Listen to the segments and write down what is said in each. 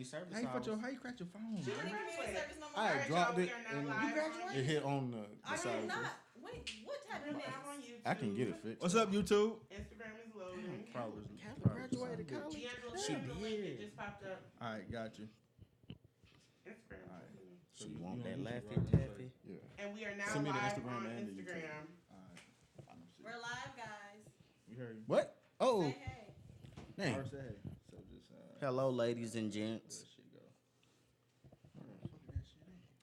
community service hours. How you crack your phone? She ain't community service no more. I dropped it and You graduated? it hit on the I side. did not. Wait, what happened? I'm on YouTube. I can get it fixed. What's up, YouTube? Instagram is loading. Probably Graduated college. D'Angelo She sent the link. did. It just popped up. All right, got you. Instagram. All right. So you you want on that YouTube, Laffy right? Taffy? Yeah. And we are now Send me the live Instagram on and the YouTube. Instagram. All right. We're live, guys. We heard you. What? Oh, Say hey. dang. Alright, say hey. So just Hello, ladies and where gents. that shit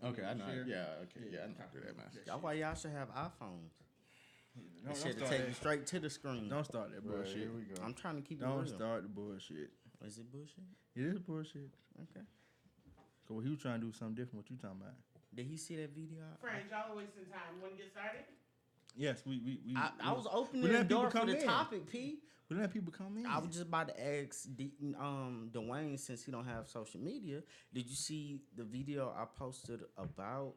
go? Okay, I know. Share. Yeah, okay. Yeah, I know how to do that, man. Y'all, why y'all should have iPhones? Don't They should start take you that. straight to the screen. Don't start that Right, bullshit. here we go. I'm trying to keep it Don't real. start the bullshit. Is it bullshit? It is bullshit. Okay. So he was trying to do something different. What you talking about? Did he see that video? Friends, y'all are wasting time. Want to get started? Yes, I was opening we the let people door for come the in. topic, P. We let people come in. I was just about to ask Dwayne, since he don't have social media, did you see the video I posted about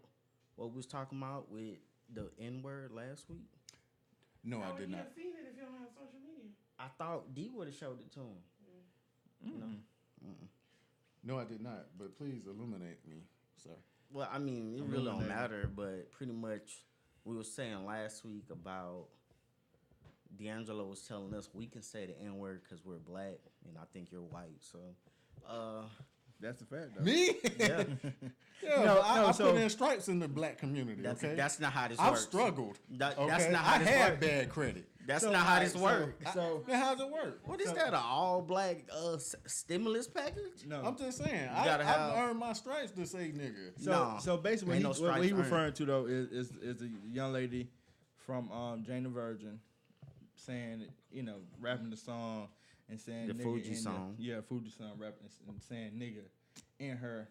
what we was talking about with the N-word last week? No, How I would did you not. have seen it if you don't have social media? I thought D would have showed it to him. No, I did not. But please illuminate me, sir. Well, I mean, it really don't matter, but pretty much we were saying last week about D'Angelo was telling us we can say the N-word because we're black, and I think you're white. So, That's the fact, though. Me? yeah, Yeah, I so- put in stripes in the black community. Okay, that's not how this I've works. struggled. That's okay? not how I this had works. bad credit. That's So, not how this alright, works. So Then how's it work? What is that? An all black stimulus package? no. I'm just saying. gotta I've have- earned my stripes to say nigga. So basically, Ain't what, no what he stripes referring to though is a young lady from Jane the Virgin saying, rapping the song and saying The nigga Fuji in song. Fuji song, rapping and saying nigga in her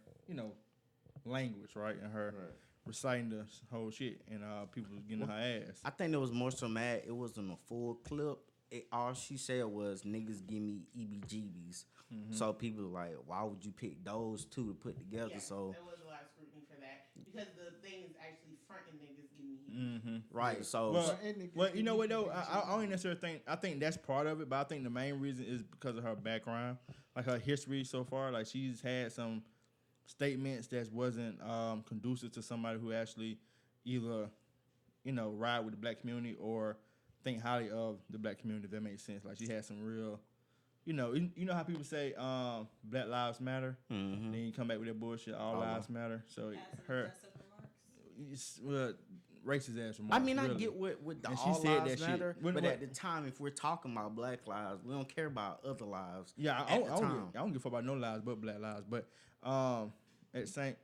language, right? In her Right. reciting the whole shit, and people was getting her ass. I think there was more so mad. It wasn't a full clip. All she said was niggas give me EBGBs. So people were like, why would you pick those two to put together? Yes, So there was a lot of scrutiny for that because the thing is actually fronting niggas give me heat. right, so Well, you know what though? I don't necessarily think. I think that's part of it, but I think the main reason is because of her background, like her history so far. Like she's had some statements that wasn't conducive to somebody who actually either ride with the black community or think highly of the black community. If that makes sense. Like she had some real, you know how people say Black Lives Matter, then you come back with that bullshit. All lives matter. So Had some her. aggressive remarks. Well, racist ass remarks. I mean, I really. get with the And she all said lives that shit. matter, When- but when- at the time, if we're talking about black lives, we don't care about other lives. Yeah, at the time. I don't give a fuck about no lives but black lives. But at Saint,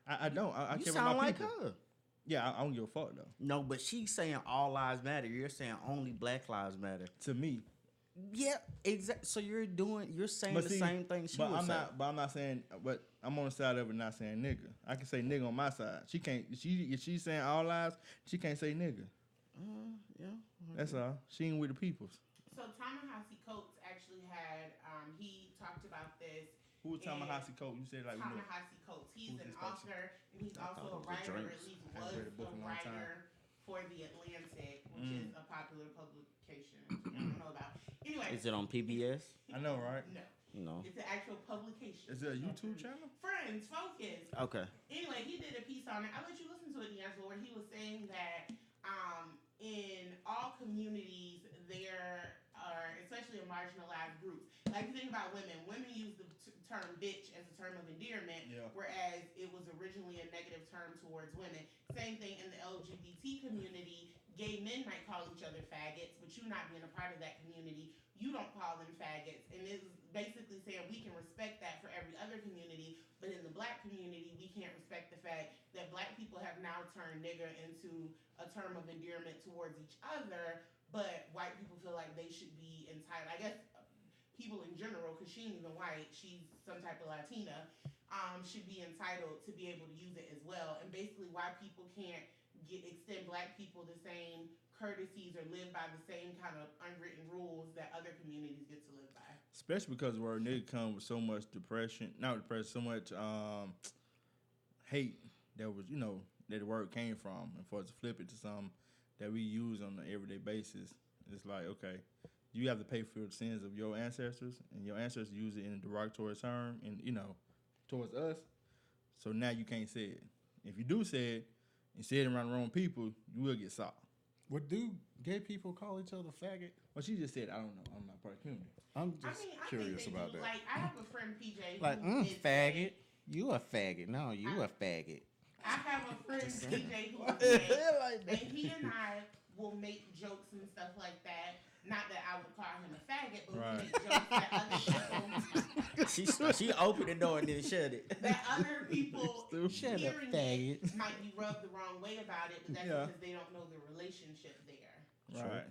I don't. I You care sound about my like people. her. Yeah, I don't give a fuck though. No, but she's saying all lives matter. You're saying only black lives matter. To me, Yeah, exactly. So you're saying but the see, same thing she but was I'm saying. not. But I'm not saying. But I'm on the side of it, not saying nigga. I can say nigga on my side. She can't. If she's saying all lives, she can't say nigga. Yeah. That's all. She ain't with the peoples. So Ta-Nehisi Coates actually had, he talked about this. Who was Ta-Nehisi Coates? You said like we know. Ta-Nehisi Coates. He's Who's an this person? author and he's thought also it a was the writer, or at drinks. least I was read a book a in a long time. writer for The Atlantic, which is a popular publication. I don't know about. Anyway. Is it on PBS? I know, right? No. No. It's an actual publication. Is it a YouTube channel? Friends, focus. Okay. Anyway, he did a piece on it. I'll let you listen to it, D'Angelo, where he was saying that in all communities, there are, especially in marginalized groups, like you think about women. Women use the term bitch as a term of endearment, whereas it was originally a negative term towards women. Same thing in the LGBT community. Gay men might call each other faggots, but you not being a part of that community, you don't call them faggots. And it's basically saying we can respect that for every other community, but in the black community, we can't respect the fact that black people have now turned nigger into a term of endearment towards each other, but white people feel like they should be entitled. I guess people in general, because she ain't even white, she's some type of Latina, should be entitled to be able to use it as well. And basically why people can't extend black people the same courtesies or live by the same kind of unwritten rules that other communities get to live by. Especially because where nigga come with so much so much hate that was, that the word came from. And for us to flip it to something that we use on an everyday basis, it's like, okay, you have to pay for the sins of your ancestors, and your ancestors use it in a derogatory term, and towards us. So now you can't say it. If you do say it and say it around the wrong people, you will get socked. What do gay people call each other faggot? Well, she just said, I don't know. I'm not part of the community. I'm just I curious think they about do. that. Like, I have a friend, PJ, Like, who is faggot. gay. You a faggot. No, you a faggot. I have a friend, PJ, who is gay, and he and I will make jokes and stuff like that. Not that I would call him a faggot, but we make jokes that other people She opened the door and then shut it. that other people Shut up, hearing faggot. it might be rubbed the wrong way about it, but that's Yeah. because they don't know the relationship there.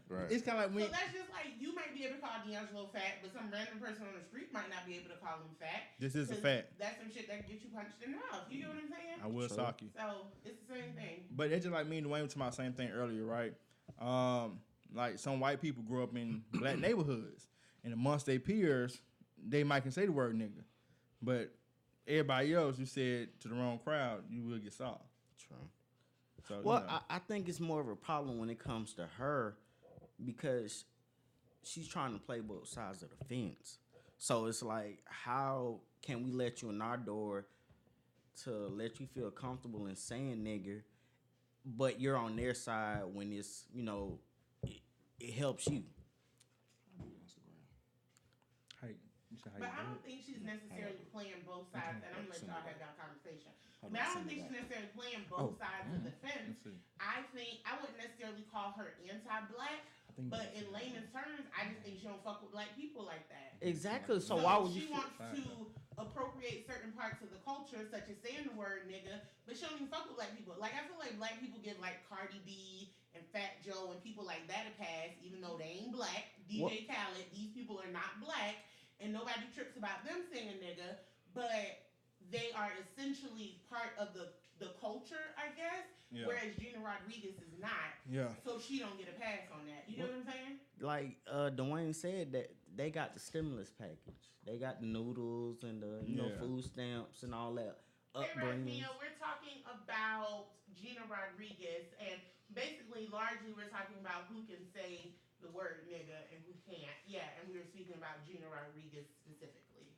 Right. It's kind of like So when that's just like, you might be able to call D'Angelo fat, but some random person on the street might not be able to call him fat. this is a 'cause fact. That's some shit that can get you punched in the mouth. You get what I'm saying? I will True. sock you. So it's the same thing. But it's just like me and Dwayne were talking about the same thing earlier, right? Like some white people grew up in black neighborhoods, and amongst their peers, they might can say the word nigga, but everybody else, you said to the wrong crowd, you will get socked. True. So Well, I think it's more of a problem when it comes to her because she's trying to play both sides of the fence. So it's like, how can we let you in our door to let you feel comfortable in saying nigger, but you're on their side when it's, it helps you. But I don't think she's necessarily playing both sides, and I'm gonna let y'all have that conversation. But I don't think she's necessarily playing both sides of the fence. I think I wouldn't necessarily call her anti-black, but in layman's terms, I just think she don't fuck with black people like that. Exactly. So why would she you? wants to appropriate certain parts of the culture, such as saying the word nigga, but she don't even fuck with black people. Like, I feel like black people give like Cardi B and Fat Joe and people like that a pass, even though they ain't black. DJ Khaled, these people are not black, and nobody trips about them saying nigga, but they are essentially part of the culture, I guess. Yeah. Whereas Gina Rodriguez is not. Yeah. So she don't get a pass on that. You know what I'm saying? Like Dwayne said, that they got the stimulus package. They got the noodles and the food stamps and all that upbringing. We're talking about Gina Rodriguez, and basically, largely, we're talking about who can say the word nigga and who can't. Yeah, and we were speaking about Gina Rodriguez specifically.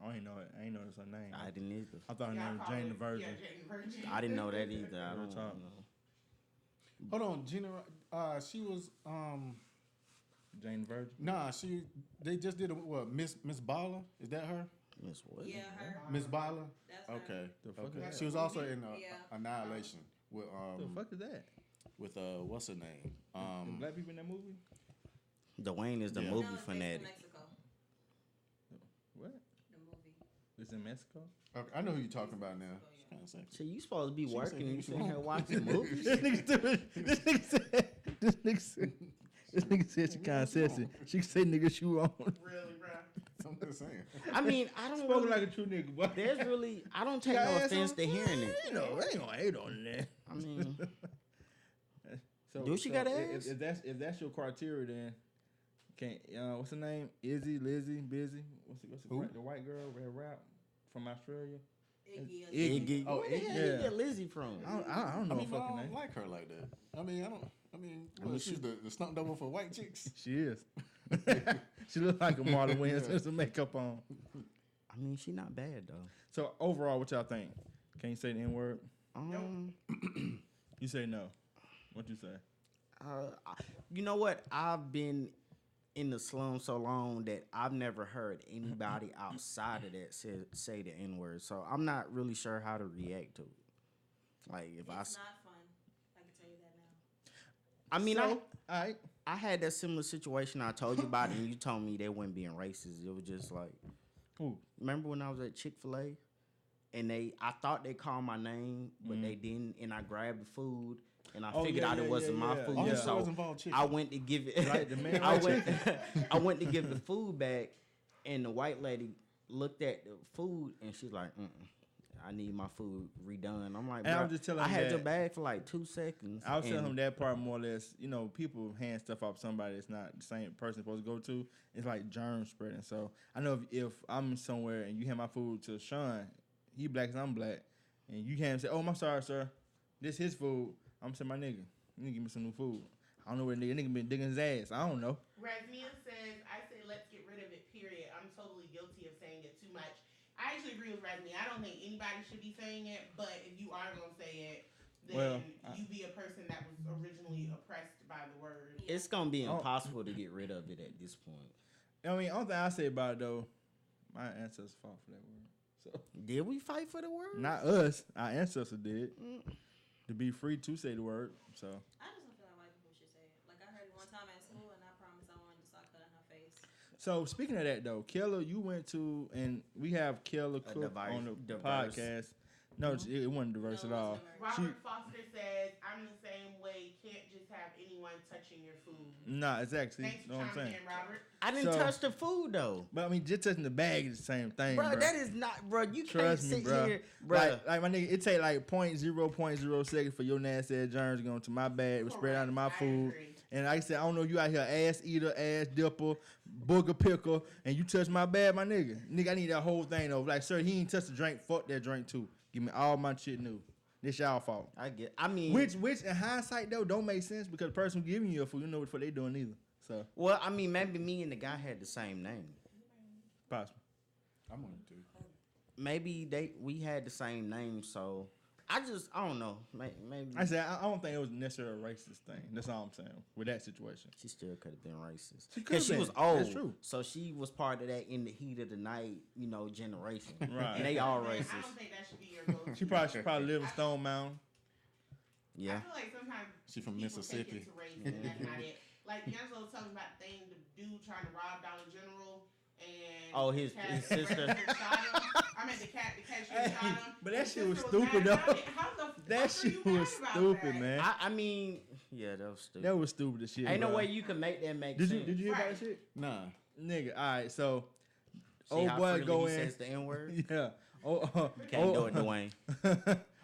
I ain't know it. I ain't know it's her name. I didn't either. I thought her name was Jane the Virgin. Yeah, Jane the Virgin. I didn't know that either. I don't talk. know. Hold on, Gina. She was Jane the Virgin. Nah, they just did Miss Bala? Is that her? Miss what? Yeah, her. Miss Bala? That's her. Okay. The fuck Okay. is She was also in Yeah. Annihilation with The fuck is that? with what's her name? The black people in that movie? Dwayne is the Yeah. movie No, it's based in fanatic. Mexico. What? The movie. It's in Mexico? Okay, I know who you're talking about now. It's kind of sexy. So you supposed to be She working said and you you sitting here wrong. watching movies? This nigga said she kind of sexy. She can say nigga she on. Really, bro. I'm just saying. I mean, I don't Spoken really, like a true nigga, boy. there's really, I don't take Got no ass offense on- to hearing it. You know, I ain't gonna hate on that. I mean, So, Do she got if- ass? If that's your criteria, then can't. What's her name? Izzy, Lizzie, Busy. Who? The white girl that rap from Australia. Iggy. Oh, Where the hell Iggy. you Yeah. get Lizzie from? I don't I know mean, her I fucking don't name. like her like that. She's the stunt double for white chicks. She is. She looks like a Marlon Wayans with some makeup on. I mean, she not bad though. So overall, what y'all think? Can you say the N word? You say no. What you say? You know what? I've been in the slum so long that I've never heard anybody outside of that say the N word. So I'm not really sure how to react to it. Like if It's not fun. I can tell you that now. I mean, Alright. I had that similar situation I told you about, and you told me they weren't being racist. It was just like, Who? remember when I was at Chick-fil-A, and I thought they called my name, but they didn't, and I grabbed the food, and I figured out it wasn't my food. All Yeah. the So stores involve chicken. I went to give it. Right, the man I like went. I went to give the food back, and the white lady looked at the food, and she's like, I need my food redone. I'm like, And I "Bruh, was just telling I him had that- your bag for like 2 seconds. I was telling and him that part more or less. You know, people hand stuff off somebody that's not the same person supposed to go to. It's like germ spreading. So I know if I'm somewhere and you hand my food to Sean, he black and I'm black, and you hand him say, "Oh, I'm sorry, sir, this his food." I'm saying, "My nigga, you need to give me some new food." I don't know where nigga been digging his ass. I don't know. Razmia says, I say let's get rid of it, period. I'm totally guilty of saying it too much. I actually agree with Razmia. I don't think anybody should be saying it, but if you are going to say it, then you be a person that was originally oppressed by the word. It's going to be impossible to get rid of it at this point. I mean, only thing I say about it, though, my ancestors fought for that word. So did we fight for the word? Not us. Our ancestors did. To be free to say the word. So I just don't feel like white people should say it. Like, I heard it one time at school, and I promised I wanted to start cutting her face. So speaking of that though, Kayla, you went to, and we have Kayla Cook on the podcast. No, it wasn't diverse at all. Robert Foster says, I'm the same way. Can't just have anyone touching your food. Nah, exactly. Thanks for chiming in, Robert. I didn't touch the food though. But I mean, just touching the bag is the same thing, bro. Bro, that is not, bro. You Trust can't me, sit bro. here, bro. Like my nigga, it take like 0.0 seconds for your nasty ass germs to go into my bag, spread out into my food. And like I said, I don't know you out here ass eater, ass dipper, booger picker, and you touch my bag, my nigga. Nigga, I need that whole thing though. Like, sir, he ain't touched the drink. Fuck that drink too. Give me all my shit new. This y'all fault. I mean, which in hindsight though don't make sense because the person giving you your food, you know what they doing either. So well, I mean, maybe me and the guy had the same name. Possible. I'm on it too. Maybe we had the same name, so I don't know. Maybe I said I don't think it was necessarily a racist thing. That's all I'm saying with that situation. She still could have been racist because she was old. That's true. So she was part of that in the heat of the night, generation. Right. And they all racist. I don't think that should be your go-to. She probably live in Stone Mountain. Yeah. I feel like sometimes she from people Mississippi. take it to race, and that's not it. Like D'Angelo was telling me about the thing, the dude trying to rob Dollar General, and his sister. The cashier shot him. But that shit was stupid though. How the that shit was stupid, man. I mean, yeah, that was stupid. That was stupid as shit. Ain't bro. no way you can make that make sense. Did you hear about that shit? Nah. Nigga, all right, so See old how boy freely go he in. says the N-word? Yeah. Can't do it, Dwayne.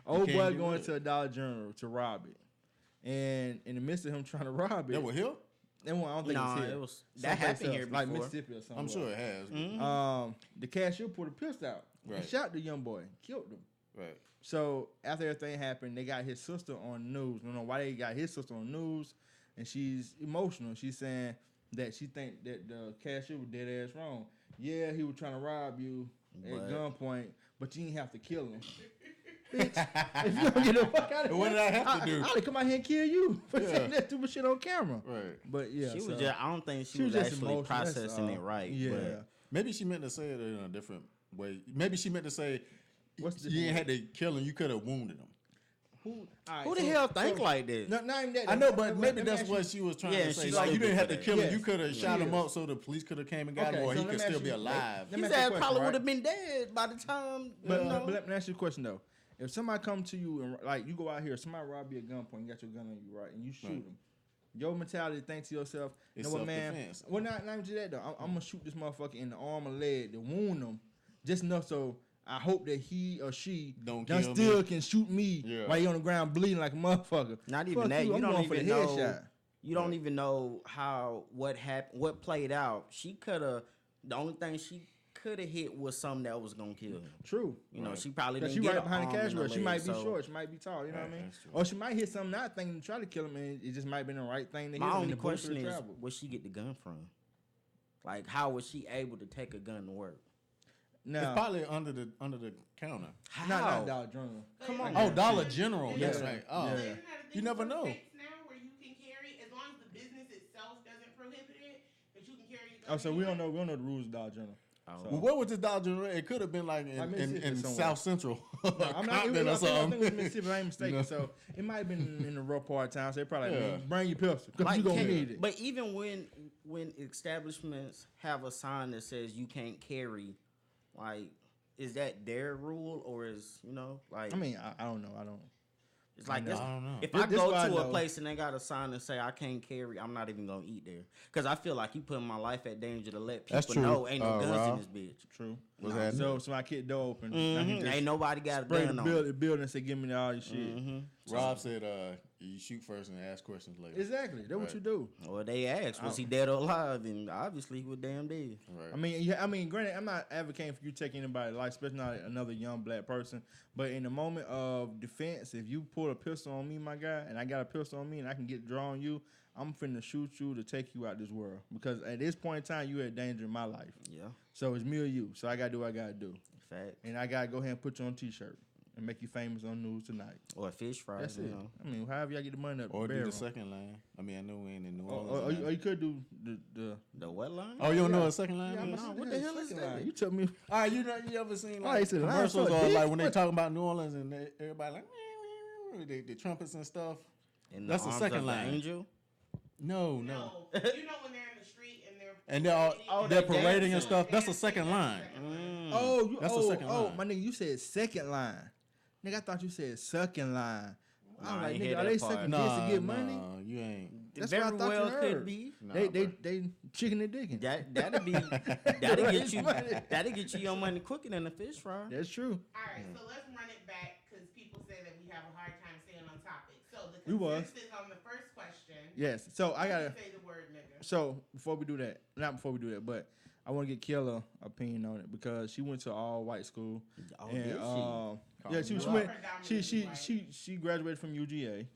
Old boy can't do going it. to a Dollar General to rob it, and in the midst of him trying to rob it, That was him? I don't think Nah, it's here. it was Someplace that happened else, here before. like Mississippi or something. I'm sure it has. Mhm. The cashier pulled a pistol out and Right. shot the young boy, killed him. Right. So after everything happened, they got his sister on the news. I don't know why they got his sister on the news, and she's emotional. She's saying that she think that the cashier was dead ass wrong. Yeah, he was trying to rob you at gunpoint, but you didn't have to kill him. Bitch, if you don't get the fuck out of here, What did I have to do? I'd come out here and kill you for Yeah. saying that stupid shit on camera. Right. But yeah, She so, was just, I don't think she was was just actually emotional, that's processing all. it right. Yeah. But Maybe she meant to say it in a different way. Maybe she meant to say, What's the you ain't different had to kill him. You could have wounded him. who the hell think like that? Not even that. I know, Let but me maybe ask that's you- what she was trying Yeah, to say. she's Like, you stupid didn't have for to that. kill him. Yes. You could have shot him Yes. up so the police could have came and got him, Okay, or so he let could me still ask be you- alive. let me His ask you a ass question, probably right? would have been dead by the time. But let me ask you a question though. If somebody come to you and like you go out here, somebody rob you at gunpoint, you got your gun on you, right, and you shoot Right. them. Your mentality think to yourself, you It's know what, man? self-defense. Well, not even just that though. I'm gonna shoot this motherfucker in the arm or leg to wound him, just enough so I hope that he or she Don't done kill still me. can shoot me Yeah. while he on the ground bleeding like a motherfucker. Not Fuck even that. you, You I'm don't going for even the know. headshot. You don't even know what happened, what played out. She could have. The only thing she could have hit was something that was gonna kill him. True. You know, she probably Cause didn't she get right behind the an arm cash in register. She leg, might be so short. She might be tall. You know what I Right, mean? that's true. Or she might hit something not thinking to try to kill him, and it just might have been the right thing to hit My him. only and the bullet question could've is, traveled. where'd she get the gun from? Like, how was she able to take a gun to work? It's Now, probably under the counter. How? not Dollar General. Come on. Oh, Dollar General. Yeah. That's right. Oh, Yeah. Isn't that a thing You never in some know. states now where you can carry, as long as the business itself doesn't prohibit it, that you can carry your gun Oh, so we anywhere? don't know the rules of Dollar General. Oh. So- Well, where was this Dollar General? It could have been like Like in Mississippi somewhere. South Central, No, I'm not. Compton or I think it something. was Mississippi. I ain't mistaken. You know? So it might have been in the rough part of town. So they probably like, Yeah. man, bring your pistol because Like, you gonna can- need it. But even when establishments have a sign that says you can't carry, like, is that their rule or is like? I mean, I don't know. I don't. It's like I this. don't know. If This- I this go what I to a know. place and they got a sign that say I can't carry, I'm not even gonna eat there because I feel like you putting my life at danger to let That's people true. know ain't no guns Rob. in this bitch. True. What's Nah. happening? So I kicked the door open. Now he Mhm. just Ain't nobody got a spray gun the on. building and say, give me all your shit. Mhm. Rob said You shoot first and ask questions later. Exactly. That's what you do. Or they asked, was he dead or alive? And obviously, he was damn dead. Right. I mean, granted, I'm not advocating for you taking anybody's life, especially not another young black person. But in the moment of defense, if you pull a pistol on me, my guy, and I got a pistol on me, and I can get draw on you, I'm finna shoot you to take you out this world. Because at this point in time, you in danger in my life. Yeah. So it's me or you. So I gotta do what I gotta do. Fact. And I gotta go ahead and put you on a t-shirt and make you famous on news tonight. Or a fish fry. That's you it. know. I mean, however y'all get the money up. Or do barrel. the second line. I mean, I know we ain't in New Orleans. Or you could do the The what line? Oh, you don't know a second line? Yeah, man? I'm No, what the hell is second that? line. You took me. All right, you ever seen Oh, like he said, line commercials for a or dick? like when they What? talking about New Orleans and everybody like the trumpets and stuff? In That's the arms second of line. Angel. No. You know when they're in the street And they're all, Oh, they're they parading and dancing. stuff. That's the second line. That's the second line. my nigga, you said second line. Nigga, I thought you said sucking line. Nah, I was I like, ain't nigga, hear are that they part. sucking dicks to get money? You ain't. That's Very what I thought well you heard. could be. Nah, They bro. chicken and dicking. That'll Raise get you money. that'll get you your money quicker than a fish fry. That's true. All right, so let's run it back because people say that we have a hard time staying on topic. So the We was. consensus on the first question. Yes. So I gotta. Say the word nigga. So before we do that, not before we do that, but I want to get Kayla's opinion on it because she went to all white school. Oh, And, did she? yeah, she Well, went. predominantly white. She graduated from UGA.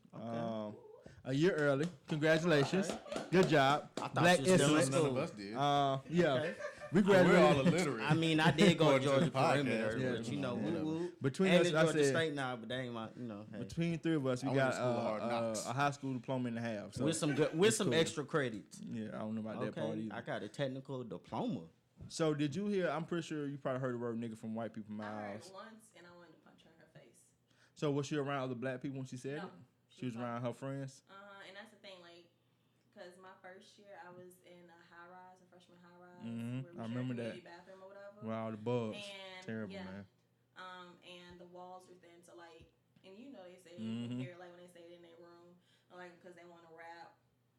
A year early. Congratulations. Good job. I thought Black she was still in excellence. None of school. us did. Yeah. We We're all graduated. illiterate. I mean, I did go to According to Georgia the podcast, perimeter, yeah, but you know, whatever. woo. Between And us, it's I Georgia said, State now, but they ain't my, hey. between three of us, we I went got to school of hard knocks. a high school diploma and a half. So with some cool. extra credits. yeah, I don't know about that part Okay, either. I got a technical diploma. So did you hear? I'm pretty sure you probably heard the word nigga from white people I heard mouths. it once and I wanted to punch her in her face. So was she around other black people when she said No, it? She was around her friends. And that's the thing, like, because my first year I was in a high rise, a freshman high rise, Mhm, where we I shared a remember that. community bathroom or whatever. With all the bugs. And Terrible, yeah, man. And the walls were thin, so like, and you know they say Mhm. here like when they say it in their room, like because they want to rap,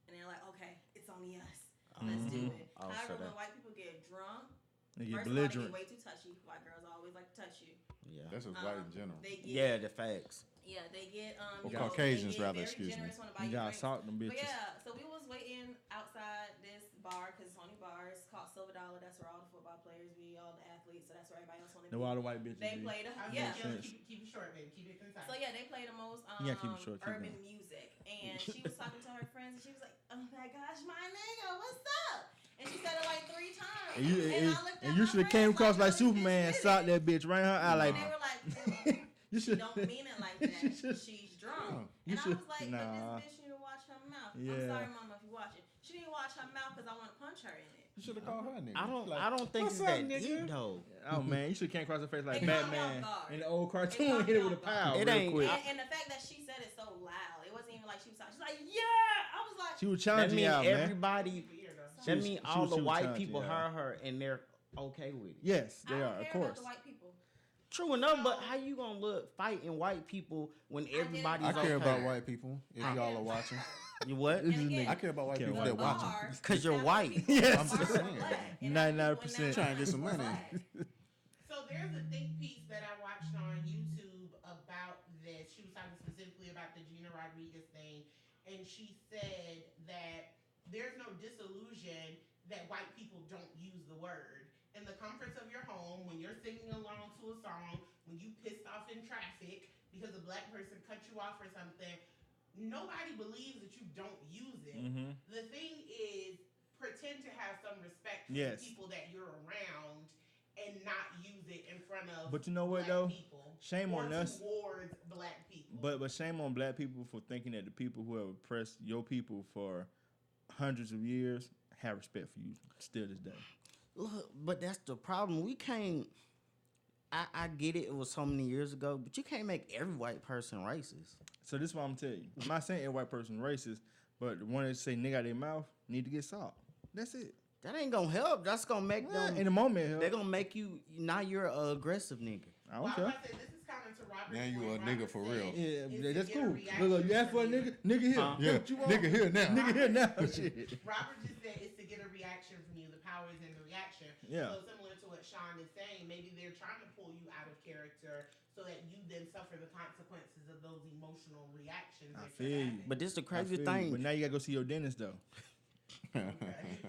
and they're like, okay, it's only us, let's do it. Oh, so However, when that- white people get drunk, They get first of all, they belligerent. get way too touchy. White girls always like to touch you. Yeah. That's just white in general. They get Yeah, the facts. yeah, they get Or you know, Caucasians, they get rather, very excuse me. generous, wanna buy You you gotta drinks. salt them But bitches. yeah, so we was waiting outside this bar because it's only bars called Silver Dollar. That's where all the football players be, all the athletes. So that's where everybody else want to The be. all the white bitches. They be. played I was yeah. like, yo, sense. keep it short, baby. Keep it concise. So yeah, they play the most Yeah, keep it short, keep urban going. music, and she was talking to her friends, and she was like, "Oh my gosh, my nigga, what's up?" And she said it like 3 times. And you, I and, looked at and you my should have came friends across like "No, this bitch Superman, did socked it." that bitch right in her eye And like. they were like, You "She should. don't mean it like that. should- She's drunk." You And I should- was like, nah. "But this bitch need to watch her mouth." Yeah. I'm sorry, mama, if you watch it. She didn't watch her mouth because I want to punch her in it. You should have called her nigga. I don't think "What's it's up, that nigga?" deep though. Oh man, you should have came across her face like It caught me Batman off guard. in the old It cartoon. caught Hit me it with a off guard. pow It real ain't- quick. And the fact that she said it so loud, it wasn't even like she was talking. She's like, "Yeah," I was like, She was That challenging means you out, man. everybody. Weird, though. She That was- means she all was- the she was white challenging people you heard out. her and they're okay with it. Yes, I they don't are, of care course. about the white people. True enough, but how you gonna look fighting white people when everybody's I okay? care about white people. If I y'all care. are watching, You what? This And is again, nigga. I care about white Care people about that watching. bars, 'Cause you're half the white. people Yes. are I'm just saying. black. And 99%. Trying to get some money. black. So there's a think piece that I watched on YouTube about this. She was talking specifically about the Gina Rodriguez thing, and she said that there's no disillusion that white people don't use the word. In the comforts of your home, when you're singing along to a song, when you pissed off in traffic because a black person cut you off or something, nobody believes that you don't use it. Mhm. The thing is, pretend to have some respect for Yes. the people that you're around and not use it in front of But you know what, black though? people. Shame or on us. towards black people. But shame on black people for thinking that the people who have oppressed your people for hundreds of years have respect for you still this day. Look, but that's the problem. We can't. I get it. It was so many years ago, but you can't make every white person racist. So this is what I'm telling you. I'm not saying every white person racist, but the one that say nigga out their mouth need to get salt. That's it. That ain't gonna help. That's gonna make them. In the moment, hell, They're gonna make you. Now you're an aggressive nigga. I Well, don't care. I was about to say, this is counter to Robert. Now you a nigga for real. Yeah, Is to that's get a cool. reaction Look, you asked for a from you. nigga, nigga here. Huh? Get what you want. Nigga here now. Nigga here now. Shit. Robert just said it's to get a reaction from you. The power is in the reaction. Yeah. So similar to what Sean is saying, maybe they're trying to pull you out of character so that you then suffer the consequences of those emotional reactions. I that feel you're you. having. But this the I crazy feel you. thing. But now you gotta go see your dentist though. Okay.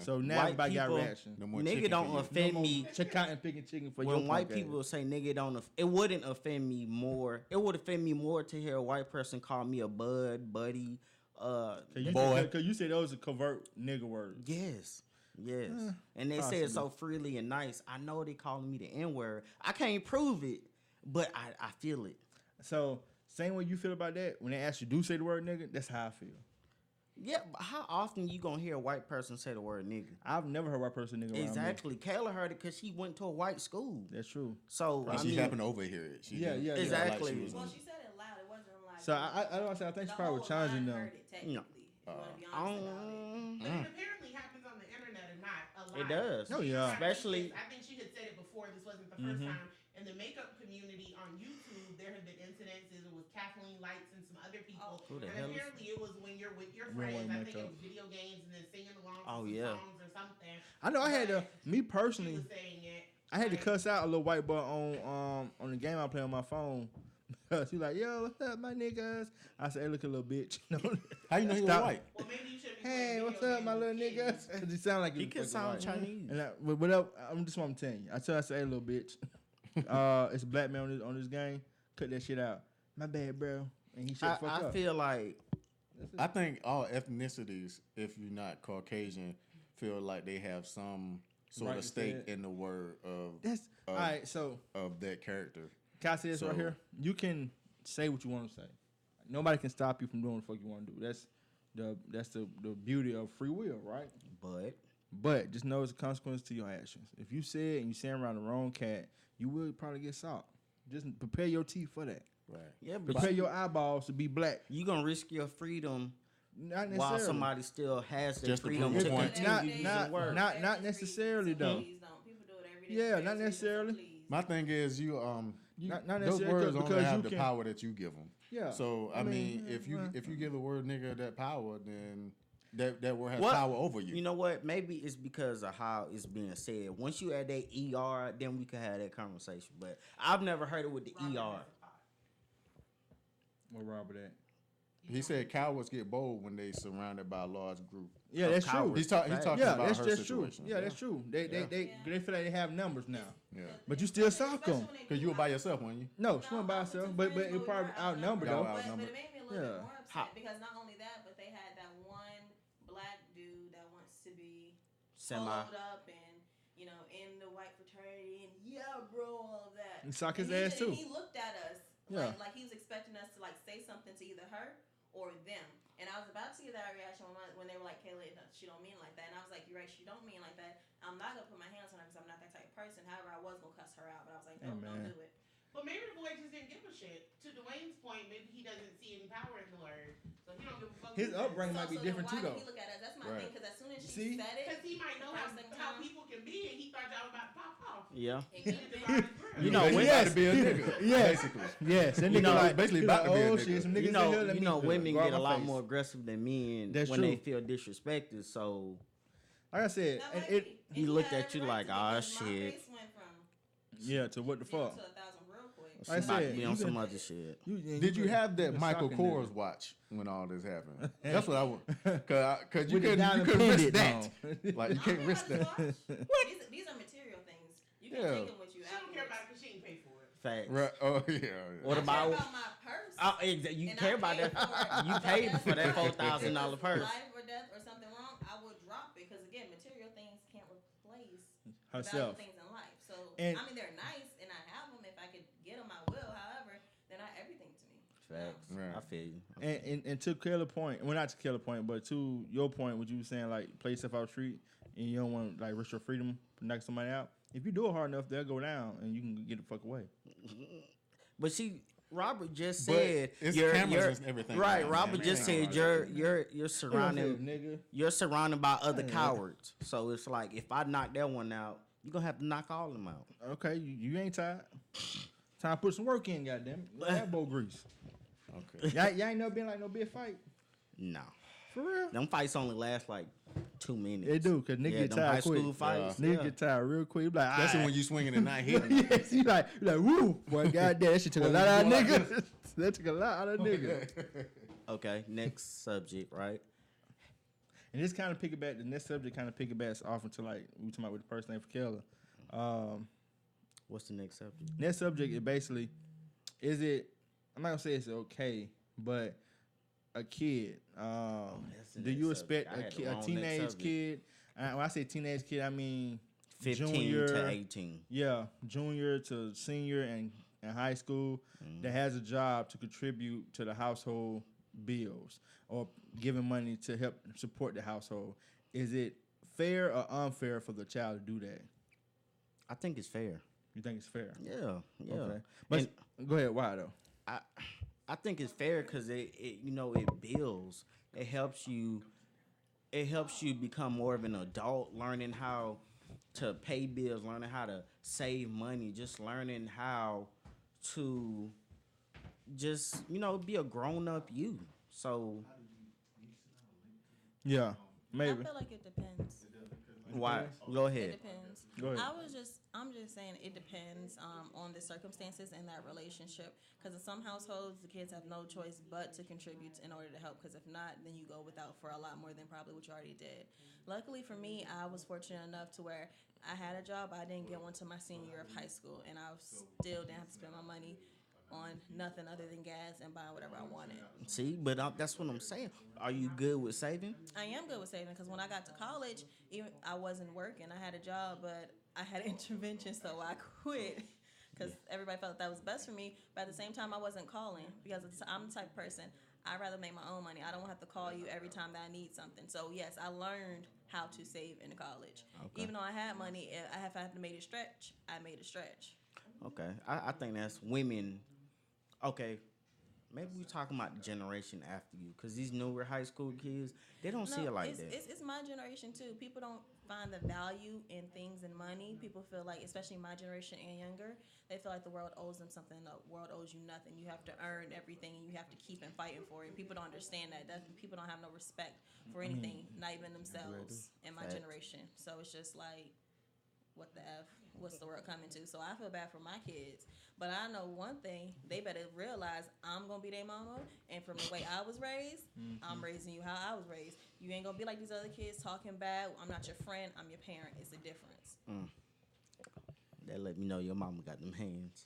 So now White everybody got people- reaction. No more Nigga chicken don't for you. offend No more me. cotton picking chicken for your When white punk ass. people say nigga don't, it wouldn't offend me more. It would offend me more to hear a white person call me a bud, buddy. Boy. Because you said those are covert nigga words. Yes, yes. And they say possibly. it so freely and nice. I know they calling me the N word. I can't prove it, but I feel it. So same way you feel about that, when they actually do say the word nigga, that's how I feel. Yeah, but how often you gonna hear a white person say the word nigga? I've never heard a white person nigga around me. Exactly. Kayla heard it because she went to a white school. That's true. So And I she mean, happened to overhear it. She Yeah, didn't yeah, feel Exactly. Like she was Well, on- she said it loud. It wasn't like. So I don't say I think she the probably whole challenging line them. heard it technically. No. If you want to be honest about it. But it apparently happens on the internet and not a lot. It does. Oh, yeah. Especially- I think she had said it before. This wasn't the first time. In the makeup community on YouTube, there have been incidences with Kathleen Lights and some other people. Who the And hell is- apparently it was when you're with your You don't friends. wear I think it makeup. was video games and then singing along to Oh, some yeah. songs or something. I know I had to, But me she personally, was saying it. I had to like, cuss out a little white boy on the game I play on my phone. Because he like, yo, what's up, my niggas? I said, hey, look a little bitch. How you know he was Stop. white? Well, maybe you should be Hey, playing what's video up, my games little with kids. niggas? Because he sound like he can fucking sound white. Chinese. And I'm just what I'm telling you. I said, hey, little bitch. It's a black man on this game. Cut that shit out. My bad, bro. And he shut the fuck I up. feel like I think all ethnicities, if you're not Caucasian, feel like they have some sort Right of to stake say it. in the word That's all right. So of that character. can I say this right So- here? You can say what you want to say. Nobody can stop you from doing what the fuck you want to do. That's the beauty of free will, right? But just know it's a consequence to your actions. If you say it and you stand around the wrong cat, you will probably get sought. Just prepare your teeth for that. Right. yeah, but Prepare your eyeballs to be black. you gonna risk your freedom Not necessarily. while somebody still has their Just to freedom prove to a point. continue to use the word. not necessarily though. Please don't. People do it every day. Yeah, for not various reasons, necessarily. so please. My thing is you Not those necessarily words only because have you the can- power that you give them. Yeah. So I mean, if you give the word nigga that power, then that word has What? power over you. You know what? Maybe it's because of how it's being said. Once you add that ER, then we could have that conversation. But I've never heard it with the Robert ER. has a pot. Where Robert at? He said cowards get bold when they surrounded by a large group. Yeah, Of that's true. cowards. He's talking Yeah, about that's her true. situation. Yeah, that's true. They feel like they have numbers now. Yeah. But you still sock them. Because you were by yourself, weren't you? No, she went by herself, but it probably outnumbered Y'all though. out- But outnumbered. it made me a little Yeah. bit more upset How- because not only that, but they had that one black dude that wants to be Semi. followed up and in the white fraternity and bro, all of that. And sock his And ass too. He looked at us Yeah. like he was expecting us to say something to either her or them. And I was about to get that reaction when they were like, Kayla, she don't mean like that. And I was like, you're right, she don't mean like that. I'm not gonna put my hands on her because I'm not that type of person. However, I was gonna cuss her out, but I was like, no, Hey, man. don't do it. But maybe the boy just didn't give a shit. To Dwayne's point, maybe he doesn't see any power in the word, so he don't give a fuck. His who says it. upbringing might be then different why too did though. he look at us? That's my Right. thing. Because as soon as she See? said it, Because he might know how First thing people can be, and he thought y'all was about to pop off. Yeah. it He could have just been. out his grill. You know, He's when- about to be a nigga. Yes. Basically. Yes, that You nigga know, like basically he about like, to be a oh nigga. shit, some niggas You in know, here. Let me women go out get a my lot face. more aggressive than men That's when they true. feel disrespected. So Like I said, That and might it be. he And looked had at you every like, to "Ah, because my shit." face went from yeah, to what the 0 fuck? to 1,000 real quick. she Like I about to said, be you on some can- other shit. Did you have that can Michael sock a nigga. Kors watch when all this happened? That's what I want. Cause you With the couldn't diamond risk pendant that. on. Like you I can't don't risk care that. about the watch. These are material things. You can Yeah. take them with you She don't care about afterwards. it because she ain't pay for it. Facts. Right? Oh yeah. What I care about? about my purse. Oh, you And care I about paid that? for it. You But paid guess for that what? $4,000 If purse. it's life or death or something wrong, I would drop it because again, material things can't replace the herself. valuable things in life. So And- I mean, they're nice and I have them. If I could get them, I will. However, they're not everything to me. Facts. Right. I feel you. And to Kayla's point, well not to Kayla's point, but to your point, what you were saying, like play yourself out the street and you don't want to like risk your freedom for knocking somebody out. If you do it hard enough, they'll go down and you can get the fuck away. But Robert just But said it's you're cameras and everything right. now, Robert man. just Everything said on you're surrounded nigga. you're surrounded by other Yeah. cowards. So it's like if I knock that one out, you're gonna have to knock all of them out. Okay, you ain't tired. Time to put some work in, goddamn it. Elbow grease. Okay. Y'all ain't never been like no big fight. No. For real? Them fights only last like 2 minutes. They do, cause nigga get them high tired quick. school fights. Nigga get tired real quick. You be like, Especially "Aight." when you swinging and not hitting. Yes, you like, woo, boy, goddamn, that shit took a lot out of niggas. That took a lot out of niggas. Okay, next subject, right? And this kind of piggyback, the next subject kind of piggybacks off into like we talking about with the first name for Keller. What's the next subject? Next subject is basically, is it? I'm not gonna say it's okay, but a kid. that's the Do next you subject. expect I had the a wrong next teenage subject. kid? When I say teenage kid, I mean 15 junior to 18. Yeah, junior to senior and in high school that has a job to contribute to the household bills or giving money to help support the household. Is it fair or unfair for the child to do that? I think it's fair. You think it's fair? Yeah. Okay. But go ahead. Why though? I think it's fair because it builds. It helps you become more of an adult, learning how to pay bills, learning how to save money, just learning how to just be a grown up you. So Yeah, maybe. I feel like it depends. why? Go It ahead. depends. Go ahead. I'm just saying it depends on the circumstances in that relationship. Because in some households, the kids have no choice but to contribute in order to help. Because if not, then you go without for a lot more than probably what you already did. Luckily for me, I was fortunate enough to where I had a job. I didn't get one till my senior year of high school, and I still didn't have to spend my money on nothing other than gas and buying whatever I wanted. See, but that's what I'm saying. Are you good with saving? I am good with saving because when I got to college, even I wasn't working. I had a job, but I had intervention, so I quit because everybody felt that was best for me. But at the same time, I wasn't calling because I'm the type of person, I'd rather make my own money. I don't have to call you every time that I need something. So, yes, I learned how to save in college. Okay. Even though I had money, if I had to make it stretch, I made it stretch. Okay. I think that's women. Okay. Maybe we're talking about the generation after you, because these newer high school kids, they don't see it like that. It's my generation, too. People don't find the value in things and money. People feel like, especially my generation and younger, they feel like the world owes them something. The world owes you nothing. You have to earn everything, and you have to keep on fighting for it. People don't understand that. People don't have no respect for anything, not even themselves in my generation. So it's just like, what the F? What's the world coming to? So I feel bad for my kids. But I know one thing, they better realize I'm going to be their mama. And from the way I was raised, I'm raising you how I was raised. You ain't going to be like these other kids talking bad. I'm not your friend. I'm your parent. It's a difference. That let me know your mama got them hands.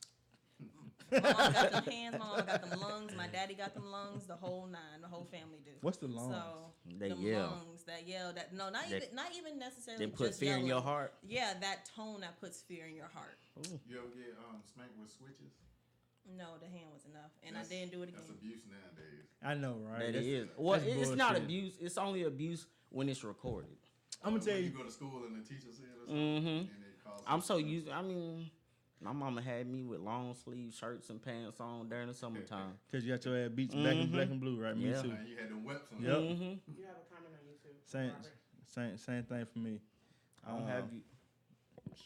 My mom got them hands. My mom got them lungs. My daddy got them lungs. The whole nine. The whole family do. What's the lungs? So They them yell. lungs that yell. That no, not even necessarily. They put just fear in your yelling. heart. Yeah, that tone that puts fear in your heart. Ooh. You ever get spanked with switches? No, the hand was enough, and I didn't do it again. That's abuse nowadays. I know, right? That is. Well, that's it's not bullshit. abuse. It's only abuse when it's recorded. I'm gonna tell When you. you go to school and the teacher said or something, and they call I'm so used. I mean, my mama had me with long sleeve shirts and pants on during the summertime. Cause you got your ass beats back in black and blue, right? Me Yeah. too. and you had them webs on. Yep. You have a comment on YouTube. Same thing for me. I don't have you.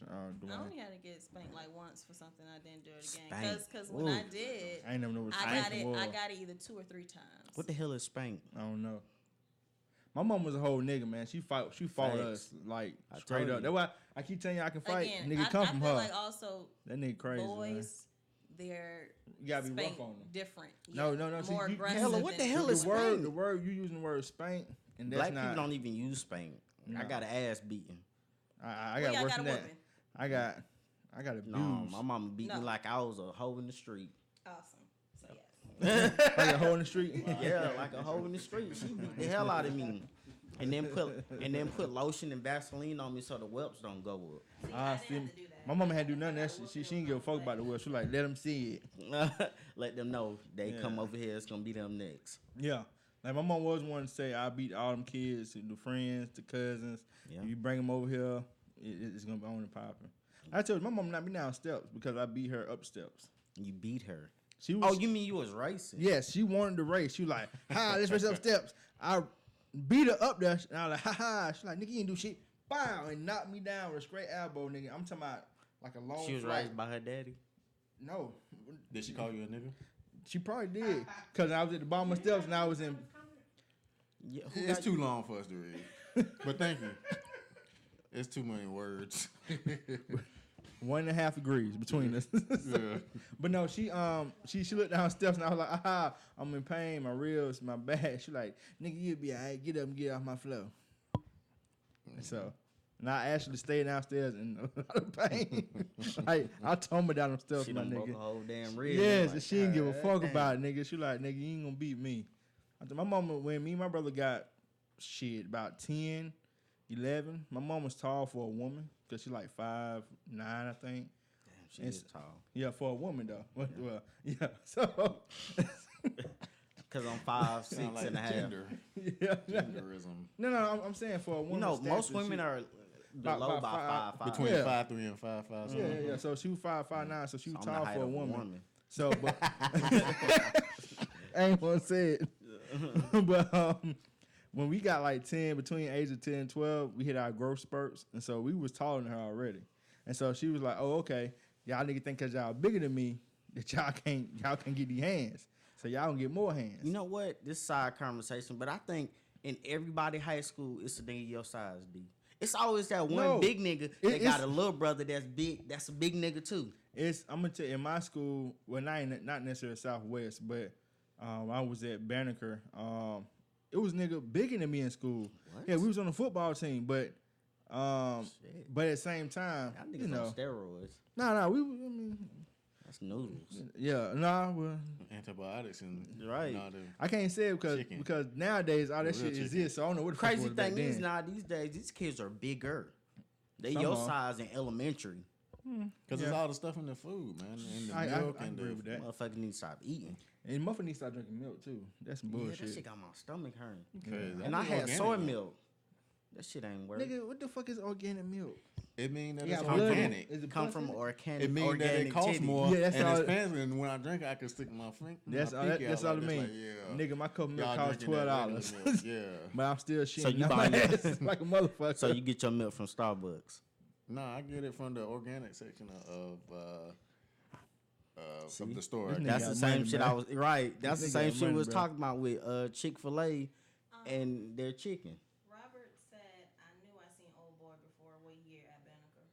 I only had to get spanked like once for something. I didn't do it again. Spanked. Because when I did, I ain't never know what I spanking was. got it either 2 or 3 times. What the hell is spank? I don't know. My mom was a whole nigga, man. She fought Facts. us like I straight told up. you. That's why I keep telling you I can fight. Again, Nigga I come from feel her. like also That nigga crazy, man. boys, they're You gotta be rough spanked on them. different. No. See, more you- aggressive. Hella, what the than- hell The is word, spank? the word you using the word spank, and that's Black not. people don't even use spank. I No. got an ass beating. I Well, got yeah, worse got than a that. whooping. I got abused. No, my mama beat me No. like I was a hoe in the street. Awesome. So yes. Like a hole in the street. Yeah, like a hoe in the street. She beat the hell out of me. And then put lotion and Vaseline on me so the whelps don't go I See, didn't have to do that. my mama had to do none of that shit. She didn't give a fuck about the world. She was like, let them see it. up. Let them know they Yeah. come over here. It's gonna be them next. Yeah. Like my mom was one to say, I beat all them kids, the friends, the cousins. Yeah. You bring them over here, it's gonna be on and popping. I told you, my mom knocked me down steps because I beat her up steps. You beat her. She was, Oh, you mean you was racing? yes, she wanted to race. She was like, ha, let's race up steps. I beat her up there, and I was like, ha ha. She's like, nigga, you ain't do shit. Bow, and knocked me down with a straight elbow, nigga. I'm talking about like a long She was flight. raised by her daddy. No, Did she call you a nigga? she probably did. Because I was at the bottom of the steps and I was in. Yeah, It's too long for us to read. But thank you. It's too many words. 1.5 degrees between us. Yeah. But no, she looked downstairs and I was like, I'm in pain, my ribs, my back. She like, nigga, you'll be alright. Get up and get off my floor. And so, and I actually stayed downstairs in a lot of pain. Like I tumbled down the steps, She my done broke nigga. a whole damn rib. Yes, Like, and she didn't give a fuck damn. about it, nigga. She like, nigga, you ain't gonna beat me. I think my mama, when me and my brother got about 10, 11, my mom was tall for a woman because she like 5'9", I think. Damn, she is tall. Yeah, for a woman though. Well, yeah. So Cause I'm 5'6" Sound like and a half. gender. yeah. Genderism. No, I'm saying for a woman. You know, most stature, women she- are below by 5'5". Between Yeah. 5'3" and 5'5". Yeah. So she was 5'9", so she was So I'm the tall height for a of woman. So, but I ain't gonna say it. But when we got like 10, between age of 10 and 12, we hit our growth spurts, and so we was taller than her already. And so she was like, "Oh, okay, y'all niggas think cause y'all bigger than me that y'all can't get these hands, so y'all can get more hands." You know what? This side conversation, but I think in everybody high school, it's a nigga your size, D. It's always that one No, big nigga that it's- got a little brother that's big. That's a big nigga too. I'm gonna tell you, in my school, well, not necessarily Southwest, but I was at Banneker. It was nigga bigger than me in school. What? Yeah, we was on the football team, but Shit. but at the same time, Y'all you niggas know, on steroids. no, I mean, That's noodles. yeah, well, Antibiotics and Right. all the I can't say it Chicken. because nowadays all that Real shit chicken. exists. So I don't know what the fuck Crazy was back thing is then. now these days these kids are bigger. They Some your are. size in elementary. because it's Yeah. all the stuff in the food, man, and the I milk and agree the with that. Motherfucker need to stop eating. And motherfucker need to start drinking milk too. That's some Yeah, bullshit. that shit got my stomach hurting. Crazy. And I think had organic soy milk. milk. That shit ain't work. Nigga, what the fuck is organic milk? It mean that Yeah, it's blood in it. organic. Is it Come blood from in it? organic. It means that organic it costs titty. more, Yeah, that's and all it's it- fancy. And when I drink, I can stick my finger. That's my all. pinky That's out all it like mean. this, like, yeah. Nigga, my cup of milk Y'all costs drinking that $12. regular milk, Yeah. But I'm still shitting. So you out buy my your- ass like a motherfucker. So you get your milk from Starbucks. No, I get it from the organic section See, of the store. this nigga That's got the same money, shit bro. I was right. That's the nigga same got shit money, we was bro. talking about with Chick-fil-A and their chicken. Robert said, I knew I seen old boy before. What year at Banneker?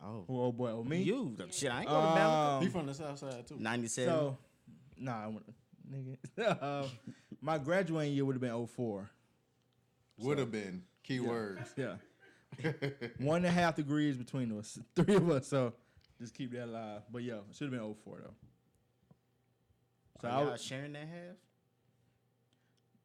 Oh, Who, oh boy, oh me. you shit! I ain't go to Banneker. He from the south side too. 97. So, nah, I wouldn't- nigga. My graduating year would have been 04. Would have been keywords. Yeah. 1.5 degrees between us, 3 of us. So just keep that alive. But yeah, it should have been 04 though. So Are I y'all was, sharing that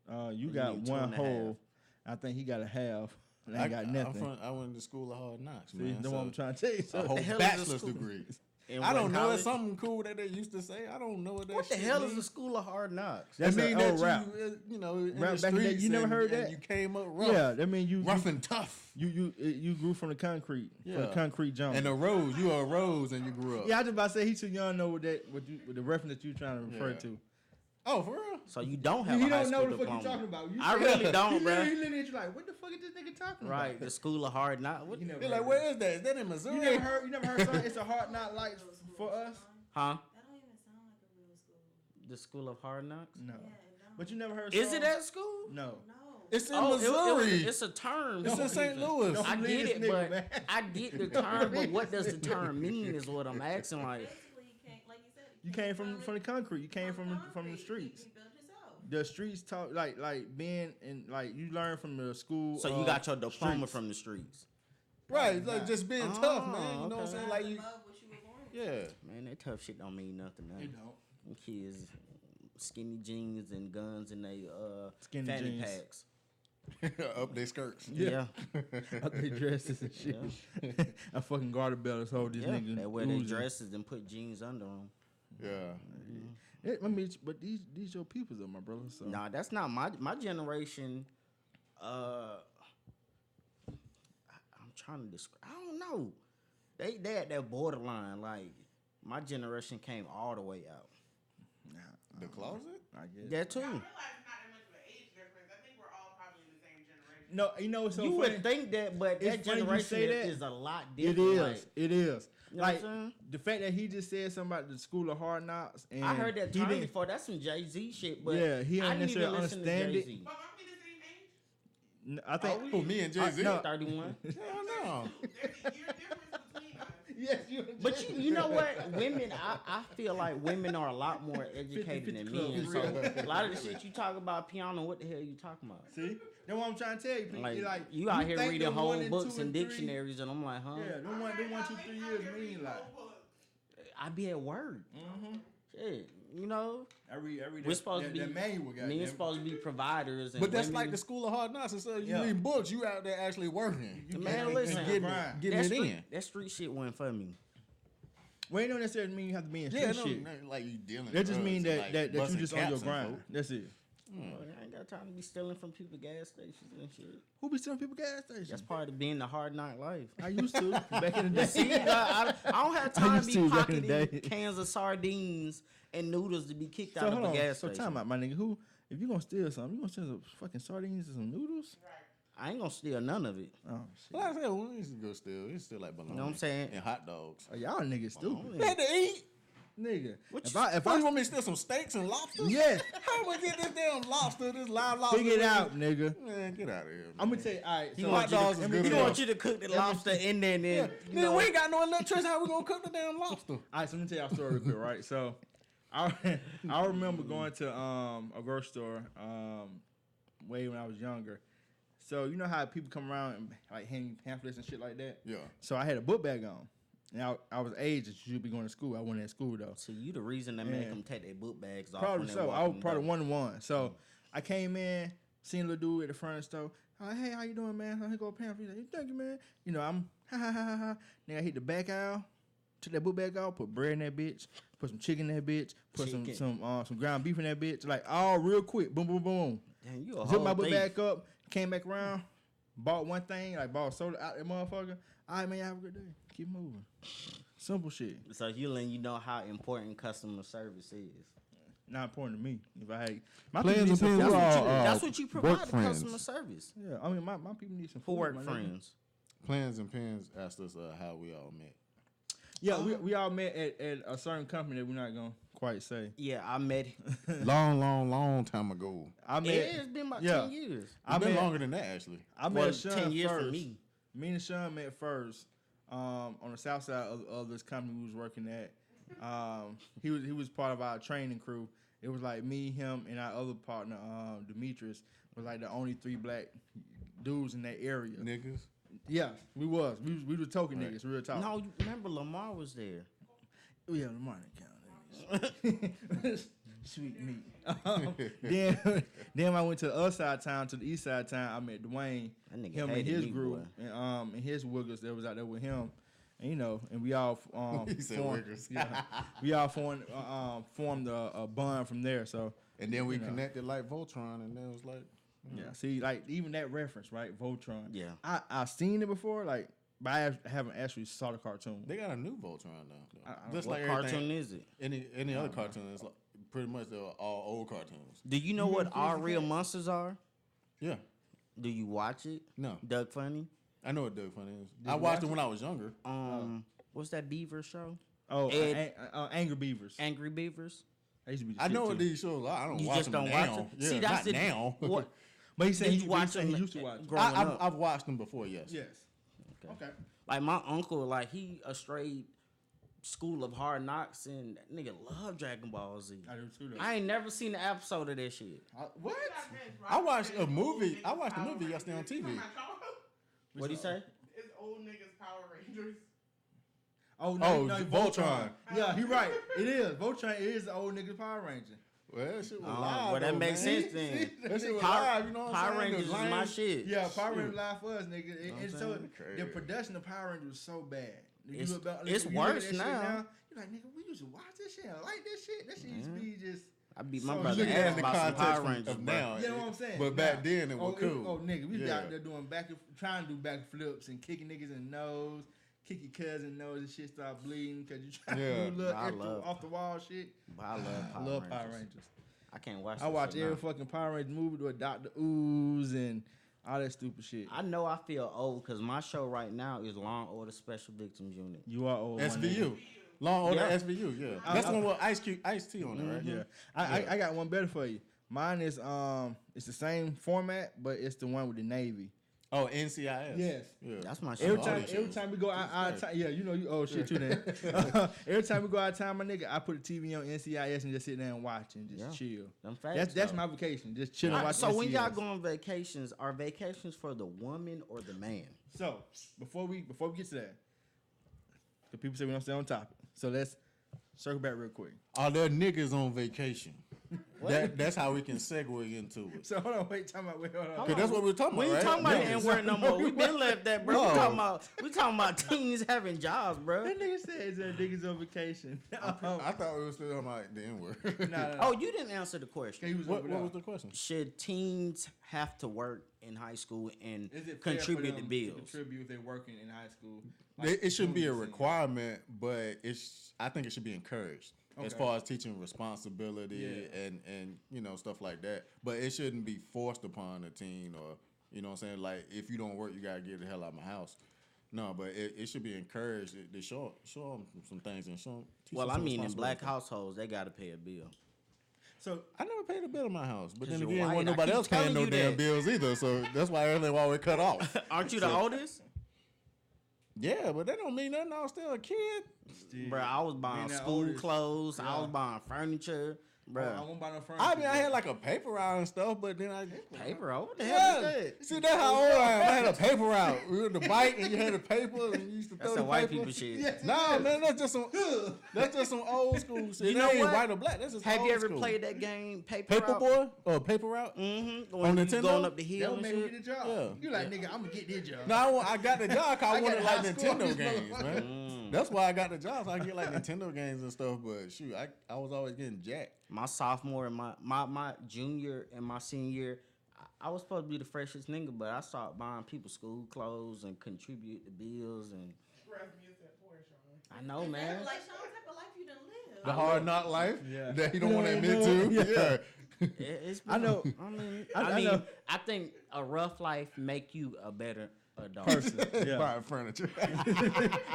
half? you You got need 2 one and a whole. I think he got a half. And I got nothing. I went to school of hard knocks, See, man. the so one I'm trying to tell you. a So, whole the hell is bachelor's this school? degree. In I what don't know. college? It's something cool that they used to say. I don't know what that. What the shit hell is mean. the school of hard knocks? That That's mean an that old rap. you know, in Rap the back in the day, streets you never and- heard and that? You came up rough, yeah, that mean you rough and tough. you grew from the concrete, from the Yeah. concrete jungle. And arose, you arose and you grew up. Yeah, I was about to say he too young to know what the reference that you trying to refer Yeah. to. Oh, for real? So you don't have He a high don't know school what the fuck diploma. you talking about. You I said- really don't, he bruh. literally at you like, what the fuck is this nigga talking Right, about? the school of hard knocks. What? You never They're heard like, that. where is that? Is that in Missouri? You never heard something? It's a hard not like for us. Huh? That don't even sound like a real school. The school of hard knocks? No, Yeah, it don't. but you never heard. Is it songs? at school? No. No. It's in Oh, Missouri. it's a term. It's in St. Louis. Don't I believe get this it, nigga, but man. I get the term, but what does the term mean is what I'm asking. Like, Basically, you can't, like you said, You came from the concrete. You came from the concrete. streets. You built yourself. The streets talk like being in like you learn from the school. so you got your diploma streets. from the streets. Right, like just being tough, man. You know what I'm okay. saying? Like you, Above what you were born with. yeah. Man, that tough shit don't mean nothing. It Man. don't. Them kids, skinny jeans and guns and they Skinny fanny jeans. packs. Up their skirts. Yeah, Out their dresses and shit. I fucking garter belts hold these yeah. niggas. They wear their oozing. dresses and put jeans under them. Yeah. I mean, but these your peoples though, my brother. So Nah, that's not my generation. I'm trying to describe. I don't know. They at that borderline. Like my generation came all the way out. The closet? I guess. That too. I realize it's not that much of an age difference. I think we're all probably in the same generation. No, you know what's so You funny? would think that, but It's that funny you generation say that. is a lot It different. is. Like, It is. you know Like what I'm saying? the fact that he just said something about the school of hard knocks, and I heard that he term didn't. before. That's some Jay-Z shit, but Yeah, he I ain't didn't even necessarily listen to understand it. Jay-Z. But aren't we the same age? I think. Oh, me and Jay Z. no. 31. Hell no. There's a year difference between us. Yes, you. But you know what? Women, I feel like women are a lot more educated 50-50 than club, men. for So real. a lot of the shit you talk about piano, what the hell you talking about? See, that's what I'm trying to tell you. Like you out here think reading the whole 1 and books 2 and and 3 dictionaries, and I'm like, huh? Yeah, them 1, 2, 3 years mean like. I be at work. Shit, you know. I read We're supposed to be that manual. men supposed to be providers, and But that's women, like the school of hard knocks. Instead of you Yeah. reading books, you out there actually working. You Man, and listen, getting grind. it in. That street shit wasn't for me. Well, it don't necessarily mean you have to be in Yeah, street no, shit. like you dealing. That just mean drugs, that you busting just on your caps and grind. folk. That's it. I ain't got time to be stealing from people gas stations and shit. Who be stealing people gas stations? That's part of being the hard knock life. I used to back in the day. See, I don't have time used to be to back in the pocketing day. cans of sardines and noodles to be kicked So out hold of a on. gas So station. time out, my nigga. Who? If you gonna steal something, you gonna steal some fucking sardines and some noodles? I ain't gonna steal none of it. Oh shit. Well, like I said, we used to go steal. We used to steal like bologna. You know what I'm saying? And hot dogs. Oh, y'all niggas stupid, We had to eat. nigga. What If you- I Why you want me to steal some steaks and lobsters? yeah, How we get this damn lobster, this live lobster? figure it out, nigga. Man, get out of here. I'm gonna tell you. All right, He so want you dogs to, is let good me- he enough. want you to cook the lobster in there and then, you Nigga, know, we ain't got no electricity. How we gonna cook the damn lobster? All right, so let me tell y'all a story real quick, right? So, I remember going to a grocery store way when I was younger. So you know how people come around and like hang pamphlets and shit like that. Yeah. So I had a book bag on, and I was aged. You should be going to school. I wasn't at school though. so you the reason that make Yeah. them take their book bags off. Probably when they so. walk I was in the probably door. 1-1. So I came in, seen a little dude at the front of the store. I'm like, hey, how you doing, man? I go a pamphlet. He's like, thank you, man. You know, I'm ha ha ha ha ha. Then I hit the back aisle, took that book bag out, put bread in that bitch, put some chicken in that bitch, put some ground beef in that bitch. Like all real quick, boom, boom, boom. Damn, you a Zip whole my book thief. back up, came back around, bought one thing, like bought soda out that motherfucker. All right, man, have a good day. Keep moving. Simple shit. So he letting you know how important customer service is. Not important to me. If I had my Plans people need and some plans food. are all, That's what you provide work to friends. customer service. Yeah, I mean, my people need some For food. work my nigga. friends. Plans and Pens asked us how we all met. Yeah, we all met at a certain company that we're not gonna quite say. Yeah, I met. Long time ago. I met. It's been about yeah. 10 years. It's been longer than that, actually. I met Well, Sean 10 years first. for me. Me and Sean met first on the south side of this company we was working at. He was part of our training crew. It was like me, him, and our other partner, Demetrius, was like the only 3 black dudes in that area. Niggas. Yeah, we was token niggas, real talk. No, you remember Lamar was there. Oh, yeah, the money count. Sweet meat. Then I went to the other side of town, to the east side of town. I met Dwayne, That nigga him and hated his me, group, boy. and his wiggers that was out there with him. And, you know, and we all He said formed, wiggers. yeah, we all formed a bond from there. So And then we You know. connected like Voltron, and then it was like, yeah, see, like even that reference, right? Voltron. Yeah. I seen it before, like, but I haven't actually saw the cartoon. they got a new Voltron now. I don't Just What like cartoon everything- is it? Any other cartoon is like, pretty much they're all old cartoons. Do you know what All Real Monsters are? Yeah. Do you watch it? No. Doug Funny? I know what Doug Funny is. Did I you watched watch it when I was younger. What's that Beaver show? Oh, Ed- Angry Beavers. Angry Beavers? That used to be the I shit, know too. what these shows are. I don't You watch just them don't now. watch it? Yeah, See, that's not the now. What? But he said Did he you watch he them used to watch. growing up? I've watched them before, yes. Yes. Okay. Like my uncle, like he a straight School of Hard Knocks, and that nigga love Dragon Ball Z. I do too. Though. I ain't never seen an episode of that shit. What? I watched a movie. I watched the movie yesterday on TV. What do you say? It's old niggas Power Rangers. Oh, Oh, no, Voltron. Yeah, he right. It is. Voltron is the old nigga Power Ranger. Well, that shit was Oh, live. well, that though, makes man. sense then. That shit was Power, live, you know what I'm Power saying? Rangers is my shit. Yeah, Power Shoot. Rangers live for us, nigga. Know what And I'm so saying? the production of Power Rangers was so bad. You It's- look back- it's you look at worse that shit now. You're like, nigga, we used to watch this shit. I like this shit. That shit used to be just. I beat So my you brother look at it ass in the about some context Power of Rangers, bro. now. You know what I'm saying? But back Nah. then it was cool. Oh, nigga, we was Yeah. out there doing trying to do backflips and kicking niggas in the nose, kick your cousin nose and shit start bleeding because you trying Yeah. to do little I extra love- off the wall shit. But I love Power I love Rangers. Power Rangers. I can't watch. I that watch shit every now. fucking Power Rangers movie with Dr. Ooze and all that stupid shit. I know I feel old because my show right now is Law and Order Special Victims Unit. You are old. one nigga. SVU. Long order Yeah. SVU, yeah. That's the one with Ice T on it, right? Yeah, I got one better for you. Mine is it's the same format, but it's the one with the Navy. Oh, NCIS. Yes. Yeah. That's my shit. Every time we go out of town, yeah, you know you oh shit too then. Every time we go out of town, my nigga, I put the TV on NCIS and just sit there and watch and just chill. Them facts, That's my vacation, just chill and watch. So NCIS. when y'all go on vacations, are vacations for the woman or the man? So before we get to that, because people say we don't stay on topic, so let's circle back real quick. Are there niggas on vacation? That's how we can segue into it. So hold on, wait, hold on. Cause that's what we're talking about, We ain't right? talking about the Niggas. N-word no more. We been left that, bro. No. We talking about teens having jobs, bro. That nigga said is that niggas on vacation. I thought we were still talking about the N-word. Nah. Oh, you didn't answer the question. He was What over there. was the question? Should teens have to work in high school and Is it fair for contribute to them bills? contribute if they're working in high school? It shouldn't be a junior, senior? requirement, but I think it should be encouraged as Okay. far as teaching responsibility and stuff like that. But it shouldn't be forced upon a teen or you know what I'm saying. Like if you don't work, you gotta get the hell out of my house. No, but it should be encouraged to show them some things and show them. Well, I mean, in black households, they got to pay a bill. So I never paid a bill in my house, but 'Cause then you're again, white. wasn't I nobody keep else paying telling no you damn that. bills either. So that's why everything always cut off. Aren't you the oldest? Yeah, but that don't mean nothing. I was still a kid. Bro, I was buying Being that school oldest, clothes. I yeah. was buying furniture. Bro, I won't buy no furniture. I mean, I had like a paper route and stuff, but then I paper route? What the hell is that? See, that's how old I am. I had a paper route. We were the bike, and you had the paper, and you used to throw That's the a white paper. people shit. Yes. No, man, that's just some old school shit. You That know ain't what? white or black. That's just Have old you ever school. played that game, Paper Route? Paperboy or paper route? Mm-hmm. On When you Nintendo? going up the That hill would and make me shit. get the job. Yeah. You like, nigga, I'm gonna get this job. No, I got the job 'cause I I got wanted like high score on Nintendo this games, motherfucker. man. That's why I got the job. So I get like Nintendo games and stuff. But shoot, I was always getting jacked. My sophomore and my junior and my senior year, I was supposed to be the freshest nigga, but I started buying people school clothes and contribute to bills and I know, Is man. that like Sean, what type of life you done live? The hard knock life Yeah. that he You don't know want to what admit I mean? to. Yeah. It's I know. I know. I think a rough life make you a better adult. Person. Yeah. Buying furniture.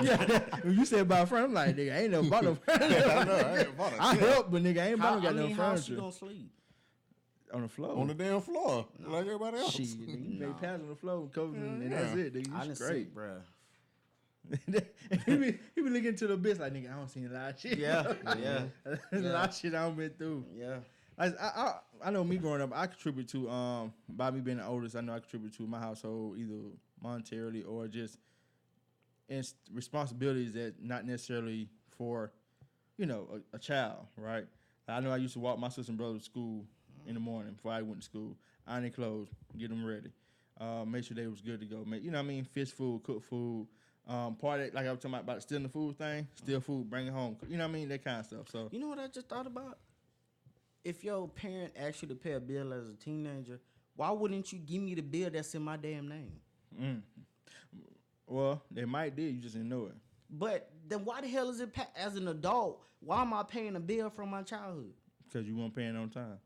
Yeah. When you said about furniture, I'm like, nigga, I ain't never bought no furniture. I know. I ain't bought a I shit. help, but nigga, I ain't bought no how furniture. she gonna sleep? On the floor. On the damn floor, like everybody else. Shit, nigga, you No. make pads on the floor, cover, and that's it, nigga. I You done straight. see, bruh. he be looking to the bitch like, nigga, I don't see a lot of shit. Yeah, yeah, There's a lot of shit I don't been through. yeah. I know me growing up, I contribute to by me being the oldest, I know I contribute to my household either monetarily or just in responsibilities that not necessarily for, a child, right? I know I used to walk my sister and brother to school in the morning before I went to school, iron their clothes, get them ready, make sure they was good to go. Make, fish food, cook food. Part of it, like I was talking about stealing the food thing, steal food, bring it home. You know what I mean? That kind of stuff. So You know what I just thought about? If your parent asked you to pay a bill as a teenager, why wouldn't you give me the bill that's in my damn name? well, they might did, you just didn't know it. But then why the hell is it as an adult? Why am I paying a bill from my childhood? Because you weren't paying on time.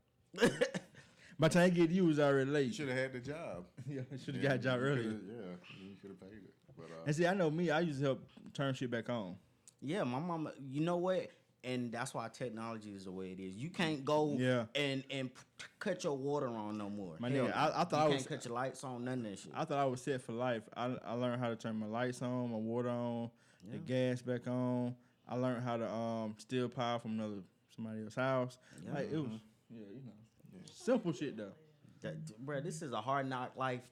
By the time I get to you, it was already You late. should have had the job. Yeah, should have got a job earlier. Yeah, you should have paid it. But And see, I know me, I used to help turn shit back on. Yeah, my mama. You know what? And that's why technology is the way it is. You can't go Yeah. and cut your water on no more. My Hell nigga, no. I thought I you was- can't cut your lights on, none of that shit. I thought I was set for life. I learned how to turn my lights on, my water on, the gas back on. I learned how to steal power from somebody else's house. Yeah. Like it was, simple shit though. Bruh, this is a hard knock life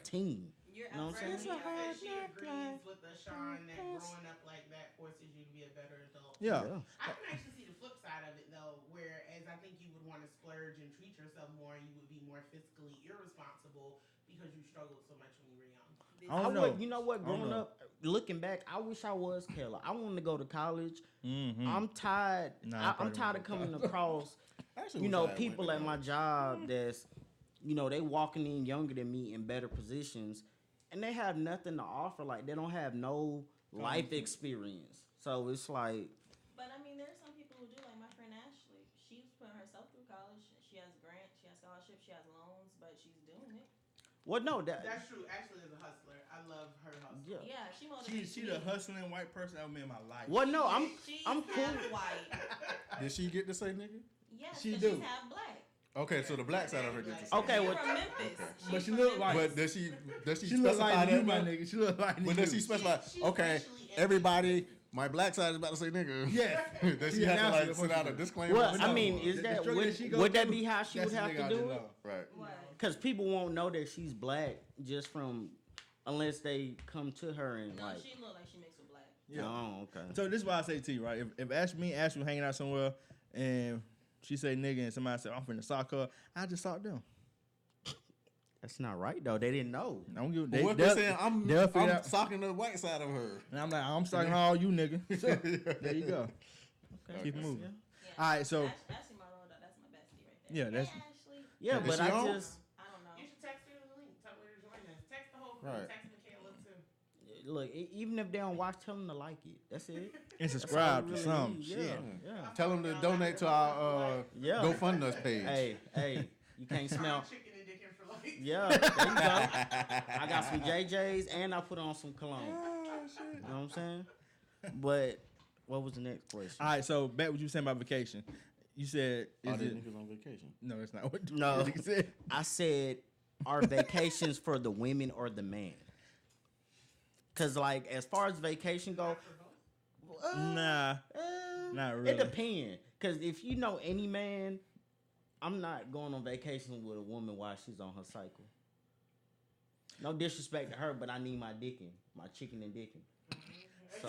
team. You're You know what I'm saying? She agrees with Sean that growing up like that forces you to be a better adult. Yeah. I can actually see the flip side of it though, whereas I think you would want to splurge and treat yourself more, and you would be more fiscally irresponsible because you struggled so much when you were young. I don't know. You know what? I don't Growing know. up, looking back, I wish I was Kayla. I wanted to go to college. Mm-hmm. I'm tired. Nah, I I'm probably tired of wouldn't coming across, people at my job that's, they walking in younger than me in better positions, and they have nothing to offer. Like they don't have no life experience. So it's like, But I mean, there are some people who do, like my friend Ashley. She's putting herself through college. She has grants, she has scholarships, she has loans, but she's doing it. well, no, That's true. Ashley is a hustler. I love her hustle. yeah. Yeah, she motivates She me. the hustling white person I've met in my life. Well, no, I'm She's cool. half white. did she get to say nigga? Yes, She but do. she's half black. Okay, so the black side of her gets the same. Okay, well, She's from Memphis. But She's she from look like- Memphis. But does she She look specify like that? you, my though? nigga. She look like But does she you. specify? She's Okay, racially everybody, my black side is about to say nigga. Yes. Does She she have to announced like it send before out she a do it. disclaimer? Well, But I no, mean, the is that struggle would, that she go would that through, be how she would that's the have nigga to I do just it? love. Right. What? Because people won't know that she's black just from unless they come to her and No, like. she look like she mixed with black. Yeah. Oh, okay. So this is why I say to you, right? If Ashley was hanging out somewhere and she say nigga and somebody said I'm finna sock her, I just sock them. That's not right though. They didn't know. I don't give. But what they'll- they're saying, they'll figure I'm out. socking the white side of her. And I'm like, I'm socking all you nigga. So, there you go. Okay. Keep it moving. Yeah. All right, so Ashley Marlowe, that's my bestie right there. yeah, that's Hey, Ashley. Yeah, Is but she I on? just I don't know. You should text her the link. Tell her to join us. Text the whole crew. Right. Text Michaela too. look. Even if they don't watch, tell them to like it. That's it. and That's all subscribe you to really some need. shit. Yeah. Tell them to donate to our Yeah. GoFundMe page. Hey, you can't smell. Chicken and dick for life. Yeah, there you go. I got some JJs and I put on some cologne. You know what I'm saying? But what was the next question? All right, so back what you were saying about vacation. You said Are is these it? niggas on vacation? No, that's not what No. you said. I said, are vacations for the women or the man? Cause like as far as vacation go, Nah, not really. It depends. Cause if you know any man, I'm not going on vacation with a woman while she's on her cycle. No disrespect to her, but I need my dicking, my chicken and dicking.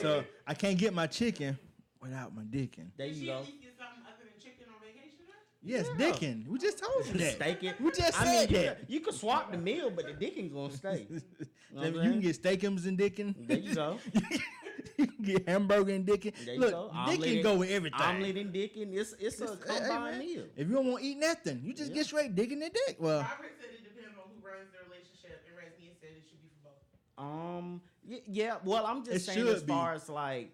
So I can't get my chicken without my dicking. There Did you she go. at least get something other than chicken on vacation? Though? Yes, Yeah. dicking. We just told you that. Steak it. We just I mean, said that. you can swap the meal, but the dicking's gonna stay. You know what I'm You saying? can get steakums and dicking. There you go. You can get hamburger and dicking. There you Look, go. dicking go with everything. Omelet and dicking. It's a Hey, combined man, meal. If you don't want to eat nothing, you just Yeah. get straight dicking and dick. Well, Robert said it depends on who runs the relationship, and Resnia said it should be for both. Yeah. Well, I'm just It saying should as be. far as like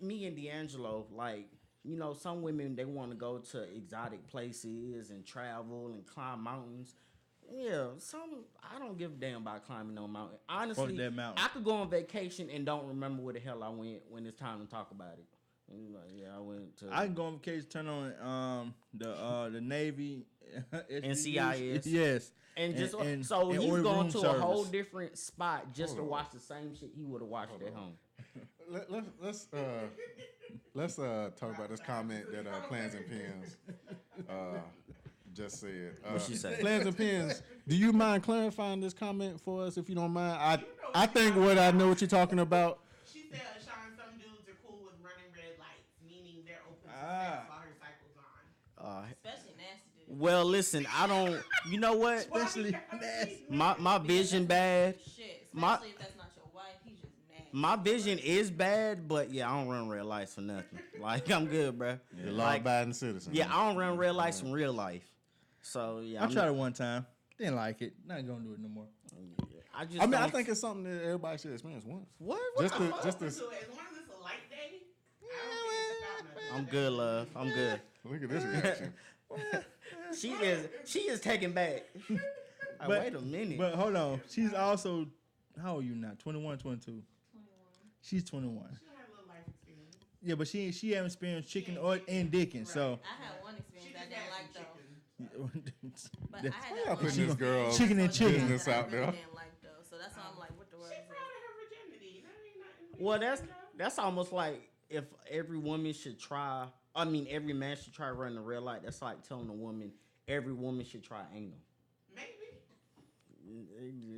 me and D'Angelo, like you know, some women they want to go to exotic places and travel and climb mountains. Yeah, I don't give a damn about climbing no mountain. Honestly, that mountain. I could go on vacation and don't remember where the hell I went when it's time to talk about it. And like, yeah, I went to. I can go on vacation, turn on the Navy, NCIS. Yes, And just and so he's order going room to service. a whole different spot just to Hold on. watch the same shit he would have watched at home. Let's talk about this comment that Plans and Pins just said. What she say? Plans and Pins, do you mind clarifying this comment for us if you don't mind? I think I know what you're talking about. She said, Sean, some dudes are cool with running red lights, meaning they're open to Ah. sex while her cycle's on. Especially nasty dude. Well, listen, I don't. You know what? especially nasty. My vision bad. Shit, My- especially if that's not your wife, he's just nasty. My vision is bad, but yeah, I don't run red lights for nothing. Like I'm good, bro. You're a Like, law-abiding citizen. yeah, I don't run red lights in real life. So yeah, I tried it one time, didn't like it. Not gonna do it no more. I just. I mean, I don't- think it's something that everybody should experience once. What? Just to, I'm just to open to it. As long as it's a light day, I don't think it's about nothing. I'm good, love. I'm good. look at this reaction. She is taken back. Like, But- wait a minute. But hold on, she's also how old are you now? 21, 22. 21. She's 21. She had a little life experience. Yeah, but she haven't experienced chicken or and dicking. So I had one She experience just I didn't had like some though. chicken. But That's- I had Y'all that putting one this girl Chicken and chicken. business that I out there. really didn't like though. So that's why I'm like, what the world She is proud it? of her virginity. That ain't nothing. Well, you know? that's almost like if every woman should try. I mean, every man should try running a red light. That's like telling a woman every woman should try anal. Maybe.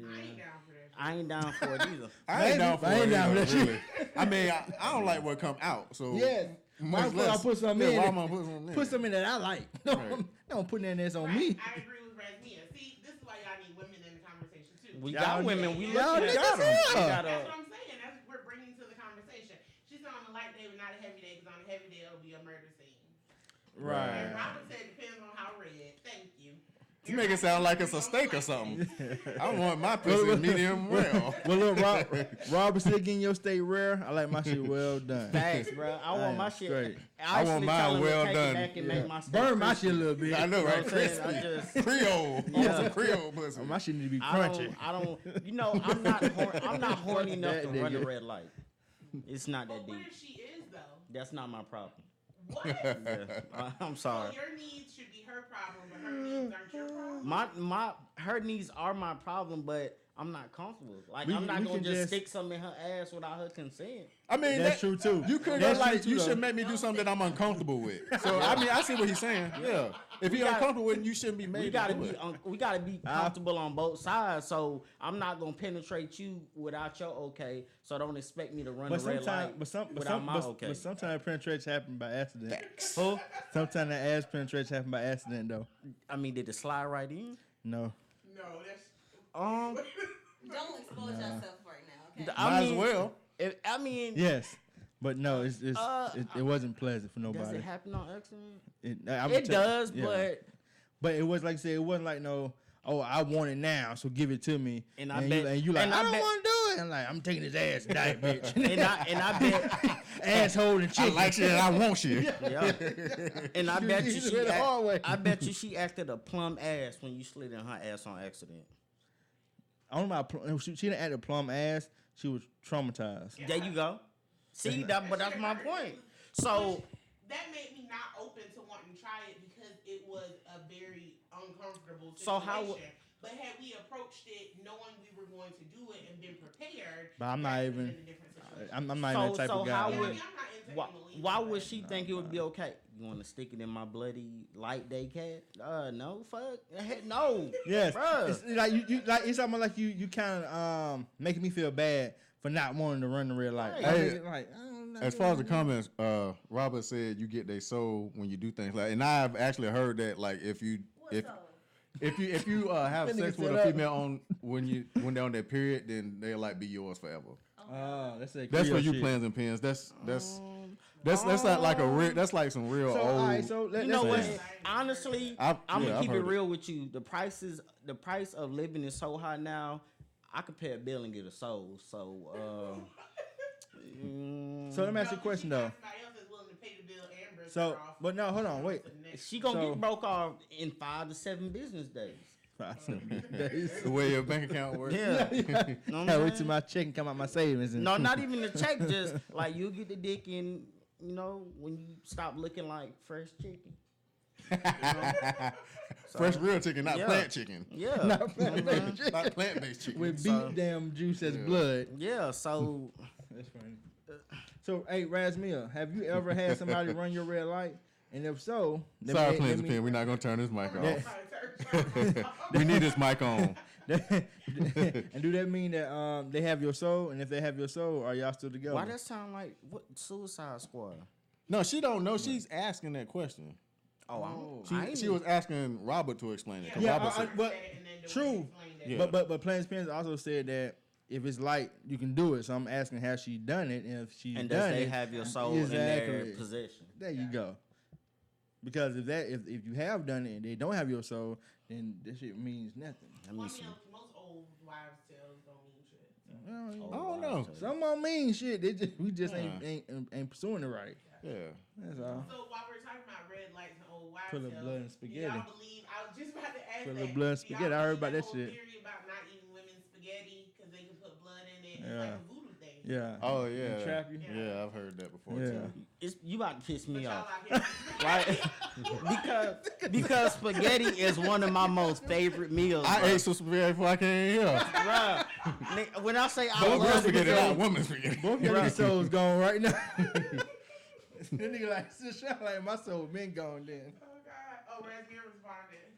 I ain't down for that. I ain't down for it either. I ain't down for I ain't it down either, for that shit. really. I mean, I don't like what come out. So Yes. much Why less. put some yeah, in? why am I putting some in? Put something that I like. Don't put that on me. I agree with Resnia. See, this is why y'all need women in the conversation too. We Y'all got need- women. We y'all looking at niggas them. are. We gotta- That's what I'm saying. That's what we're bringing to the conversation. She's on a light day, but not a heavy day, because on a heavy day, it'll be a murder scene. Right. And Robert said it depends on how red. Thank you. You make it sound like it's a steak or something. I want my pussy medium well. Well, look, Robert still getting your steak rare. I like my shit well done. Facts, bro. I want my shit. Straight. I want actually mine tell him to well take it done. back and make my steak Burn my crispy. shit a little bit. I know, You know right? what I'm saying? I Crispy. just. Creole. I want some Creole pussy. My shit need to be I crunchy. don't. You know, I'm not horny enough to That run a nigga. red light. It's not But that what deep. if she is, though? That's not my problem. What? Yeah, I'm So sorry. your needs should her problem, but her needs aren't your problem. Her needs are my problem, but I'm not comfortable. Like, We I'm not gonna can just stick something in her ass without her consent. I mean, That's true too. You could That's like true too, you though. should make me do something that I'm uncomfortable with. So I mean, I see what he's saying. Yeah, if you're uncomfortable with it, you shouldn't be made. We gotta be comfortable on both sides. So I'm not gonna penetrate you without your okay. So don't expect me to run the red light without my okay. But sometimes penetration happen by accident. Huh? Sometimes the ass penetration happen by accident though. I mean, did it slide right in? No. No, that's. Don't expose yourself right now, okay? I Might mean, as well. I mean, Yes. But no, it wasn't pleasant for nobody. does it happen on accident? It Does, yeah. But it was like I said, it wasn't like no. Oh, I want it now, so give it to me. And I I bet, bet- and you like, and I I don't bet- want to do it. And like, I'm taking his ass tonight, bitch. and I bet, Asshole and I chicken. like shit and I want shit. yeah. And I bet you You did it the hard way. I bet you she acted a plum ass when you slid in her ass on accident. I don't know. She didn't act a plum ass. She was traumatized. There you go. See that, but that's my point. So That made me not open to wanting to try it because it was a very uncomfortable situation. So how but had we approached it knowing we were going to do it and been prepared, But I'm not that even. would've been a different situation. I'm not even that type of how guy. Yeah, I would- mean, I'm not into anal why either, would but- she think it would be okay? You want to stick it in my bloody light day cat? No, fuck, heck, no. Yes, Bruh. it's like you like it's almost like you kind of making me feel bad for not wanting to run the red light. Right. Hey, Like, I don't know. As far as the comments, Robert said you get their soul when you do things like, and I've actually heard that like if you have That nigga sex with set a up. female on when they're on that period, then they'll like be yours forever. That's That's Creole for you shit. plans and pins. That's not like a real. That's like some real So, old. all right, so You know what? say- Honestly, I've I'm gonna keep it heard it. real with you. The price of living is so high now. I could pay a bill and get a soul. So, So let me ask you a question though. Somebody else is willing to pay the bill and break So, her off. but no, hold on, wait. she gonna So- get broke off in 5 to 7 business days. The way your bank account works. Yeah. Know what I'm Yeah, wait till saying? my check and come out my savings. And No, not even the check. Just like you get the dick in, when you stop looking like fresh chicken. Fresh real chicken, not Yeah. plant chicken. Yeah. Not plant-based chicken. Not plant-based chicken. with So- beat damn juice as Yeah. blood. Yeah. So That's funny. So, hey, Razmia, have you ever had somebody run your red light? And if so, Sorry, plans and pins. We're not gonna turn this mic Yeah. off. We need this mic on. and do that mean that they have your soul? And if they have your soul, are y'all still together? why that sound like what Suicide Squad? No, she don't know. She's asking that question. Oh, She was asking Robert to explain it. 'cause Yeah, Robert said, but true. Yeah. But Plans Pins also said that if it's light, you can do it. So I'm asking, has she done it? And if she's and done does they it, have your soul in Exactly. their possession? there you go. Because if you have done it and they don't have your soul, then this shit means nothing. I mean, Most old wives' tales don't mean shit. So. I don't know. Some of them mean shit. We just ain't pursuing it right. Yeah. That's all. So while we're talking about red lights and old wives' Full of tales, blood and do spaghetti. y'all believe? I was just about to ask Full of that. blood and Do y'all spaghetti. I heard believe about that whole shit. Theory about not eating women's spaghetti because they can put blood in it. It's Yeah. like a voodoo thing. Yeah. Oh They yeah. trap you. Yeah, I've heard that before Yeah. too. You about to piss But me y'all off, out here. right? because spaghetti is one of my most favorite meals. I bruh. ate some spaghetti before I came here. Bruh, nigga, when I say I But real love spaghetti, spaghetti, not woman's spaghetti. Both your souls gone right now. That nigga like, like my soul been gone then. Oh God! Oh, Razmir responded.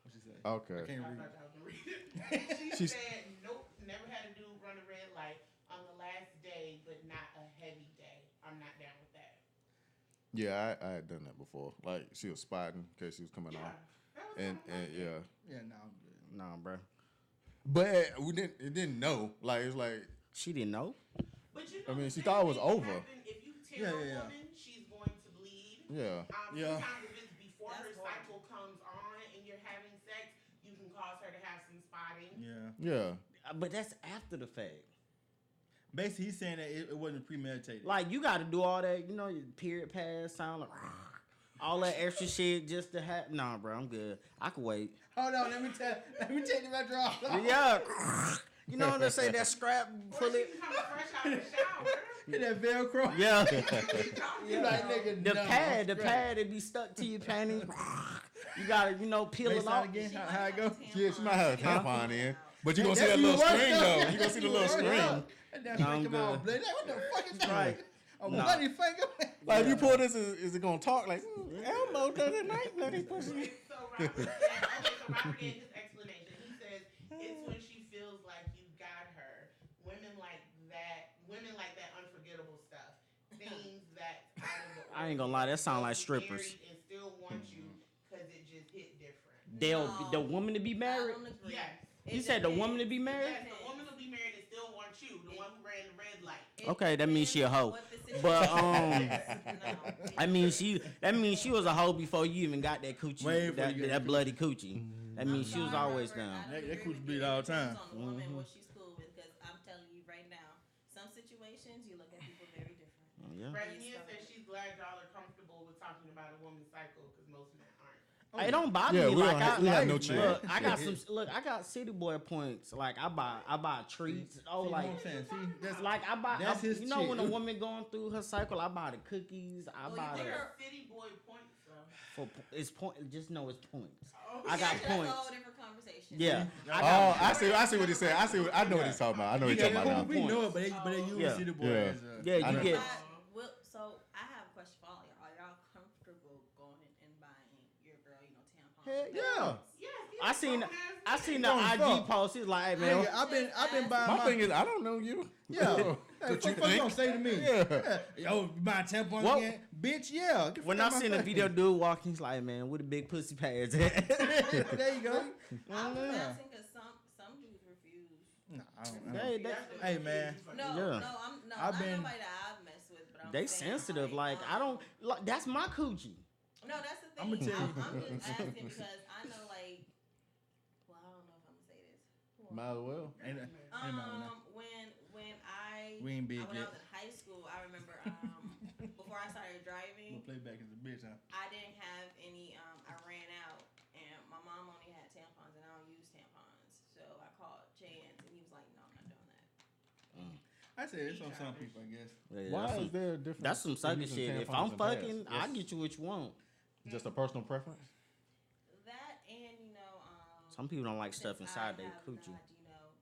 What she say? Okay. I can't I read. thought y'all could read it. She She's- said, "Nope, never had a dude run a red light on the last day, but not a heavy day. I'm not down with that." Yeah, I had done that before. Like she was spotting because she was coming Yeah, on, that was and something like yeah. Yeah, no, I'm good. nah, bro. But we didn't know. Like it's like She didn't know. But you I know mean, the she same thought it was thing over. happen If you tear Yeah. a woman, she's going to bleed. yeah. Yeah. Sometimes if it's before That's her horrible. cycle comes on and you're having sex, you can cause her to have some spotting. Yeah. Yeah. But that's after the fact. Basically, he's saying that it wasn't premeditated. Like you got to do all that, your period pass, sound like all that extra shit just to have. Nah, bro, I'm good. I can wait. Hold on, let me take the retro off. Yeah, you know what they say? That scrap, Or pull she it. can come fresh out of the shower. Hit that Velcro. Yeah. You like nigga. The no, pad, it be stuck to your panties. You gotta, peel it off. again. How it go? Yeah, she might have a tampon in. But you gonna see That's that little even worse, string though. though. You gonna see the little string. And that freak come out good. bloody. What the fuck is that? Right. A bloody finger. Like if you pull this, is it gonna talk like Elmo doesn't like bloody pussy? So Robert gave his explanation. He says it's when she feels like you got her. Women like that unforgettable stuff. Things that out of the I ain't gonna lie, that sound like strippers. And still want you because it just hit different. The woman to be married. I don't agree. Yes. You said the woman to be married. Yes, the woman will be married and still want you, the one who ran the red light. Okay, that means she a hoe. But that means she was a hoe before you even got that coochie, Way before you got that bloody coochie. That means she was always down. That coochie bleed all the time. Depends on the woman what she's cool with, because I'm telling you right now, some situations you look at people very different. Yeah. Regina says she's glad y'all are comfortable with talking about a woman's cycle because most men aren't. It don't bother Yeah, me. we Like don't have- we have no look, chill. I got city boy points. Like I buy treats. Oh, See like what I'm saying? See, that's like I buy. That's his you know when a chick. woman going through her cycle, I buy the cookies. I buy What the are city boy points though? it's point. Just know it's points. Oh, I got That's a points. whole different conversation. Yeah. Oh, I see what he said. I know what he's talking about. I know what he's talking about now. we know it, but they use Yeah. city boy Yeah. as Yeah, I you know. get. So I have a question for all y'all. Are y'all comfortable going and buying your girl, tampons? Heck yeah. Yes, I seen the Don't IG fuck. post. He's like, hey Nigga, man, I've been buying My thing is, I don't know you. Yeah. Hey, What what you the fuck you gonna think? say to me? Yeah. Yo, you buying tampons What? again? Bitch, yeah. Get when the I fuck out seen my the face. video dude walking, he's like, man, where the big pussy pads at? There you go. I was Yeah. asking because some dudes refuse. Nah, I don't. Hey, Hey, man. No, Yeah. I'm I've not been- nobody that I've messed with, but I'm They saying, sensitive. Like I um, don't. Like, that's my coochie. No, that's the thing. I'ma tell you. I'm just asking because I know, like, well, I don't know if I'm gonna say this. Might as well. Ain't no- When I We ain't big when I yet. was in high school, I remember before I started We'll driving, play back as a bitch, huh? I didn't have any. I ran out, and my mom only had tampons, and I don't use tampons. So I called Chance, and he was like, "No, I'm not doing that." I said it's on some people, I guess. Yeah, Why that's is some, there a difference? that's some sucker using shit. If tampons I'm and pads? fucking, I That's get you what you want. just a personal preference. That and Some people don't like stuff since inside I their have coochie. not,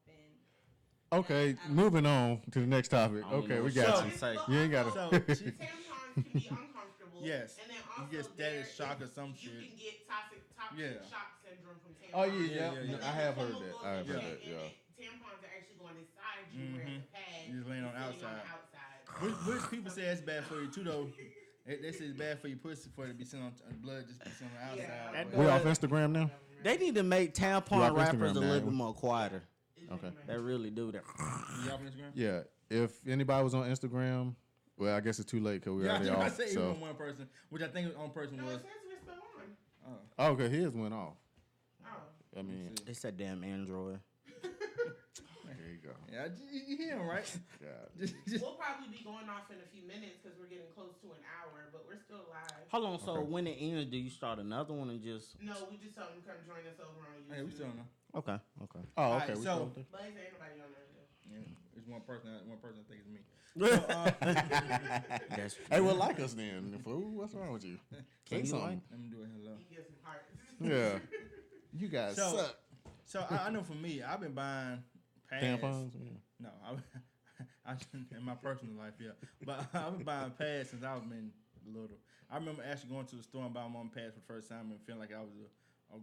been Okay, moving on to the next topic. I don't Okay, know we what got shit you. to say. You ain't gotta. So, she- Tampons can be uncomfortable. Yes. And then You also get static shock or some you shit. can get toxic Yeah. shock syndrome from tampons. Oh yeah, Yeah, yeah. yeah, yeah. I have heard that. I have heard And that. Yeah. tampons are actually going inside you, whereas the pad You just laying on the is sitting outside. outside. Which people say it's bad for you too, though. They say it's bad for your pussy for it to be sitting on blood, just be sitting on the outside. Yeah. but- We off Instagram now. They need to make You tampon off rappers Instagram a now, little ain't bit we? more quieter. Okay. They really do that. You off Instagram? Yeah. If anybody was on Instagram, well, I guess it's too late because we Yeah, already I off. say even So. on one person, which I think on person No, was. it says we're still on. Oh, Oh, okay. His went off. Oh. I mean, It's that damn Android. there you go. yeah, you hear him right? God. Just- We'll probably be going off in a few minutes because we're getting close to an hour, but we're still live. Hold on. So Okay. when it ends, do you start another one and just? No, we just told them to come join us over on YouTube. Hey, we still don't know. Okay. Okay. Oh, Alright, okay. we so- still there? But ain't nobody on there. Yeah, it's one person. One person I think it's me. That's Hey, well, like us then, fool. What's wrong with you? Can Say you something. Let me do it. Hello. He gets some hearts. Yeah. You guys So- suck. So I know for me, I've been buying pads. Tampons. Yeah. No, I in my personal life, yeah. But I've been buying pads since I've been little. I remember actually going to the store and buying my own pads for the first time and feeling like I was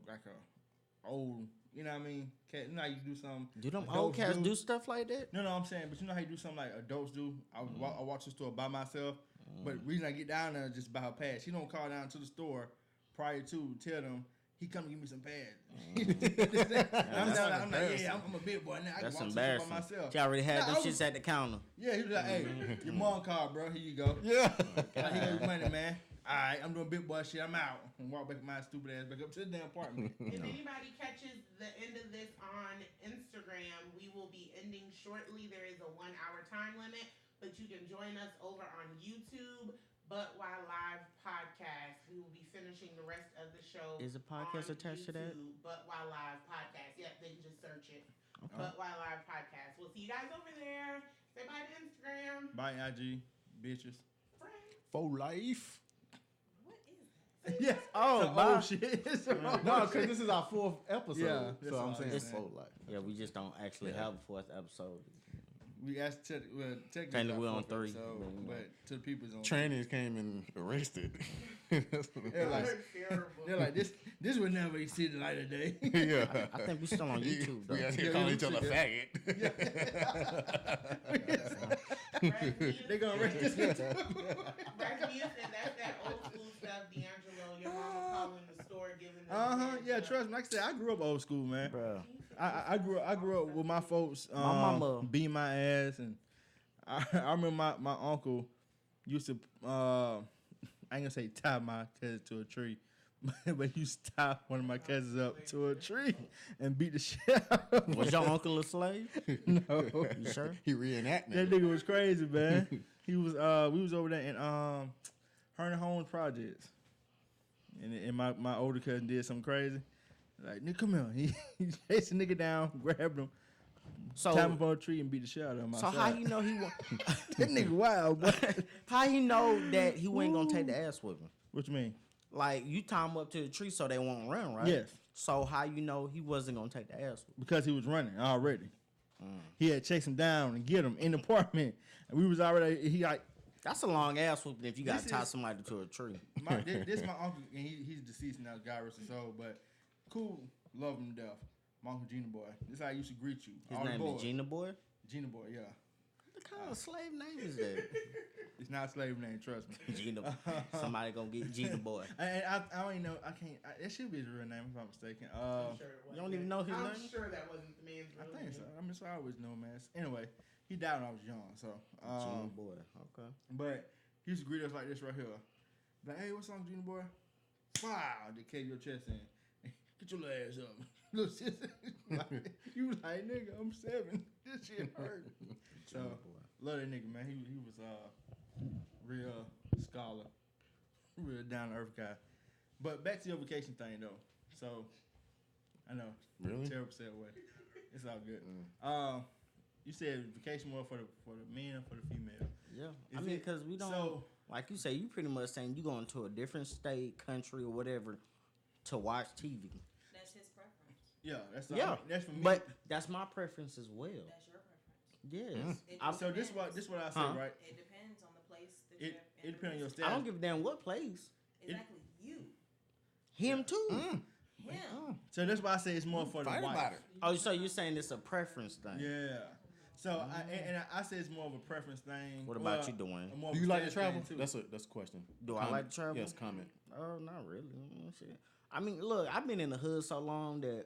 like a old, you know what I mean? Cat, you know how you do something. Do them adults old cats do stuff like that? No, I'm saying, but you know how you do something like adults do. I walk to the store by myself, but the reason I get down there is just buy her pads. She don't call down to the store prior to tell them. He come give me some pads. I'm like, yeah, I'm a big boy now. I That's can walk to the store by embarrassing. myself. She already had Nah, them I was- shits at the counter. Yeah, he was like, hey, your mom called, bro. Here you go. Yeah. Like, here goes your money, man. All right, I'm doing big boy shit. I'm out. And walk back my stupid ass back up to the damn apartment. If anybody catches the end of this on Instagram, we will be ending shortly. There is a 1 hour time limit, but you can join us over on YouTube, But While Live podcast. We will be finishing the rest of the show. Is a podcast on attached to that? YouTube, But While Live podcast. Yep, they can just search it. Okay. But While Live podcast. We'll see you guys over there. Say bye to Instagram. Bye IG, bitches. Friends. For life. What is that? Yes. Oh, Some bye. old shit. Some old No, shit. because this is our 4th episode. Yeah, that's so I'm all saying I'm saying. for life. Yeah, we just don't actually have a 4th episode. We asked technically Technically we're on 3, but to the people's on. Trannies came and arrested. They're like, Terrible. they're like this would never see the light of day. Yeah. I think we still on YouTube though. We out here Yeah, calling you each other see faggot. They gonna arrest this nigga too. Braxton, you said that's that old school stuff, D'Angelo. Your mama calling the store, giving them. Yeah, trust me. Like I said, I grew up old school, man. Bruh. I grew up with my folks. My mama beat my ass, and I remember my uncle used to I ain't gonna say tie my cousin to a tree, but he used to tie one of my cousins up to a tree and beat the shit out of him. Was your uncle a slave? No, You sure? He reenacted. that nigga was crazy, man. He was we was over there in Herndon Homes Projects, and my older cousin did something crazy. Like, nigga, come here. He chased the nigga down, grabbed him, tied him up on a tree, and beat the shit out of him. So outside. how you know he That nigga wild, boy. how he know that he wasn't gonna take the ass whipping? What you mean? Like you tie him up to the tree so they won't run, right? Yes. So how you know he wasn't gonna take the ass whipping? Because he was running already. He had chased him down and get him in the apartment. And we was already, he like, That's a long ass whooping if you got This to tie is- somebody to a tree. this my uncle, and he's deceased now, God rest his soul, but cool, love him to death. My uncle Gina Boy. This is how I used to greet you. His All the name boys. is Gina Boy. Gina Boy, yeah. What kind of slave name is that? It's not a slave name, trust me. Gina. Somebody gonna get Gina Boy. I don't even know, I can't, that should be his real name if I'm mistaken. I'm sure it You don't even know his I'm name? sure that wasn't the man's I real think name. so. I mean, so I always know, man. Anyway, he died when I was young, so. Gina Boy. Okay. But he used to greet us like this right here. Like, hey, what's up, Junior boy? Wow, they cave your chest in. Get your ass up. Little shit. Like, you was like, nigga, I'm 7. This shit hurt. So, love that nigga, man. He was real scholar. Real down to earth guy. But back to your vacation thing though. So, I know. Really? Terrible segue. It's all good. You said vacation more for the men or for the female? Yeah. Is I mean, it- because we don't. So, Like you say, you pretty much saying you going to a different state, country, or whatever to watch TV. That's his preference. yeah, that's for me. But that's my preference as well. That's your preference. Yes. It I, so this depends. what I say, Huh? right? It depends on the place that It you're depends on your in. status. I don't give a damn what place. Exactly. You. Him too. Him. So that's why I say it's more for the Fight wife. about it. Oh, so you're saying it's a preference thing? Yeah. So I say it's more of a preference thing. What about you, Dwayne? more of Do a you like to status travel? thing, too. That's a question. Do I Comment. like to travel? Yes, comment. Oh, not really. Shit. I mean, look, I've been in the hood so long that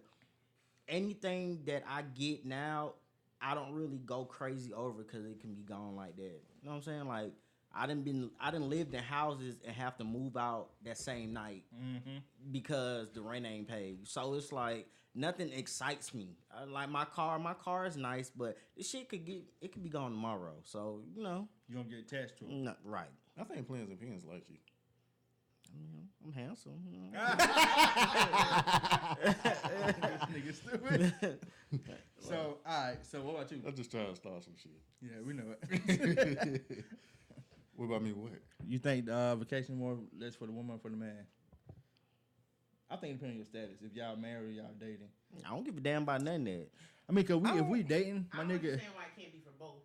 anything that I get now, I don't really go crazy over because it can be gone like that. You know what I'm saying? Like I didn't live in houses and have to move out that same night because the rent ain't paid. So it's like nothing excites me. Like my car is nice, but this shit could be gone tomorrow. So you know, You don't get attached to it. no, right. I think Plans and Pins like you. I mean, I'm handsome. You know. Nigga stupid. So all right. So what about you? I'm just trying to start some shit. Yeah, we know it. What about me? What? You think vacation more or less for the woman or for the man? I think it depends on your status. If y'all married or y'all dating. I don't give a damn about none of that. I mean, if we dating, I my don't nigga. understand why it can't be for both.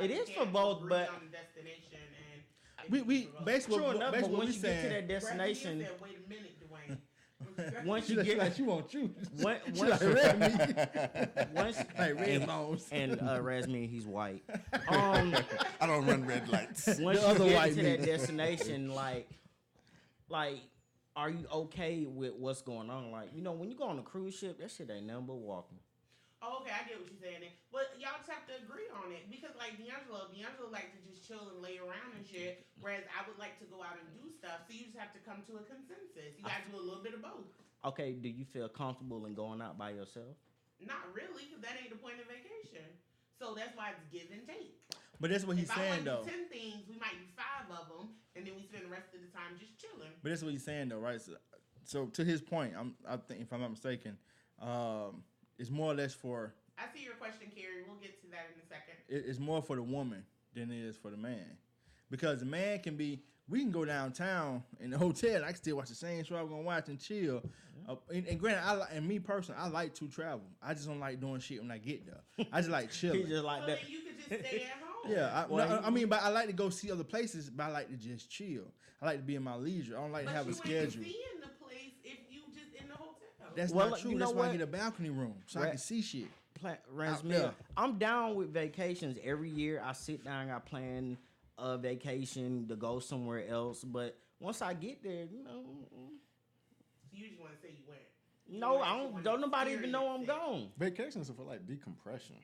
It you is for can't both, agree but- on the destination and it We can be for both. basically True enough, basically but what we once you get to saying. that destination, Said, wait a minute, Dwayne. once She you look get like she want you. Once- She like red meat. once Like red bones. and Rasmin, he's white. I don't run red lights. Once The you other get white to meat. that destination, like, are you okay with what's going on? Like, you know, when you go on a cruise ship, that shit ain't nothing but walking. Oh, okay, I get what you're saying. Then. But y'all just have to agree on it because, like D'Angelo like to just chill and lay around and shit, whereas I would like to go out and do stuff. So you just have to come to a consensus. You got to do a little bit of both. Okay, do you feel comfortable in going out by yourself? Not really, because that ain't the point of vacation. So that's why it's give and take. But that's what he's If saying I though. want to do 10 things, we might do 5 of them, and then we spend the rest of the time just chilling. But that's what he's saying though, right? So to his point, I think if I'm not mistaken, it's more or less for I I see your question, Carrie. We'll get to that in a second. It's more for the woman than it is for the man, because the man can be. We can go downtown in the hotel. I can still watch the same show I'm gonna watch and chill. And granted, and me personally, I like to travel. I just don't like doing shit when I get there. I just like He chilling. just like So that. then you could just stay at home. Yeah, I mean, but I like to go see other places. But I like to just chill. I like to be in my leisure. I don't like to have a But you schedule. wouldn't see in the place if you just in the hotel. That's Well, not true. you That's know why I what? get a balcony room so I can see shit. Rans there. I'm down with vacations every year. I sit down, I plan a vacation to go somewhere else. But once I get there, You just want to say you went. no, I don't nobody even know I'm gone. Vacations are for like decompression.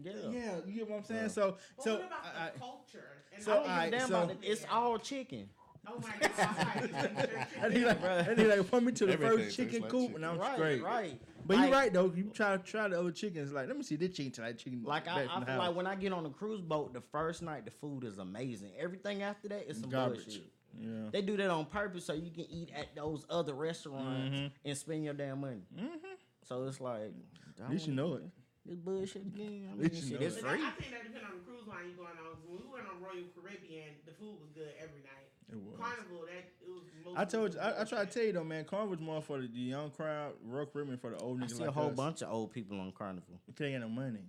Yeah. Yeah, you get what I'm saying. Yeah. So, But so what about the culture? And so I don't give a alright, damn so- about it. It's all chicken. Oh my God. and he like put me to the Everything first chicken tastes like coop, chicken. and I'm Right, straight. right. But Like- you're right though. You try the other chickens. Like, let me see this chicken till that chicken. Like back I from the feel house. like when I get on a cruise boat, the first night the food is amazing. Everything after that is some Garbage. bullshit. Yeah. They do that on purpose so you can eat at those other restaurants Mm-hmm. and spend your damn money. So it's like, At least you know it. this bullshit again. I At least mean, you shit, know it's it. But free. I think that depends on the cruise line you're going on. When we went on Royal Caribbean, the food was good every night. It was. Carnival, it was most. I told you. I tried to tell you though, man. Carnival's more for the young crowd. Royal Caribbean for the old I niggas see like a whole us. bunch of old people on Carnival. They ain't got no money.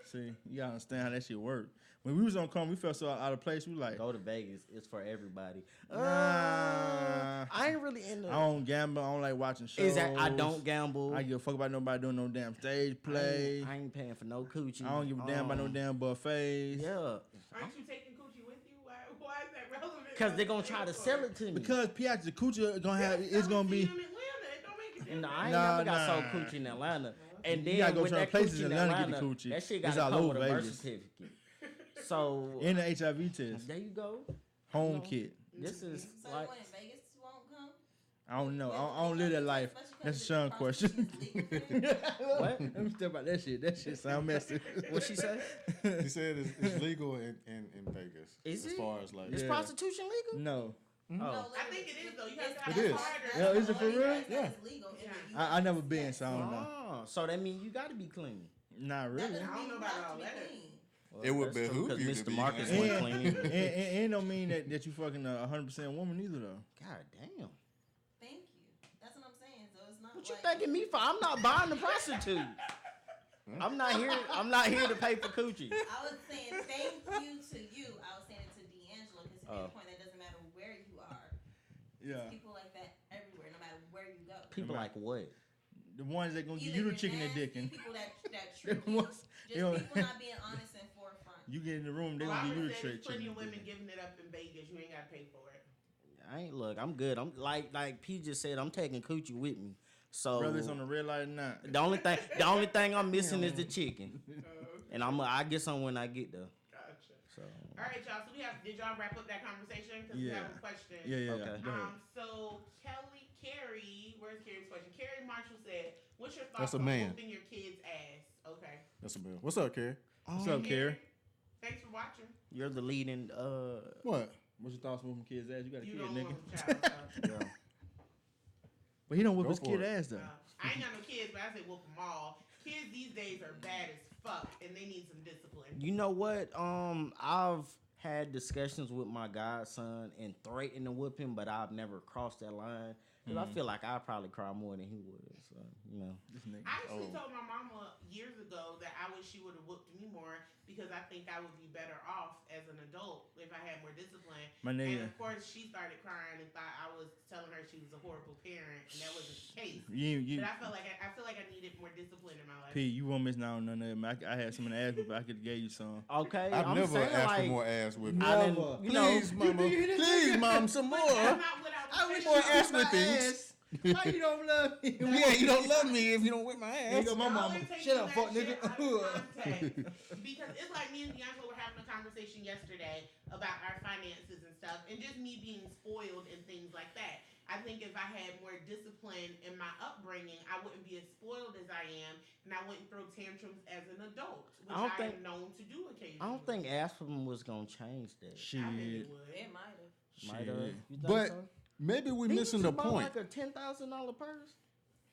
See, you gotta understand how that shit work. When we was on Carnival, we felt so out of place. We like, Go to Vegas. It's for everybody. Nah. I ain't really into. I don't gamble. I don't like watching shows. Exactly. I don't gamble. I give a fuck about nobody doing no damn stage play. I ain't paying for no coochie. I don't give a damn about no damn buffets. Yeah, Aren't you taking coochie with you? Why is that relevant? because they're gonna try to sell it to me. Because Piazza Coochie gonna have it's gonna be. In Atlanta, it don't make a difference. No, I ain't Nah, never got sold nah. coochie in Atlanta. And then You gotta go with to that places coochie in in Atlanta Atlanta, to get the coochie. that shit It's got to all come over with a birth Vegas. certificate. So And the HIV test, there you go. home No. kit. This is So like when in Vegas won't come? I don't know. I don't live that life. That's a Sean question. What? Let me step about that shit. That shit sound messy. what she said. He said it's legal in Vegas. Is as it? far as like Is Yeah. prostitution legal? No, Oh. I think it is though. You have to It have is. a card or Yeah, is it for something. real? Yeah. I never been, so I don't know. Oh, so that means you got to be clean. Not really. I don't know about all that. Well, It would that's true, behoove 'cause you to Mr. be Marcus clean. went And, clean. and don't mean that you fucking a 100% woman either though. God damn. Thank you. That's what I'm saying. So it's not What you like thanking me for? I'm not buying the prostitute. I'm not here to pay for coochie. I was saying thank you to you. I was saying it to D'Angelo because he made Oh. a point that doesn't matter where you are. Yeah. People like that everywhere, no matter where you go. People like what? The ones that gonna give Either you the you're chicken and nasty, dicking. People that The trick you. ones- Just they don't- people not being honest and forefront. You get in the room, they Well, gonna I give you would the say trick there's plenty chicken. of women and giving it up in Vegas. You ain't got to pay for it. I ain't look. I'm good. I'm like P just said. I'm taking coochie with me. So Brothers on the red light or not. the only thing I'm missing is the chicken, and I get some when I get there. Gotcha. So All right, y'all. So did y'all wrap up that conversation? Because we Yeah. have a question. Yeah. Okay. Go ahead. So Carrie, where's Carrie's question? Carrie Marshall said, "What's your That's thoughts a on man. whooping your kid's ass?" Okay. That's a bill. What's up, Carrie? What's up, Carrie? Thanks for watching. you're the leading. What? What's your thoughts on moving kids' ass? You got a You kid, don't nigga. want a child. So. Yeah. But he don't whip Go his for kid it. ass though. I ain't got no kids, but I say whoop them all. Kids these days are bad as fuck, and they need some discipline. You know what? I've had discussions with my godson and threatened to whip him, but I've never crossed that line because I feel like I probably cry more than he would. So This nigga. I actually Oh. told my mama years ago that I wish she would have whooped me more because I think I would be better off as an adult if I had more discipline. My And nigga. of course, she started crying and thought I was telling her she was a horrible parent, and that wasn't the case. You But I feel like I needed more discipline in my life. P, you won't miss out on none of them. I had some in the ass, but I could have gave you some. okay, I've I'm never saying asked like for more ass with me. I didn't, Never. you know, Please, mama. Please, mom, some more. But that's not what I was more saying. ass whippings. Why you don't love me? Yeah, you don't love me if you don't whip my ass. Nigga, my Y'all mama. ain't taking Shut up, that fuck shit nigga. out of context. Because it's like me and D'Angelo were having a conversation yesterday about our finances and stuff, and just me being spoiled and things like that. I think if I had more discipline in my upbringing, I wouldn't be as spoiled as I am, and I wouldn't throw tantrums as an adult, which I don't I think- am known to do occasionally. I don't think aspirin was gonna change that. I think Shit. it would. It might have. Might Shit. have. You think But so? maybe we're Didn't missing you the buy point. Like a $10,000 purse.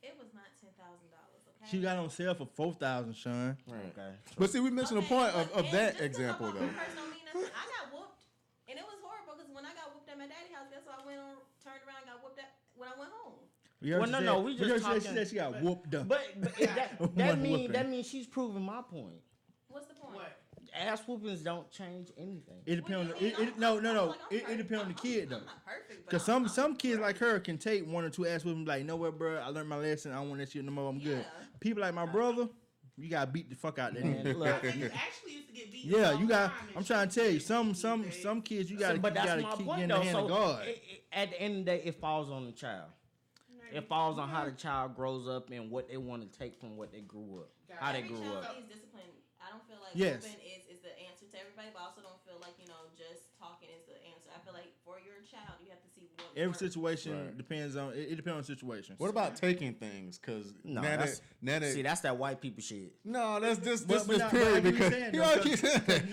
It was not $10,000 a She got on sale for $4,000, Sean. Right. Okay. But see, we mentioned the point of and that just 'cause example I'm a though. person don't mean nothing. I got whooped, and it was horrible because when I got whooped at my daddy's house, guess what? I went on, turned around, and got whooped at when I went home. Well, no, we just talking. She said she got whooped up. But that means she's proving my point. What's the point? What? Ass whoopings don't change anything. It depends on What do you mean? no. I'm like, I'm It depends on the perfect. kid though. I'm not perfect, but Cause I'm some kids right. like her can take 1 or 2 ass whoopings. Like, you know what, bro? I learned my lesson. I don't want that shit no more. I'm good. Yeah. People like my brother, you gotta beat the fuck out that Man, nigga. look, You actually used to get beat. Yeah, all you the got. time and I'm shit. trying to tell you, some These kids you So, gotta but that's gotta my keep point getting the though. hand So of God. at the end of the day, it falls on the child. It falls on how the child grows up and what they want to take from what they grew up, how they Every grew child up. needs discipline. I don't feel like Yes. whooping is the answer to everybody, but I also don't feel like just talking is the answer. I feel like for your child, you have to see what Every works. situation Right. depends on. It depends on the situation. What about taking things? Because No, now that's that that's that white people shit. no, that's this But this now- period I get what because you're saying, you though, know, 'cause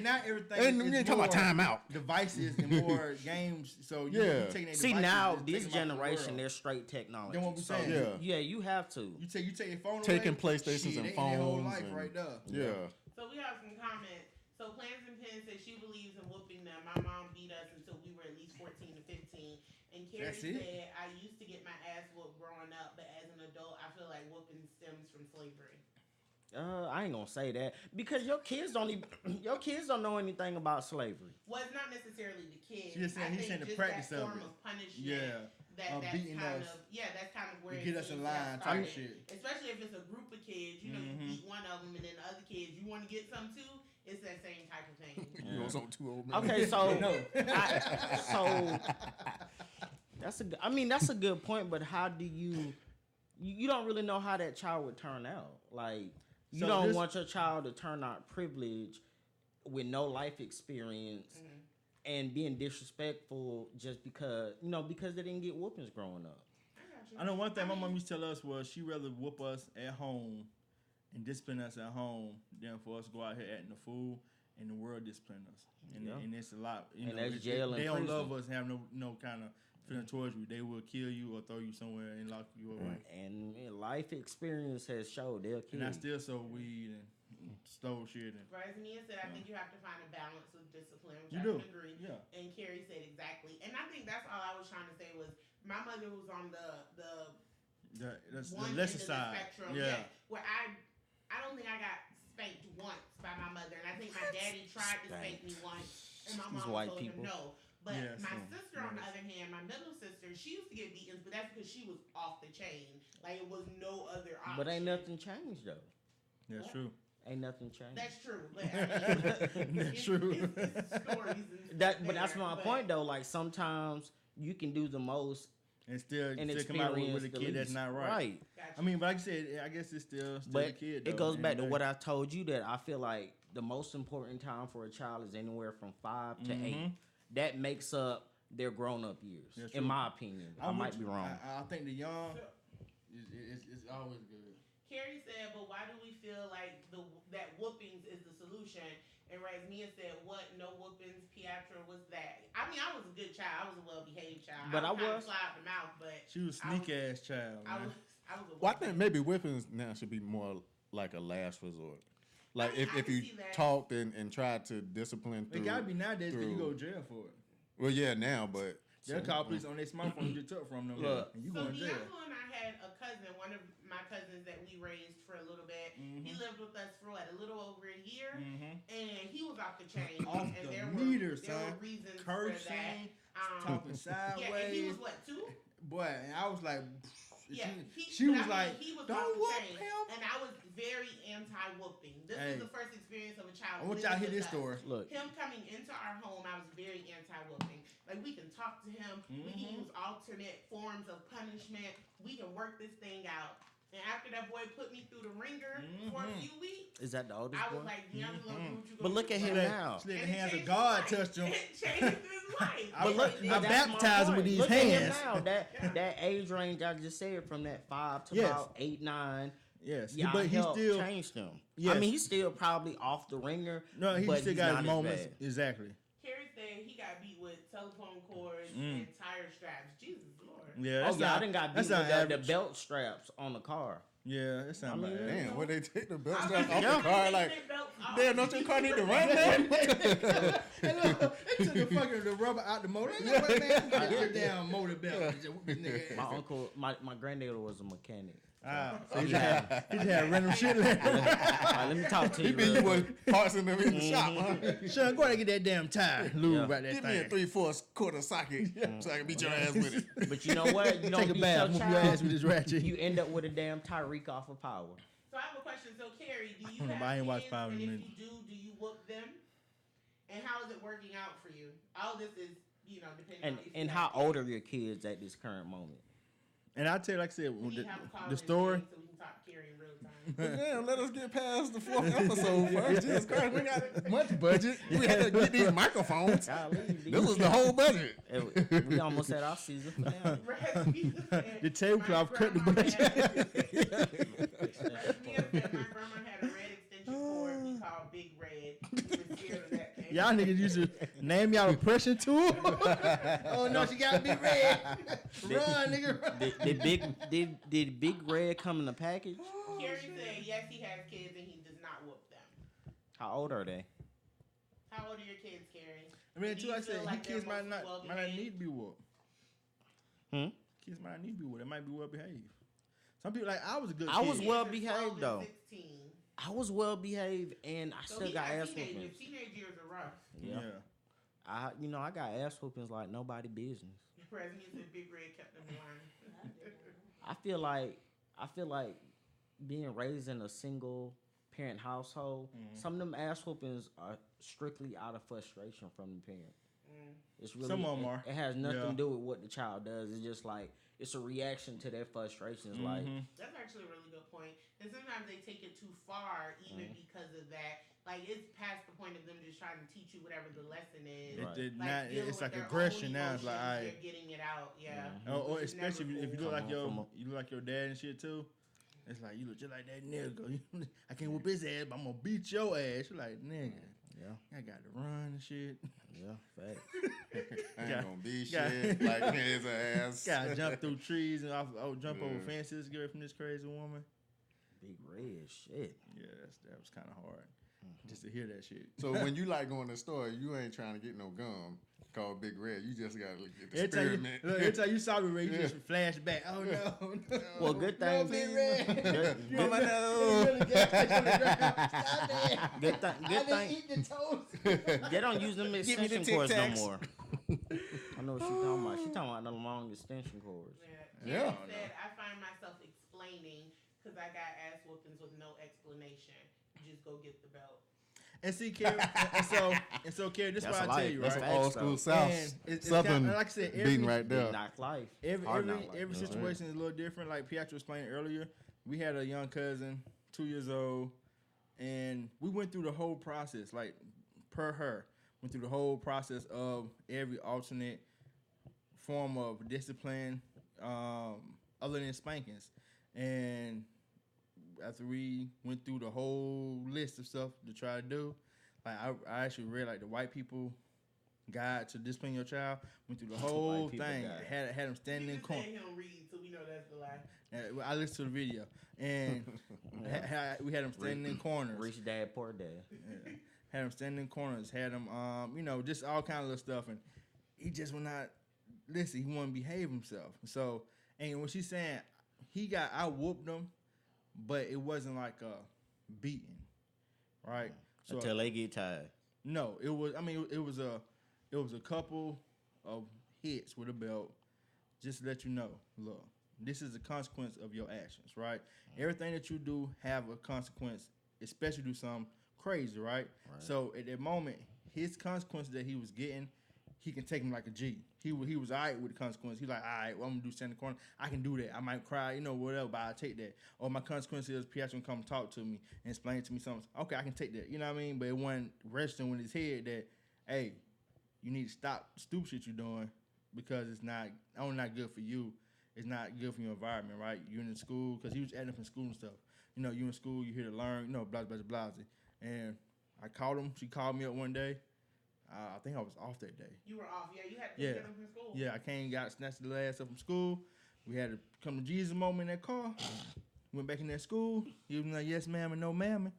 now everything. and is we ain't talking about more timeout. devices and more games. So you Yeah. taking their See devices now, and this taking them out the generation, world. they're straight technology. Then what we So, saying? Yeah. you have to. You take your phone Taking away, PlayStations shit, and they in their whole phones life and- right there. Yeah. So we have some comments. So Plans and Pins says she believes in whooping them. My mom beat us until we were at least 14 to 15. And Carrie That's it? said, I used to get my ass whooped growing up, but as an adult, I feel like whooping stems from slavery. I ain't gonna say that because your kids don't know anything about slavery. Well, it's not necessarily the kids. She just saying- I he's think saying the just practice that of form it. of punishment. Yeah. That's beating kind us. of that's kind of where To it get us seems in to have line type started. shit. Especially if it's a group of kids, you Mhm. beat one of them and then the other kids, you want to get some too. It's that same type of thing. You know, some too old man. Okay, so No. that's a good point. But how do you don't really know how that child would turn out? Like you So don't this- want your child to turn out privileged with no life experience and being disrespectful just because they didn't get whoopings growing up. I know one thing my mom used to tell us was she rather whoop us at home and discipline us at home than for us to go out here acting a fool and the world discipline us. And, Yeah. and it's a lot. You And know, that's jail and they don't prison. love us, have no kind of feeling towards you. They will kill you or throw you somewhere and lock you away. And life experience has showed they'll kill And I you. still sold weed and stole shit. And Razmia said, I think you have to find a balance with discipline, which You I do. can agree. Yeah. And Carrie said exactly. And I think that's all I was trying to say was my mother was on that's one the lesser end of side. the spectrum. Yeah. Where I don't think I got spanked once by my mother. And I think my daddy tried to spank me once. And my These mom white told people. him no. But Yes, my yeah. sister, on the other hand, my middle sister, she used to get beatings, but that's because she was off the chain. Like, it was no other option. But ain't nothing changed though. That's true. Ain't nothing changed. That's true. But I mean, That's true. It's stories and But that's there, my but- point though. Like sometimes you can do the most And still and come out experience with a the kid that's least. not right. Right. Gotcha. I mean, but like I said, I guess it's still a But kid. it goes back to what I told you that I feel like the most important time for a child is anywhere from 5 to 8. That makes up their grown-up years, That's in true. my opinion. I might be wrong. I think the young it's always good. Carrie said, but why do we feel like that whoopings is the solution? And Razmia said, what? No whoopings, Piatra, what's that? I mean, I was a good child. I was a well-behaved child. But I kinda was. fly out the mouth, but She was a sneak ass child. I Man. was a Well, I think maybe whippings now should be more like a last resort. Like I mean, I if can you see that. talked and tried to discipline through. It gotta be nowadays because you through- go to jail for it. Well, yeah, now, but They'll call police on their smartphone you just took from them, Look. and you So going to jail. D'Angelo and I had a cousin, one of my cousins that we raised for a little bit. He lived with us for a little over a year, and he was off the chain. Off and the there meter, there were son. reasons for that. Cursing, talking sideways. Yeah, and he was what, 2? Boy, and I was like, Yeah, she but was I mean, like, he was don't off the whoop chain, him. and I was very anti-whooping. This Hey. was the first experience of a child. I want y'all to hear living this with us. story. Look, Him coming into our home, I was very anti-whooping. Like, we can talk to him, we can use alternate forms of punishment, we can work this thing out. And after that boy put me through the ringer for a few weeks, is that the oldest I boy? was like, D'Angelo, what you But gonna look do at for him me? now. She let the And it hands of changed God his life. touch him. It changed his life. I But look, I that's my baptized him with point. these Look hands. At him now. That age range I just said from that 5 to Yes. about 8, 9. Yes, Yeah, but he helped still changed him. Yes. I mean, he's still probably off the ringer. no, he but still he's got not his as moments. bad. Exactly. Carrie said he got beat with telephone cords and tire straps. Jesus Lord. Yeah, I done got beat with the belt straps on the car. Yeah, that sounds bad. Damn, where they take the belt I was straps gonna off the say, car? they Like, take belts off. damn, don't your car need to run, man? Hey, look, they took the rubber out the motor. Ain't no way, man. Get your damn motor belt. My granddaddy was a mechanic. So he just had random shit like Let me talk to you. He beat you with parts in the shop, huh? Son, go ahead and get that damn tire. Lube right there. Give me a 3/4 quarter socket so I can beat your ass with it. But you know what? You don't Take a beat bath, your move child, your ass with this ratchet. you end up with a damn Tyreek off of power. So I have a question. So Carrie, do you have I ain't watched kids? 5 And if minutes. you do you whoop them? And how is it working out for you? All this is, depending on if you And have how old are your kids at this current moment? And I tell you, like I said, We have a call the in story. so we can talk Carrie in real time. But damn, let us get past the 4th episode first. Jesus Christ, we got much budget. We had to get these microphones. Golly, This was the whole budget. We almost had our season finale. The tablecloth cut the budget. My grandma had a red extension cord we called Big Red. We were scared of that thing. Y'all niggas used to name y'all a pressure tool. Oh no, she got Big Red. Run, nigga. Run. Did Big Red come in the package? Carrie said yes, he has kids and he does not whoop them. How old are they? How old are your kids, Carrie? I mean, Do too, you I said, feel like kids they're might not mostly well-behaved? need to be whooped. Kids might not need to be whooped. They might be well behaved. Some people like I was a good kid. I was well Kids are behaved 12 though. and 16. I was well behaved and I So still he got ass teenage whoopings. years. Teenage years are rough. Yeah. I got ass whoopings like nobody business. The president said Big Red kept them alive. I feel like being raised in a single parent household, some of them ass whoopings are strictly out of frustration from the parent. It's really Some of them are. It has nothing Yeah. to do with what the child does. It's just like it's a reaction to their frustrations. Like That's actually a really good point. And sometimes they take it too far, even because of that. Like it's past the point of them just trying to teach you whatever the lesson is. Right. Dealing It's with like their aggression own now. It's like emotions, I. they're getting it out. Yeah. Or Which is especially never if you cool. look like Come on. you look like your dad and shit too. It's like you look just like that nigga. I can't whoop his ass, but I'm gonna beat your ass. You're like nigga. yeah, I got to run and shit. yeah, fact. I ain't gonna be Yeah. shit like his ass. Gotta jump through trees and jump over fences, get away from this crazy woman. Big Red shit. Yeah, that was kind of hard just to hear that shit. So when you like going to the store, you ain't trying to get no gum called Big Red. You just gotta get the spearmint. Every time you saw me, Ray, you just flash back. Oh no! Well, good thing. No, Big Red. But my You nose. really get touched on the ground. Stop that. Good thing. I Good didn't thing. eat the toast. They don't use them me the extension Tic cords no Tacs. more. I know what she talking about. She talking about the long extension cords. Yeah. Yeah. Carrie said, I find myself explaining because I got ass whoopings with no explanation. Just go get the belt. And see, Carrie, and so, Carrie, this is That's what I life. tell you, That's right? facts, Old school though. South. And it's Southern kinda, like I said, beating right there. Big knock life. Every Hard knock life. every That's situation is a little different. Like Pietro explained earlier, we had a young cousin, 2 years old, and we went through the whole process, like per her, went through the whole process of every alternate form of discipline, other than spankings. And after we went through the whole list of stuff to try to do, like I actually read like the white people guide to discipline your child. Went through the whole people thing. guide. Had them standing in He just corner. said he don't read, so we know that's the lie. I listened to the video, and we had them standing in corners. Rich dad, poor dad. Yeah. Had him standing in corners. Had him, just all kind of little stuff, and he just would not listen. He wouldn't behave himself. So, and when she's saying I whooped him, but it wasn't like a beating, right? So Until they get tired. no, it was. I mean, it was a couple of hits with a belt, just to let you know. Look, this is the consequence of your actions, right? Everything that you do have a consequence, especially do something crazy, right? So at that moment, his consequence that he was getting, he can take him like a G. He was all right with the consequence. He like, all right, well, I'm gonna do stand in the corner. I can do that. I might cry, whatever, but I'll take that. Or my consequence is Pietro come talk to me and explain to me something. Okay, I can take that. You know what I mean? But it wasn't resting with his head that, hey, you need to stop the stupid shit you're doing because it's not only not good for you, it's not good for your environment, right? You're in school, because he was acting up in school and stuff. You in school, you're here to learn, blah, blah, blah, blah. And I called him. She called me up one day. I think I was off that day. You were off. Yeah, you had to Yeah. get them from school. Yeah, I came, got snatched the last up from school. We had to come to Jesus moment in that car. Went back in that school. He was like, yes, ma'am, and no, ma'am.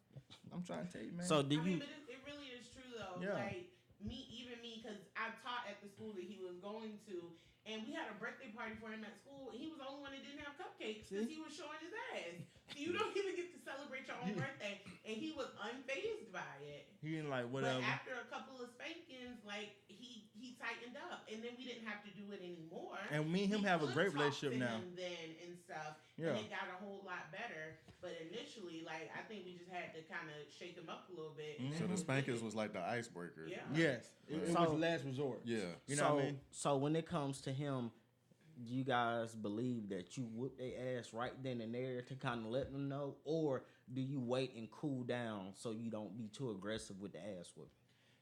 I'm trying to tell you, man. So do I mean, you? but it really is true though. Yeah. Like even me, because I taught at the school that he was going to, and we had a birthday party for him at school, and he was the only one that didn't have cupcakes because he was showing his ass. So you don't even get to celebrate your own birthday, and he was unfazed by it. He didn't like whatever. But after a couple of spankings, like he tightened up, and then we didn't have to do it anymore. And me and him We have a could great talk relationship to now. him then and stuff, Yeah. and it got a whole lot better. But initially, like I think we just had to kind of shake him up a little bit. Mhm. So the spankers was like the icebreaker. Yeah. Yes, it So- was last resort. Yeah. You know what I mean? So when it comes to him, do you guys believe that you whoop their ass right then and there to kind of let them know, or do you wait and cool down so you don't be too aggressive with the ass whooping?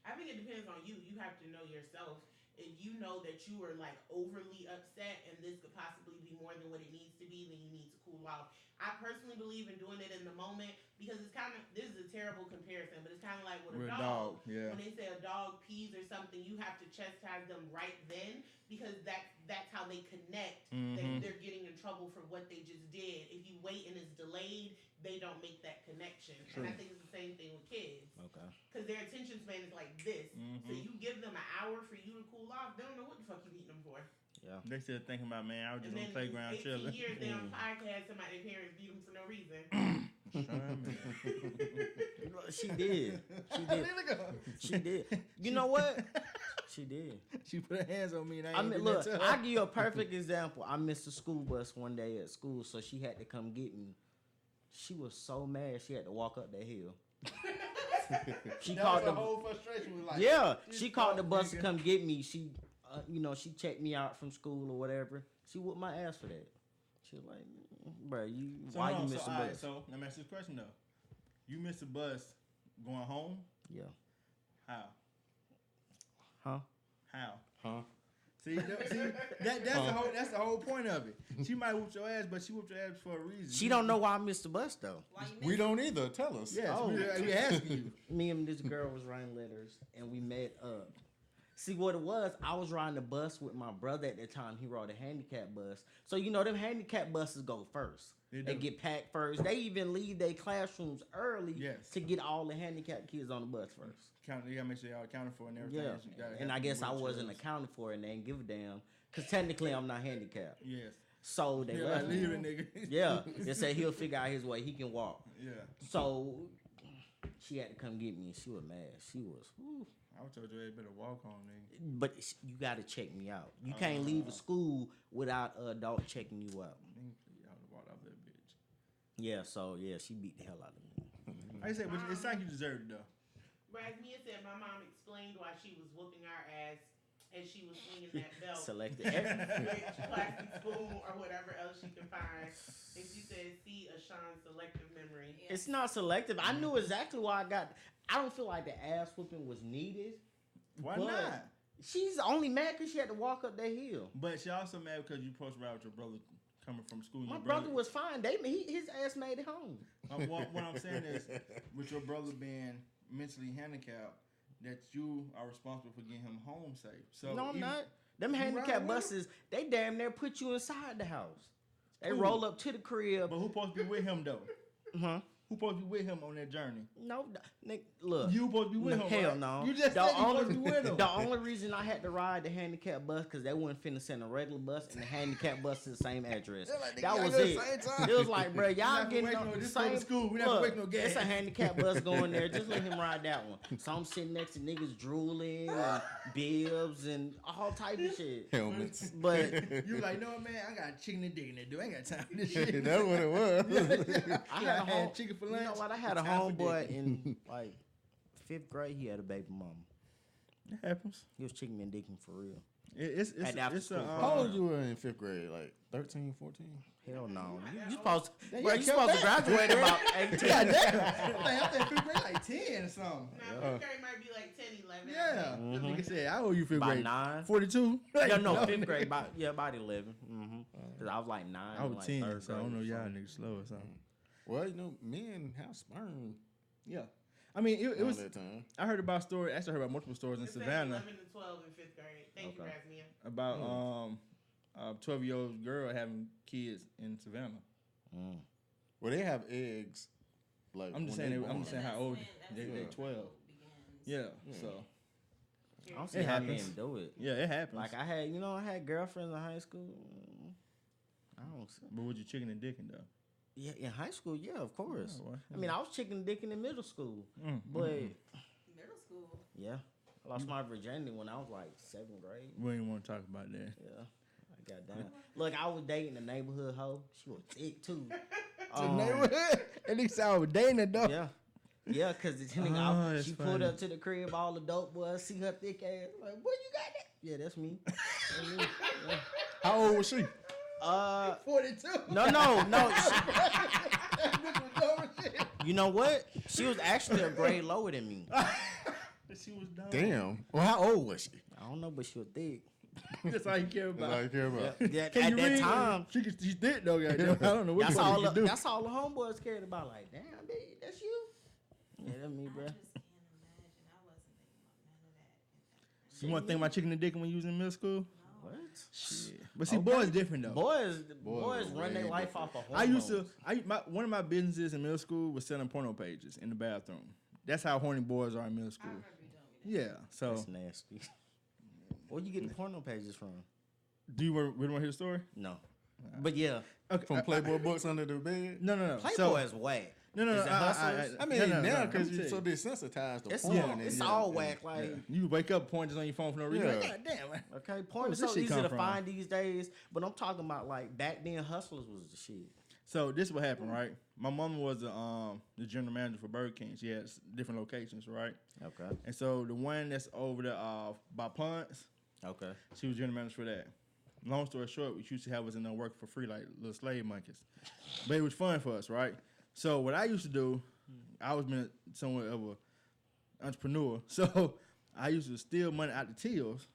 I think it depends on you. You have to know yourself. If you know that you are like overly upset and this could possibly be more than what it needs to be, then you need to cool off. I personally believe in doing it in the moment because it's kind of, this is a terrible comparison, but it's kind of like with With a a dog. dog, yeah. When they say a dog pees or something, you have to chastise them right then because that's how they connect. Mhm. They're getting in trouble for what they just did. If you wait and it's delayed, they don't make that connection. True. And I think it's the same thing with kids. Okay. Because their attention span is like this. So Mhm. you give them an hour for you to cool off, they don't know what the fuck you beating them for. Yeah. They still thinking about, man, I was just And on then the playground 18 chilling. years they on podcast, somebody their parents beat them for no reason. She did. She did. She did. You know what? She did. She put her hands on me and I I ain't mean, do look, that to her. I'll give you a perfect example. I missed the school bus one day at school, so she had to come get me. She was so mad she had to walk up that hill. She That called was the her whole frustration was like, yeah. this She called the fuck bus to nigga. come get me. She, she checked me out from school or whatever. She whooped my ass for that. She was like, "Bro, So, why hold you on, missed the alright, bus?" so let me ask this question though. You missed the bus going home? Yeah. How? Huh? How? Huh? See, that's the whole point of it. She might whoop your ass, but she whooped your ass for a reason. She don't know why I missed the bus though. Why you We miss don't either. Tell us. Yes, Oh. we asking you. Me and this girl was writing letters, and we met up. See what it was? I was riding the bus with my brother at the time. He rode a handicap bus. So them handicap buses go first. They They do. get packed first. They even leave their classrooms early Yes. to get all the handicapped kids on the bus first. You gotta make sure y'all accounted for and everything. Yeah. So you gotta And have I guess I wheelchairs. wasn't accounted for it and they didn't give a damn. Because technically I'm not handicapped. Yes. So they Yeah, left like, me. leave it, nigga. Yeah. They said he'll figure out his way. He can walk. Yeah. So she had to come get me. She was mad. She was, whew. I would told you they better walk on, nigga. But you got to check me out. You can't leave a school without an adult checking you out. Y'all walked off that bitch. Yeah, so yeah, she beat the hell out of me. Like I said, but it's like you deserved it though. But as Mia said, my mom explained why she was whooping our ass as she was swinging that belt. Selected. With plastic spoon or whatever else she can find. And she said, see a Sean's selective memory. Yeah. It's not selective. I knew exactly why I got. I don't feel like the ass whooping was needed. Why But not? She's only mad because she had to walk up that hill. But she also mad because you supposed to ride with your brother coming from school. and My your brother was fine. His ass made it home. What I'm saying is, with your brother being mentally handicapped, that you are responsible for getting him home safe. So No, I'm even- not. Them You handicap ride with buses, they damn near put you inside the house. They Who? roll up to the crib. But who supposed to be with him though? Huh? Who supposed to be with him on that journey? No, look. You supposed to be with him? Hell right? no. You just said you supposed to be with him. The only reason I had to ride the handicap bus because they wouldn't finna send a regular bus and the handicap bus to the same address. Like, That y'all was go it. the same time. It was like, bro, not y'all gonna getting waste on no- the just go to same school. We not gonna look, waste no gas. It's a handicap bus going there. Just let him ride that one. So I'm sitting next to niggas drooling and bibs and all type of shit. Helmets. But You like, no man, I got chicken and digging to do. I ain't got time for this shit. That's what it was. I had a home, chicken for you lunch. know what? I had a Time for homeboy dick. in like 5th grade. He had a baby mama. It happens. He was chicken and dicking for real. It's At the after it's a school How old you were in 5th grade? Like 13, 14? Hell no. You Yeah, supposed, yeah, bro, you kept supposed to that. graduate about 18. God damn. I think fifth grade like 10 or something. Now, fifth grade might be like 10, 11. Yeah. Mhm. That nigga said, I owe you fifth About grade. 9. 42? Yeah, no, Like, 5th grade. About 11. Mm-hmm. Because I was like 9. I was like 10, 3rd so I don't grade know or y'all something. niggas slow or something. Well, men have sperm. Yeah. I mean, it around was. that time. I heard about stories. Actually, I heard about multiple stories in It says Savannah 11 to 12 in 5th grade. Thank you, Rasmia. about 12-year-old girl having kids in Savannah. Well, they have eggs. Like I'm just when saying. they I'm born. saying how old they 12. Yeah. So I don't see It how happens. men do it. yeah, it happens. Like I had girlfriends in high school. I don't see. But would you chicken and dicking though? Yeah, in high school, yeah, of course. Oh, well, I mean, I was chicken and dicking in middle school, Mm, but Middle school. yeah, I lost my virginity when I was like 7th grade. We didn't want to talk about that. Yeah, I got down. Look, I was dating a neighborhood hoe. She was thick too. At least I was dating a dog. Yeah. Yeah, cause the thing, that's she pulled funny. up to the crib, all the dope boys see her thick ass. Like, boy, you got that? Yeah, that's me. That's me. Yeah. How old was she? 42. No. You know what? She was actually a grade lower than me. She was dumb. Damn. Well, how old was she? I don't know, but she was thick. That's all you care about. That's all you care about. Yeah, Can at you that read? time, She's thick though, goddamn. I don't know what that's the fuck all. you can do. That's all the homeboys cared about. Like, damn, baby, that's you. Yeah, that's me, bro. I just can't imagine. I wasn't thinking about none of that. You want to think about chicken and dick when you was in middle school? What? Shit. But see, Okay. boys different though. Boys Boys run their way life different. off of I hormones. used to. One of my businesses in middle school was selling porno pages in the bathroom. That's how horny boys are in middle I school. remember you telling me that. Yeah. So, That's nasty. Where you getting porno pages from? do you really want to hear the story? No. But yeah, Okay. From Playboy books under the bed. No. Playboy So, is whack. no. Is it Hustlers? I mean, no, now no, because let me you're so tell you. desensitized to It's porn. all, and it's yeah, all and- whack. Like, You wake up pointers on your phone for no reason. Yeah. Like, God damn, man. okay, porn Where's is this so shit easy come to from? find these days. But I'm talking about like back then, Hustlers was the shit. So this is what happened, right? My mom was the general manager for Burger King. She has different locations, right? Okay. And so the one that's over there by Ponce, Okay. she was general manager for that. Long story short, we used to have us in there working for free like little slave monkeys. But it was fun for us, right? So what I used to do, I was been somewhat of an entrepreneur. So I used to steal money out the tills,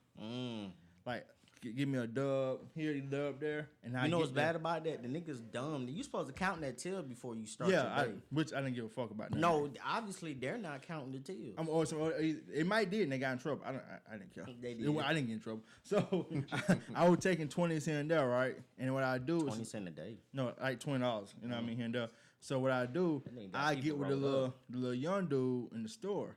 like give me a dub here, a dub there, and You know what's bad about that? The niggas dumb. You supposed to count that till before you start your day. which I didn't give a fuck about. That. No, obviously they're not counting the till. I'm always. It might did, and they got in trouble. I didn't care. They did. I didn't get in trouble. So I was taking 20 here and there, right? And what I do 20 is cents a day. no, like $20. You know what I mean here and there. So what I do, That nigga got I get people with the rolled little young dude in the store.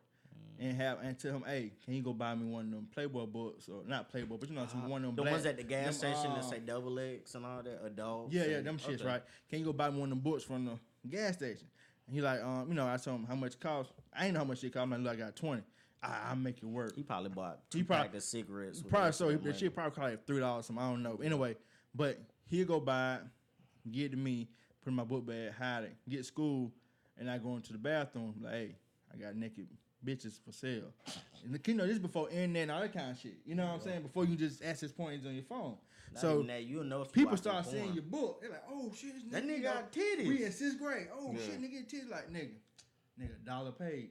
And tell him, hey, can you go buy me one of them Playboy books or not Playboy, but you know, one of them. The black, ones at the gas them, station that say double X and all that adults. yeah, and- them shits, okay. right? Can you go buy me one of them books from the gas station? And he like, I told him how much it cost. I ain't know how much it cost. I'm like, look, I got 20. I'll make it work. He probably bought He two prob- pack of cigarettes. with Probably that so. shit The money. shit probably cost like $3 something. I don't know. Anyway, but he'll go buy it, give it to me, put it in my book bag, hide it, get to school, and I go into the bathroom like, hey, I got naked bitches for sale. And this before internet and all that kind of shit. You know what I'm saying? Before you just access points on your phone. Not So even that, you'll know if you people watching start porn. seeing your book. They're like, oh shit, this That nigga nigga got titties. We in 6th grade. Oh Yeah. shit, nigga titties like nigga, $1 page.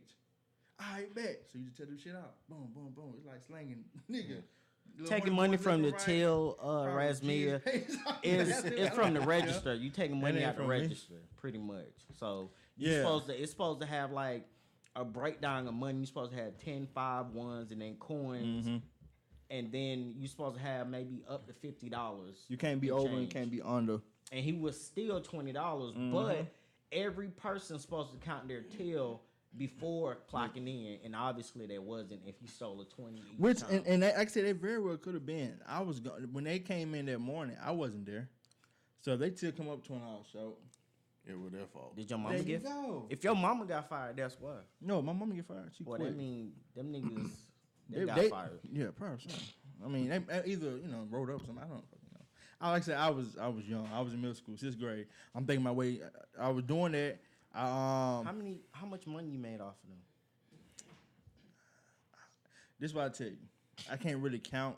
All right, bet. So you just tell them shit out. Boom, boom, boom. It's like slanging, nigga. Little Taking money going from the left and right. till, Probably Rasmia, GS pages. it's from the register. You taking money ain't out the from me. register, pretty much. So Yeah. it's supposed to have like a breakdown of money. You're supposed to have 10, 5 ones and then coins. Mm-hmm. And then you're supposed to have maybe up to $50. You can't be over and change. can't be under. And he was still $20, Mm-hmm. but every person's supposed to count their till before clocking in, and obviously there wasn't if you stole a 20 each Which time. and like I said, they very well could have been. I was when they came in that morning. I wasn't there, so they still come up $20 short. It was their fault. Did your mama There you get go. If your mama got fired, that's why. No, my mama get fired. She Well, quit. that mean them niggas they got fired. Yeah, probably so. I mean, they either wrote up something. I don't fucking know. Like I said, I was young. I was in middle school, 6th grade. I'm thinking my way. I was doing that. How much money you made off of them? This is what I tell you. I can't really count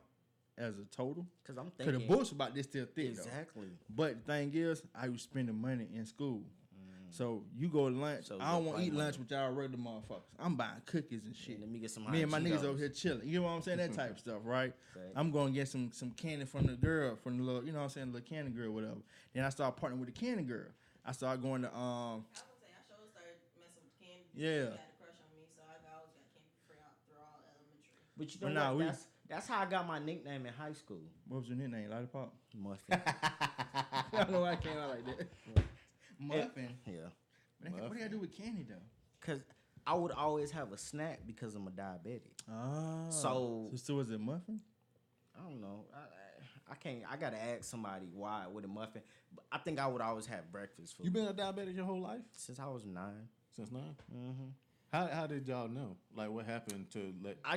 as a total. Because I'm Because the thinking books about this still thick, though. exactly. But the thing is, I was spending money in school. So you go to lunch. So I don't you want to eat play lunch with y'all regular motherfuckers. I'm buying cookies and shit. Let me get some Me and my hot niggas Cheetos. over here chilling. You know what I'm saying? That type of stuff, right? Right. I'm going to get some candy from the girl, from the little, you know what I'm saying, little candy girl, whatever. Then I start partnering with the candy girl. I start going to I was gonna say I sure started messing with Candy. Yeah. She had a crush on me, But you know But nah, what? That's how I got my nickname in high school. What was your nickname? Lollipop? Muffin. I don't know why I came out like that. Muffin? Yeah. What do you do with candy, though? Because I would always have a snack because I'm a diabetic. Oh. So was it muffin? I don't know. I can't. I gotta ask somebody why with a muffin. But I think I would always have breakfast food. You been a diabetic your whole life? Since I was 9. Since 9? Mm-hmm. How did y'all know? Like, what happened to let? I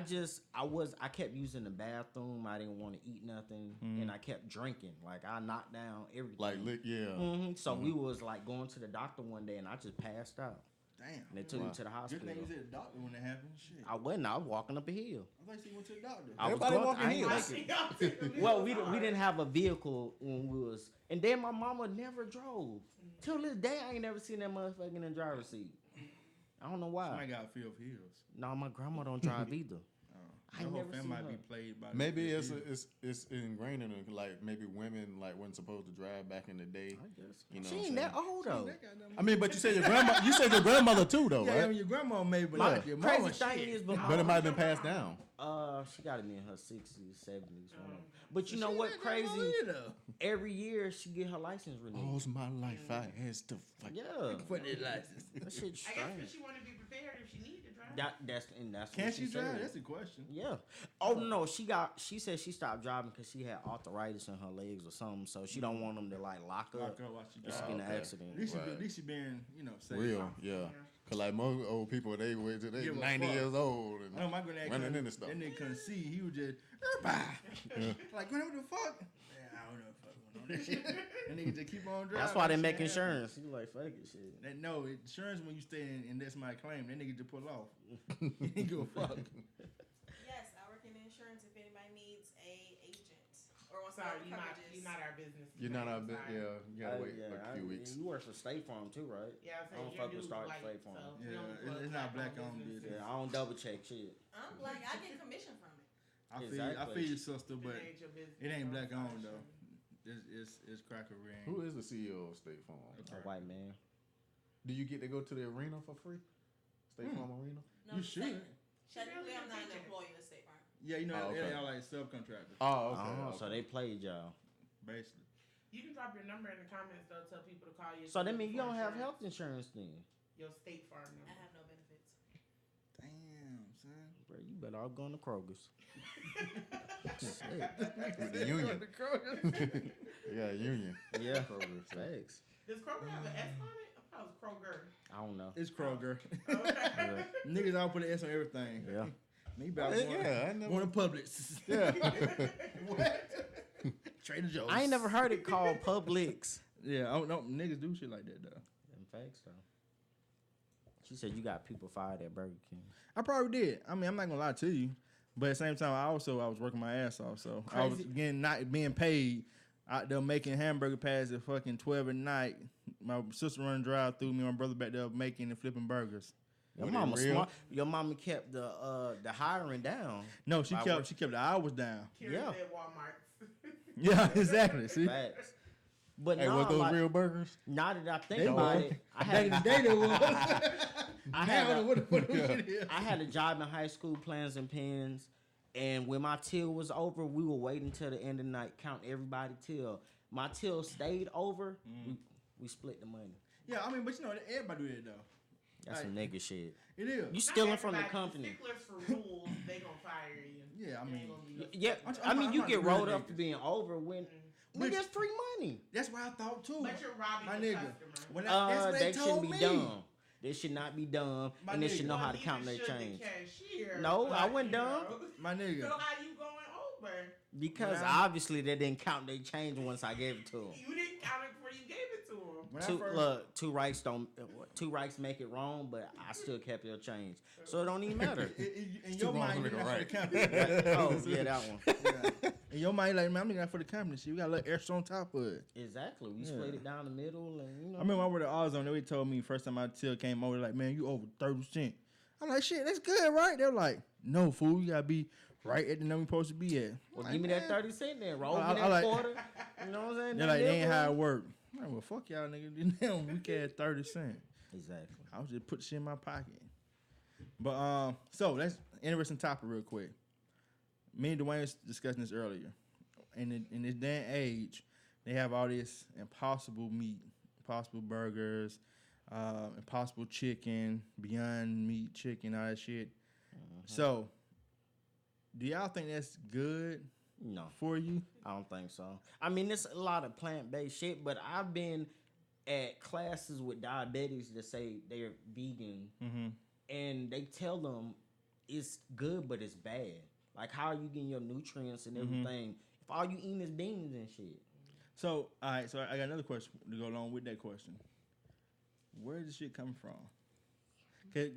kept using the bathroom. I didn't want to eat nothing, and I kept drinking. Like I knocked down everything. Like, yeah. Mm-hmm. So we was like going to the doctor one day, and I just passed out. Damn. And they took me to the Good hospital. thing you was at the doctor when it happened. Shit. I wasn't. I was walking up a hill. I thought you went to the doctor. I was Everybody going- walking I ain't hills. make it. Well, we didn't have a vehicle when we was, and then my mama never drove. Till this day, I ain't never seen that motherfucker in the driver's seat. I don't know why. Somebody got a feel of hills. No, my grandma don't drive either. I Your ain't whole never family seen might her. be played by. Maybe the it's hills. it's ingrained in it. Like maybe women like wasn't supposed to drive back in the day. I guess. You know She what I'm ain't that saying? old though. I mean, but you said your grandma. You said your grandmother too, though, Yeah, I right? mean, your grandma maybe, but Yeah. not your Crazy mama. thing shit. is, but But it might have been passed down. she got to be in her 60s, 70s. But you know what? Shit, Crazy. grandma either. Every year she get her license renewed. All's my life I has to fight. Yeah, For that license. that shit's I guess strange. because she want to be prepared if she needed to drive. That's Can what she said. drive? That's the question. Yeah. Oh no, she said she stopped driving because she had arthritis in her legs or something, so she don't want them to like lock up. Lock her while she If she drive. get in an okay. accident. At least she been, safe. Real, yeah. Cause like most old people, they wait till they Give a 90 fuck. years old I know and my granddad running couldn't- into stuff. That nigga couldn't see. He was just, like, what the fuck? Man, I don't know what the fuck going on. That shit. That nigga just keep on driving. That's why they That make shit happen. insurance. You like fuck it, shit. No, insurance when you stay in that's my claim. That nigga just pull off. He ain't give a fuck. Yes, I work in insurance. If anybody needs a agent or wants Sorry, to you're know not, coverages. you're not our business. You're not today, out there, sorry. yeah. You gotta wait like a few weeks. You work for State Farm too, right? Yeah, I don't fuck with State Farm. Yeah, it's not black-owned business. Yeah, I don't double check shit. I'm black. I get commission from it. I Exactly. feel you, sister, but It ain't your business. it ain't black Sorry, owned sure. though. It's cracker ring. Who is the CEO of State Farm? A white man. Do you get to go to the arena for free? State Farm Arena? No, You should. Technically, I'm not an employee of State Farm. Yeah, Oh, okay. y'all like subcontractors, Oh, okay. Oh, so they played y'all. basically. You can drop your number in the comments though. Tell people to call you. So that means you don't have health insurance then. Your State Farm I number. have no benefits. Damn, son. Bro, you better all go to Kroger's. With the union. Yeah, union. Yeah, Kroger's. Thanks. Does Kroger have an S on it? I thought it was Kroger. I don't know. It's Kroger. Okay. Niggas all put an S on everything. Yeah. Me about Yeah, I never. going to Publix. Yeah. Trader Joe's. I ain't never heard it called Publix. Yeah, I don't know. Niggas do shit like that though. In fact, so. She said you got people fired at Burger King. I probably did. I mean, I'm not gonna lie to you, but at the same time, I was working my ass off, so I was Crazy. not being paid out there making hamburger pads at fucking 12 at night. My sister running drive through me, my brother back there making and flipping burgers. Your Were they mama real? smart. Your mama kept the hiring down. No, she I kept work- she kept the hours down. Carrie Yeah. said Walmart. Yeah, exactly. See, Facts. But Hey, nah, was those like, real burgers? now that I think They about was. it, I back in the had day there was. I Now, had a, what shit is? I had a job in high school, plans and pens, and when my till was over, we were waiting till the end of the night, count everybody till my till stayed over. We split the money. Yeah, I mean, but everybody do that though. That's some nigga shit. It is. You stealing from the company. Sticklers for rules, they gonna fire you. Yeah, I They mean, ain't gonna be no- Yeah, I'm I mean, you talking get about real rolled up for niggas. being over when But- that's free money. that's what I thought too. But you're robbing My the nigga. customer. When that's what They they told shouldn't me. be dumb. They should not be dumb, My and they nigga. should know how to Well, count neither their should the change. cashier, No, I but, wasn't you dumb. know. My nigga. So how you going over? Because Nah. obviously they didn't count their change once I gave it to them. You didn't count it before you gave it to him. When I first- Two rights make it wrong, but I still kept your change, so it don't even matter. in too your long mind, to you're make not it for the company. Oh yeah, that one. Yeah. In your mind, like, man, I'm not for the company. Shit, we got a little extra on top of it. Exactly. We Yeah. split it down the middle, and you know. I remember I worked at AutoZone. They told me first time my till came over, like, man, you over 30%. I'm like, shit, that's good, right? They're like, no, fool, you gotta be right at the number you're supposed to be at. well, Like, give me that man. 30 cents then. Roll I me that like- quarter. You know what I'm saying? They're That like, they ain't nickel. how it work. I'm like, well, fuck y'all niggas. Damn, we had 30 cents. Exactly. I was just put shit in my pocket. But so that's interesting topic real quick. Me and Dwayne was discussing this earlier. In this day and age, they have all this impossible meat, impossible burgers, impossible chicken, Beyond Meat chicken, all that shit. So, do y'all think that's good No, for you? I don't think so. I mean, it's a lot of plant-based shit, but I've been at classes with diabetics that say they're vegan, and they tell them it's good, but it's bad. Like, how are you getting your nutrients and everything if all you eating is beans and shit? So, all right. So I got another question to go along with that question. Where is this shit coming from?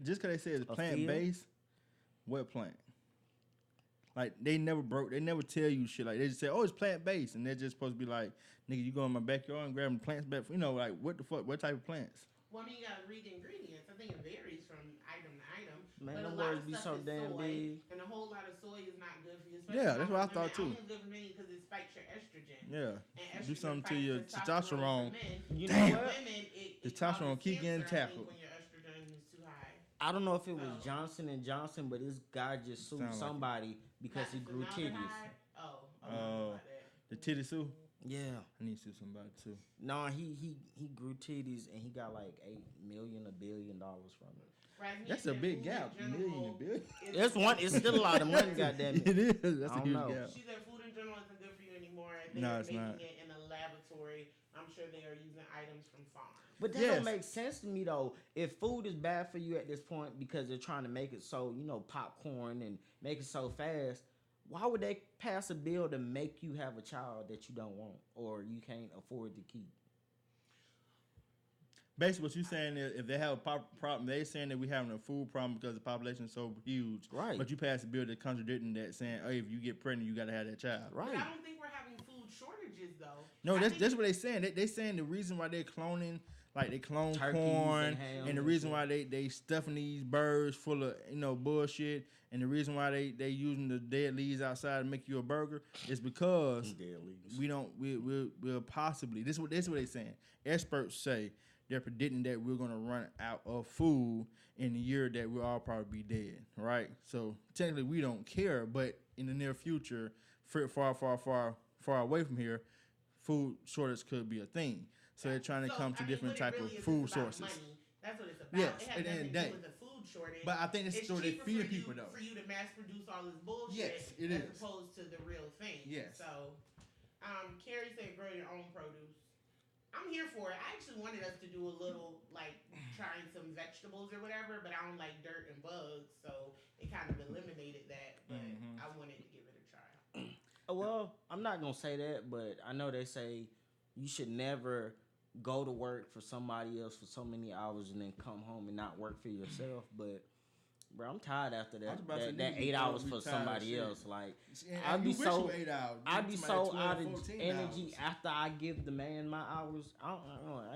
Just because they say it's plant-based, what plant? Like, they never tell you shit. Like, they just say, oh, it's plant-based. And they're just supposed to be like, nigga, you go in my backyard and grab plants back. Like, what the fuck? What type of plants? Well, I mean, you gotta read the ingredients. I think it varies from item to item. Man, but a them lot words of be stuff so is damn soy, big. and a whole lot of soy is not good for you. Yeah, that's what I thought too. Only good for men because it spikes your estrogen. Yeah. And Do estrogen something to fights your testosterone. for men. You Damn. know what? Women, it Testosterone causes keep getting cancer, I think, tackled. when your estrogen is too high. I don't know if it was Oh. Johnson and Johnson, but this guy just sued Sound like it. somebody because he grew titties. Formaldehyde? Oh, I don't know Oh, about that. the titty sue? Yeah. I need to sue somebody too. No, he grew titties and he got like $1 billion from it. Right, and That's he a said big food gap. in Million general and billion. It's still a lot of money, goddamn it. It is. That's I a don't huge know. gap. She said food in general isn't good for you anymore. No, They're it's making not. it in a laboratory. I'm sure they are using items from farms. But that Yes. don't make sense to me though. If food is bad for you at this point because they're trying to make it so, popcorn and make it so fast, why would they pass a bill to make you have a child that you don't want or you can't afford to keep? Basically, what you're saying is if they have a problem, they're saying that we're having a food problem because the population is so huge. Right. But you pass a bill that contradicting that, saying, hey, if you get pregnant, you got to have that child. Right. But I don't think we're having food shortages though. No, I that's think what they're saying. They saying the reason why they're cloning, like they clone Turkeys corn, and ham and the and reason shit. why they stuffing these birds full of bullshit, and the reason why they using the dead leaves outside to make you a burger is because Dead leaves. we'll possibly this is what they're saying. Experts say they're predicting that we're gonna run out of food in the year that we'll all probably be dead. Right? So technically we don't care, but in the near future, far away from here, food shortage could be a thing. So they're trying to come to different type of food sources. Money. That's what it's about. Yes, it at has the end of nothing the to day. do with the food shortage. But I think it's the story they cheaper feeding for you- people though. For you to mass produce all this bullshit, Yes, it as is. opposed to the real thing. Yes. So, Carrie said, grow your own produce. I'm here for it. I actually wanted us to do a little like trying some vegetables or whatever, but I don't like dirt and bugs, so it kind of eliminated that. But I wanted to give it a try. Well, I'm not gonna say that, but I know they say you should never go to work for somebody else for so many hours and then come home and not work for yourself. But bro, I'm tired after I that. was about to say, That niggas be 8 hours tired for of somebody shit. else. Like And I'd be you wish so- you were 8 hours. I'd be Somebody so 12, out of 14 energy hours. after I give the man my hours. I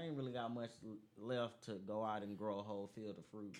ain't really got much left to go out and grow a whole field of fruit.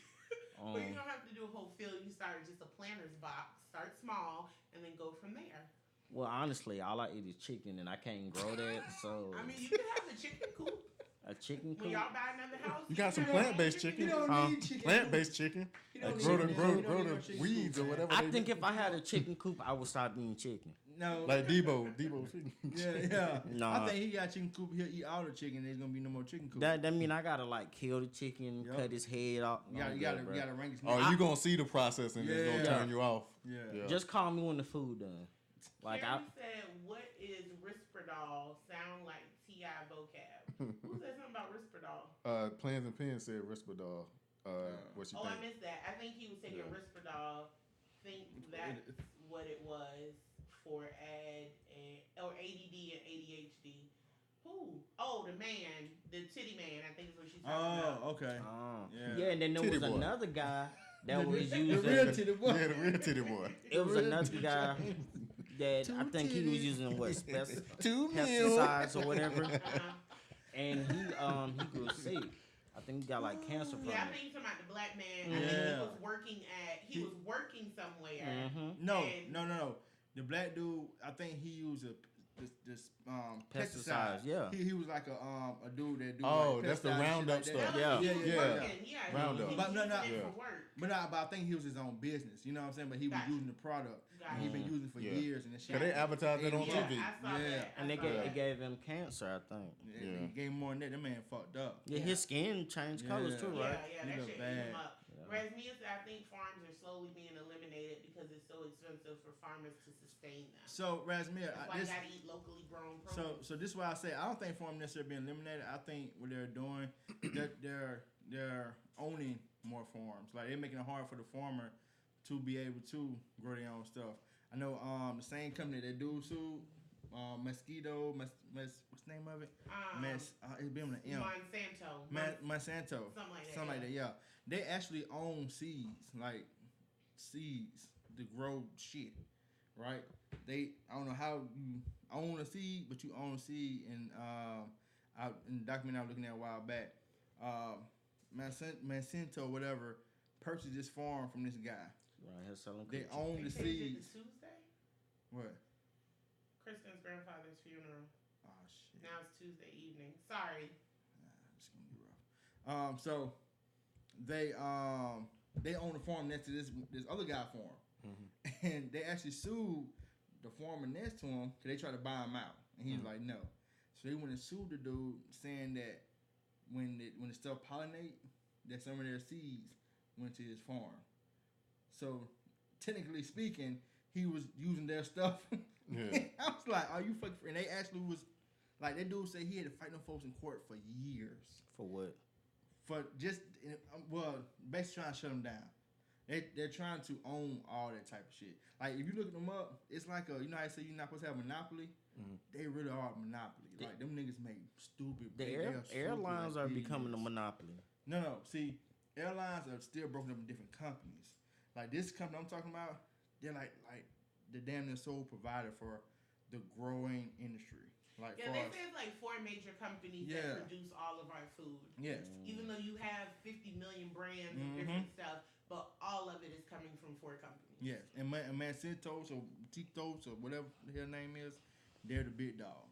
But you don't have to do a whole field. You start with just a planter's box. Start small and then go from there. Well, honestly, all I eat is chicken, and I can't grow that. So I mean, you can have a chicken coop. a chicken When coop. y'all buy another house, You got can some have plant-based chicken chicken. You don't Huh? need chicken. Plant-based chicken. You don't Like need grow no- the you don't grow need no the chicken weeds coop, or man. whatever. I they think do. if I had a chicken coop, I would stop eating chicken. No. Like Debo chicken. Yeah. Nah. I think he got chicken coop. He'll eat all the chicken. There's gonna be no more chicken coop. That mean I gotta like kill the chicken, Yup. cut his head off. you No, gotta, I'm you gotta, good, bro. you gotta rank his Oh, you gonna see the process and it's gonna Yeah. turn you off. Yeah. Just call me when the food done. Like Carrie said, "What is Risperdal? Sound like Ti vocab." Who said something about Risperdal? Plans and Pens said Risperdal. What you Oh, I think? missed that. I think he was taking Yeah. Risperdal. Think that's what it was for ADD and ADHD. Who? Oh, the man, the titty man. I think is what she's talking about. Oh, okay. yeah, and then there Titty was boy. another guy that was the using. real titty boy. Yeah, the real titty boy. It was another guy that I think he was using what pesticides or whatever, and he grew sick. I think he got like cancer from Yeah, I it. think you're talking about the black man. I think Yeah. he was working somewhere. Mm-hmm. No, And- no. The black dude, I think he used this Pesticides, yeah. He was like a dude that do. Oh, like that's the pesticide and Roundup shit like stuff. that. Yeah. Yeah. Roundup. He But was no, using it yeah. for work. But I think he was his own business. You know what I'm saying? But he was Gotcha. using the product. Gotcha. He been using it for Yeah. years and the shit. Cause they advertised it on Yeah, TV. I saw Yeah. that. And I saw that. it gave him cancer, I think. Yeah. Yeah. He gave more than that. That man fucked up. Yeah, his skin changed colors too, right? Yeah, He that look shit bad. ate him up. Yeah. Whereas me, I think farms are slowly being eliminated because it's so expensive for farmers to sustain them. So Razmir, That's why you gotta eat locally grown produce. so this is why I say I don't think farm necessarily being eliminated. I think what they're doing, they're owning more farms. Like they're making it hard for the farmer to be able to grow their own stuff. I know the same company that dude sued, Mosquito, what's the name of it? It's been on the M. Monsanto. Monsanto. Something like that. Yeah. They actually own seeds, like seeds to grow shit, right? I don't know how you own a seed, but you own a seed. And in the document I was looking at a while back, Monsanto, whatever, purchased this farm from this guy. Right, he's selling They cookies. own the They changed it seeds. to Tuesday? What? Kristen's grandfather's funeral. Oh shit. Now it's Tuesday evening. Sorry. It's gonna be rough. So they own the farm next to this other guy farm, and they actually sued the farmer next to him because they tried to buy him out, and he's like no. So they went and sued the dude, saying that when the stuff pollinate, that some of their seeds went to his farm. So technically speaking, he was using their stuff. Yeah. I was like, "Are you fucking?" And they actually was like, that dude said he had to fight them folks in court for years. For what? For just basically trying to shut them down. They're trying to own all that type of shit. Like if you look them up, it's like how I say you're not supposed to have a monopoly. They really are a monopoly. Like them niggas make stupid. Airlines are stupid becoming a ideas. monopoly. No. See, airlines are still broken up in different companies. Like this company I'm talking about, they're like the damn near sole provider for the growing industry. Like Yeah, they say it's like 4 major companies that produce all of our food. Yes. Even though you have 50 million brands of different stuff, but all of it is coming from 4 companies. Yes, and Monsanto's or Titos or whatever the hell name is, they're the big dog.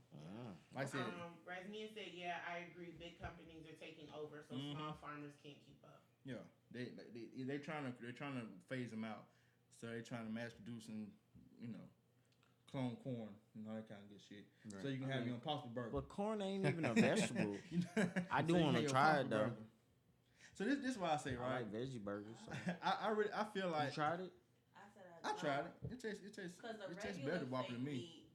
Like I said, Razmia said, "Yeah, I agree. Big companies are taking over, so small farmers can't keep up." yeah, they're trying to phase them out. So they're trying to mass produce and clone corn and all that kind of good shit. Right. So you can have your Impossible Burger. But corn ain't even a vegetable. I do want to try it though. Burger. So this is why I say, right? I like veggie burgers. So. I feel like You tried it? I tried it. It tastes better than Whopper to me. Meat,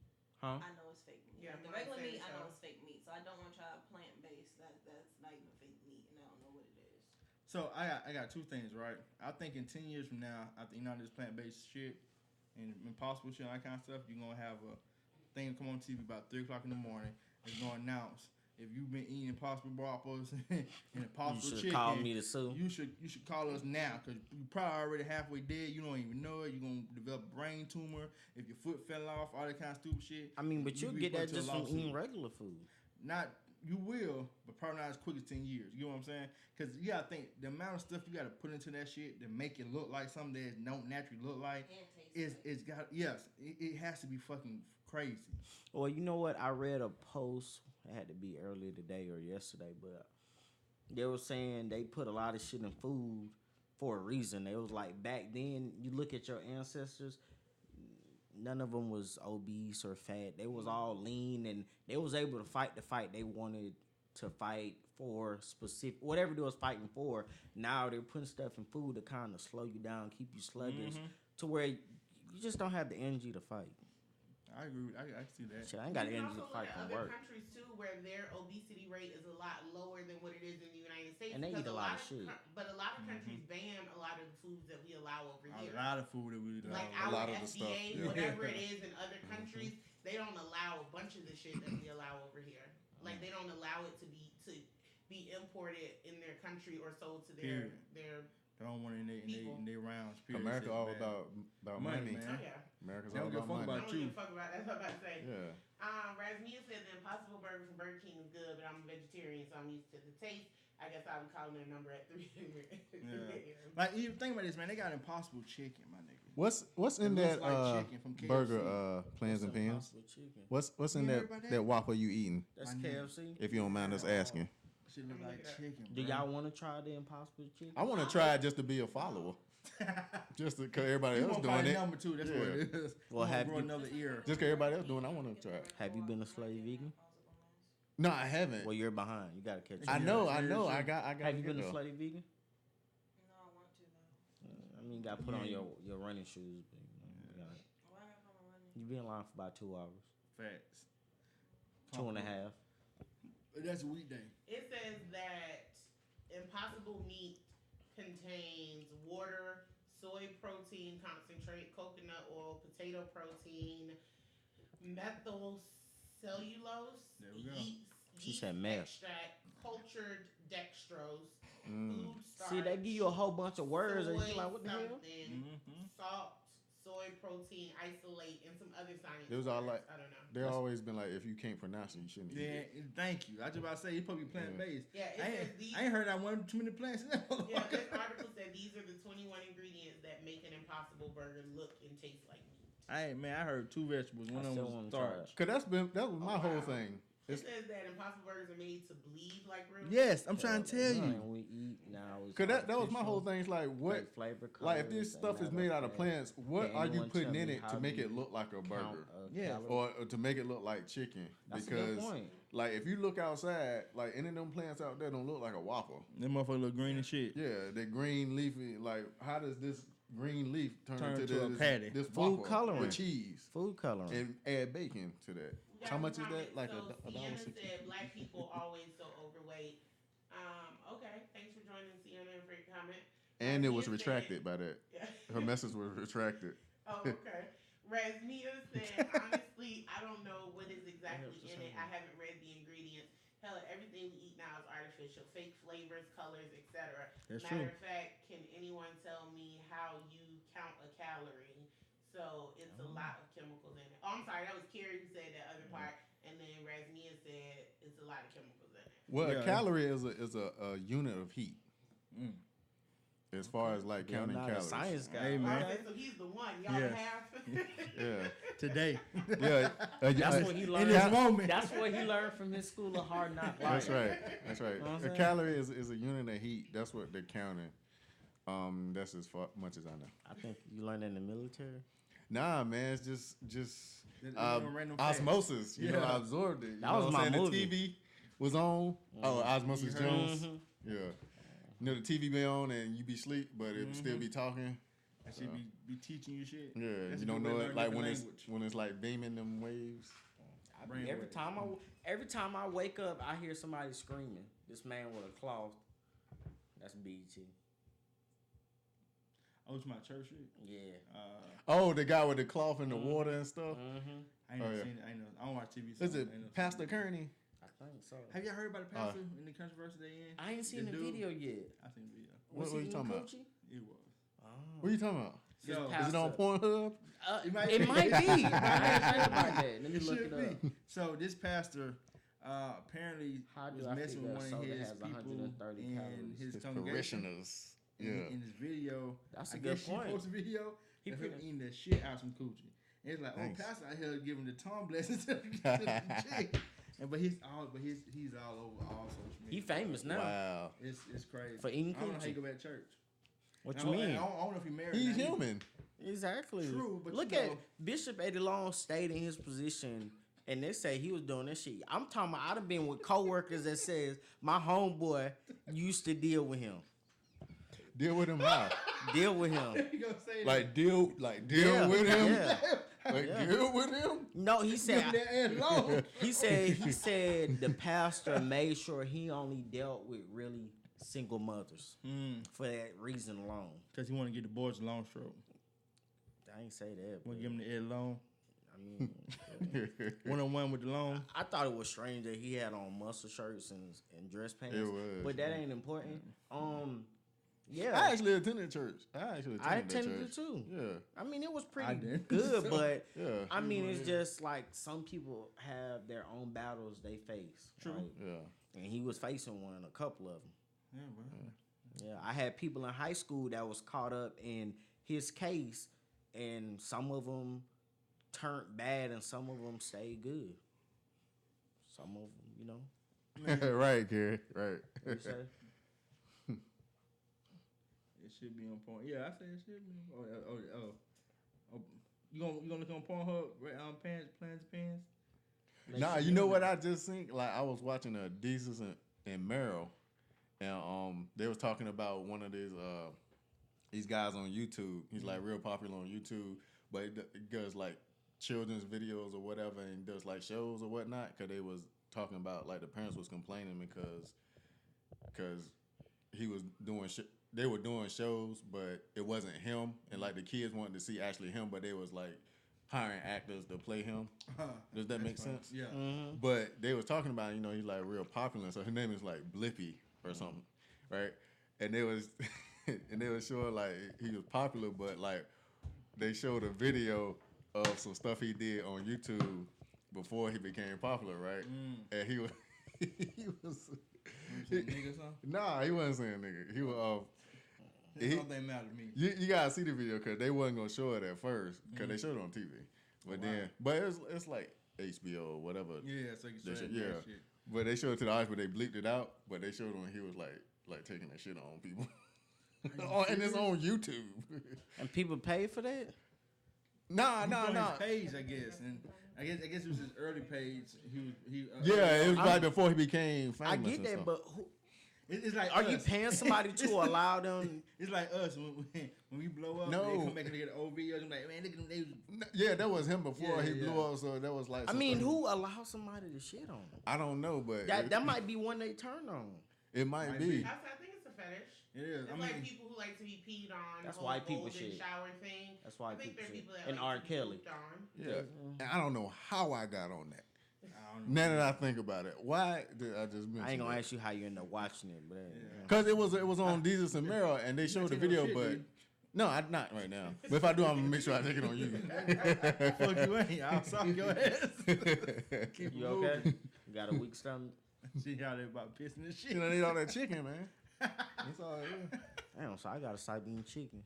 Huh? I know it's fake meat. Yeah, The regular meat, I so. know it's fake meat. So I don't want to try plant based. That's not even fake meat, and I don't know what it is. So I got 2 things, right? I think in 10 years from now, I think this plant-based shit and Impossible shit and all that kind of stuff, you're gonna have a thing come on TV about 3:00 in the morning. It's gonna announce if you've been eating Impossible Whoppers and Impossible You should chicken, call me to sue. you should call us now because you probably already halfway dead. You don't even know it. You're gonna develop a brain tumor if your foot fell off. All that kind of stupid shit. I mean, but you'll be get that put to a just from lawsuit. eating regular food. You will, but probably not as quick as 10 years. You know what I'm saying? Because you gotta think the amount of stuff you gotta put into that shit to make it look like something that it don't naturally look like. It has to be fucking crazy. Well, you know what? I read a post. It had to be earlier today or yesterday, but they were saying they put a lot of shit in food for a reason. It was like back then, you look at your ancestors, none of them was obese or fat. They was all lean, and they was able to fight the fight they wanted to fight for, specific whatever they was fighting for. Now they're putting stuff in food to kind of slow you down, keep you sluggish, to where you just don't have the energy to fight. I agree. I see that. Shit, I ain't got the You can energy to also fight look at from other work. countries too, where their obesity rate is a lot lower than what it is in the United States. And they eat a lot of shit. But a lot of countries ban a lot of the foods that we allow over here. A lot of food that we do. Like a our lot of the FDA, stuff, yeah. whatever it is in other countries, they don't allow a bunch of the shit that we allow over here. Like they don't allow it to be imported in their country or sold to their They don't want it in their rounds. Period. America all about money. man. Oh yeah. America's They all don't give a about fuck money. about I don't you. give a fuck about that. That's what I'm about to say. Yeah. Razmia said the Impossible Burger from Burger King is good, but I'm a vegetarian, so I'm used to the taste. I guess I would call their number at 3 a.m. Like, even think about this, man. They got Impossible Chicken, my nigga. What's in It looks that like chicken from KFC. burger? Plans and pans. Impossible chicken. What's in You that heard about that? that Whopper you eating? That's My nigga. KFC. If you don't mind us asking, Shit look like chicken. Do bro. y'all want to try the Impossible chicken? I want to try it just to be a follower, just because everybody You else want doing probably it. number 2. That's Yeah. what it is. Well, You have grow you- another ear. Just because everybody else doing it, I want to try it. Have you been a slave vegan? No, I haven't. Well, you're behind. You gotta catch up. I know. Yeah, I got. Have you been a though. slave vegan? No, I want to though. I mean, you gotta put on your running shoes. But, you know, Why I gotta put my running? you be in line for about 2 hours, Facts. 2.5. That's a weekday. It says that Impossible meat contains water, soy protein concentrate, coconut oil, potato protein, methyl cellulose, There we go. She said meth. extract, cultured dextrose, Mm. food starch. See, they give you a whole bunch of words, and soy you're like, what the hell? something, Mm-hmm. salt, soy protein isolate, and some other science. It was all words. like- I don't know. They've always been like, if you can't pronounce it, you shouldn't eat Yeah, it. thank you. I just about to say you supposed to be plant based. Yeah, it I says ain't, these. I ain't heard that one too many plants in that. Yeah, this article said these are the 21 ingredients that make an Impossible Burger look and taste like meat. I heard 2 vegetables. One I of still them was wanna try starch. Cause that was my whole wow. thing. It It's, says that Impossible Burgers are made to bleed like real. Yes, I'm trying to tell you. And we eat now. It's Cause that was my artificial, whole thing. It's like what, fake flavor like if colors this stuff and is made out of that. plants, what Can are you anyone putting tell in me it how to make do it you look like a count burger, a Yeah. calorie? or to make it look like chicken? That's a Because good point. like if you look outside, like any of them plants out there don't look like a Whopper. That motherfucker look green and shit. Yeah, the green leafy. Like how does this green leaf turn Turn into into a this, patty. this Food Whopper coloring. with cheese Food coloring. and add bacon to that? We got How some much is that? comments. Like so a Sienna $1.60? said black people always so overweight. Okay, thanks for joining Sienna for your comment. And it was Razmia retracted said- by that. Yeah. Her message was retracted. Oh, okay. Razmia said, honestly, I don't know what is exactly in it. I haven't read the ingredients. Hell, everything we eat now is artificial, fake flavors, colors, etc. That's Matter true. of fact, can anyone tell me how you count a calorie? So it's a lot of chemicals in it. Oh, I'm sorry, that was Carrie who said that other part, and then Razmia said it's a lot of chemicals in it. Well, Yeah. a calorie is a unit of heat. Mm. As far as like You're counting not a calories. science guy. Hey, man. Okay, so he's the one. Y'all Yes. have. Yeah. Today. Yeah. That's what he In learned. this moment. That's what he learned from his school of hard knock life. That's right. That's right. Know what I'm A saying? calorie is a unit of heat. That's what they're counting. That's as much as I know. I think you learned in the military. Nah, man, it's just Just random facts. osmosis. You know, Yeah. I absorbed it. You That know was what my I'm saying? movie. The TV was on. Oh, Osmosis You heard Jones. Mhm. Yeah. You know, the TV be on and you be asleep, but it would still be talking. I should be teaching you shit. Yeah, That's you a don't good way know to it learn like different when it's like beaming them waves. Brain Every waves. time I wake up, I hear somebody screaming. This man with a cloth. That's BET. Oh, it's my church shit. Yeah. Oh, the guy with the cloth in the water and stuff. Mm-hmm. I ain't Oh, never yeah. seen it. I don't watch TV. Is so it I ain't never Pastor seen it. Kearney? I think so. Have y'all heard about the pastor in the controversy they in? I ain't seen the dude? video yet. I seen the video. Was What he you talking about? coochie? It was. Oh. What are you talking about? This Yo, pastor- Is it on Pornhub? It It might might be. be. I didn't think about that. Let me It look should it up. be. So this pastor apparently How do was I messing with figure one of soda his has people 130 in calories? his His congregation. parishioners. In, Yeah. in his video, That's a I good guess point. she posted a video. He Of him pretty- eating the shit out some coochie. And it's like, Thanks. oh, pastor out here giving the tongue blessings to the chick. And but he's all over all social media. He famous now. Wow. It's crazy. For eating I don't know how you coochie. go back to church. What I you don't- mean? I don't know if he married. He's now either. human. Exactly. True, but look you at know- Bishop Eddie Long stayed in his position, and they say he was doing this shit. I'm talking about. I've been with coworkers that says my homeboy used to deal with him, Deal with him how? deal with him. You gonna say Like deal with him? Yeah. Like Yeah. deal with him? No, he that? said. That ass long. He said the pastor made sure he only dealt with really single mothers for that reason alone. Because he want to get the boys a long stroke. I ain't say that. Want But, to give him the Ed long. I mean, 1-on-1 with the long. I thought it was strange that he had on muscle shirts and dress pants. It was, but that yeah. ain't important. I Yeah, actually attended church. I attended that it church. too. Yeah. I mean, it was I pretty didn't. good, but Yeah. I mean, it's just like some people have their own battles they face. True. right? Yeah. And he was facing one, a couple of them. Yeah, bro. Yeah, I had people in high school that was caught up in his case, and some of them turned bad, and some of them stayed good. Some of them, you know. Right, Gary. Right. What you say? It should be on point. Yeah, I say it should be. Oh. You gonna look on Pornhub? Plans. Nah, you know what I just think? Like I was watching Desus and Meryl, and they was talking about one of these guys on YouTube. He's like real popular on YouTube, but he does like children's videos or whatever, and does like shows or whatnot. Cause they was talking about like the parents was complaining because he was doing they were doing shows, but it wasn't him, and like the kids wanted to see actually him, but they was like hiring actors to play him. Does that make sense? Yeah. Mm-hmm. But they was talking about, you know, he's like real popular, so his name is like Blippy or something, right? And they was showing like he was popular, but like they showed a video of some stuff he did on YouTube before he became popular, right? And he was Nigga or something? nah, he wasn't saying nigga. He was That don't think matter to me. you gotta see the video because they wasn't gonna show it at first because they showed it on TV, but it's like HBO or whatever. Yeah, so you can say yeah. shit. But they showed it to the audience, but they bleeped it out. But they showed when he was like taking that shit on people, and it's on YouTube. And people pay for that? Nah. His page, I guess, and I guess it was his early page. Yeah, it was like before he became famous. I get and that, stuff. but It's like are us. you paying somebody to allow them? It's like us when we blow up. No. They come back and they get old videos. I'm like, man, look at them. Yeah, that was him before he Yeah. blew up. So that was like. I some mean, stuff. who allows somebody to shit on them? I don't know, but That might be one they turn on. it might Might be. be. I think it's a fetish. It is. It's like people who like to be peed on. That's whole why people golden shit. shower thing. That's why I think people there are shit. people that And like R. to be Kelly. pooped on. Yeah, and I don't know how I got on that. I don't know. Now that I think about it, why did I just mention I ain't gonna that? ask you how you end up watching it, but Because it was on Desus and Meryl, and they showed the take no video, shit, but dude. no, I'm not right now. But if I do, I'm gonna make sure I take it on you. Fuck you ain't. I'll suck your ass. Keep you it okay? moving. You got a weak stomach? See how they about pissing and shit. You don't need all that chicken, man. That's all it is. Damn, so I gotta start eating chicken.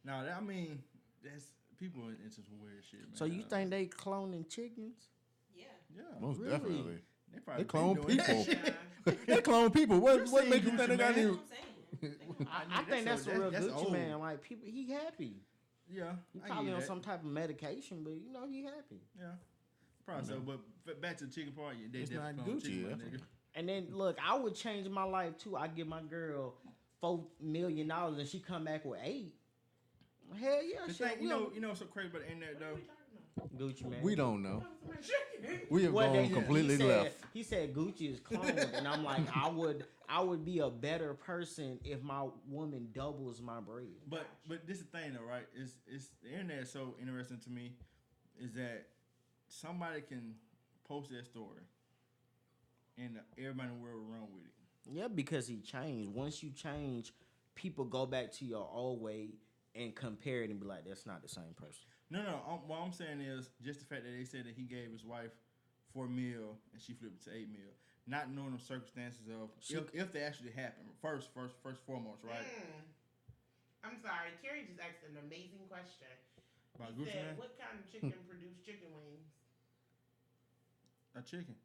No, I mean, that's people are into some weird shit, man. So you think they cloning chickens? Yeah. Yeah. Most Really? definitely. They probably They clone been doing that people. shit. Yeah. They clone people. What seen make you think they Gucci got Mane? new? That's what I'm saying. I think that's a real that's Gucci old. man. Like people, he happy. Yeah. He I probably get on that. some type of medication, but you know he happy. Yeah. Probably so, but back to the chicken part, they It's definitely not clone Gucci, chicken, my that's nigga. And then look, I would change my life too. I give my girl $4 million and she come back with 8. Hell yeah, The shit. thing, you know what's so crazy about the internet though? Gucci man. We don't know. Chicken. We have Well, gone completely he said, left. He said Gucci is cloned, and I'm like, I would be a better person if my woman doubles my bread. But this is the thing though, right? It's the internet is so interesting to me is that somebody can post that story and everybody in the world will run with it. Yeah, because he changed. Once you change, people go back to your old way and compare it and be like, that's not the same person. No. What I'm saying is just the fact that they said that he gave his wife $4 million and she flipped it to $8 million, not knowing the circumstances of if they actually happened. First foremost, right? I'm sorry, Carrie just asked an amazing question. About He Gucci said, man, what kind of chicken produced chicken wings? a chicken.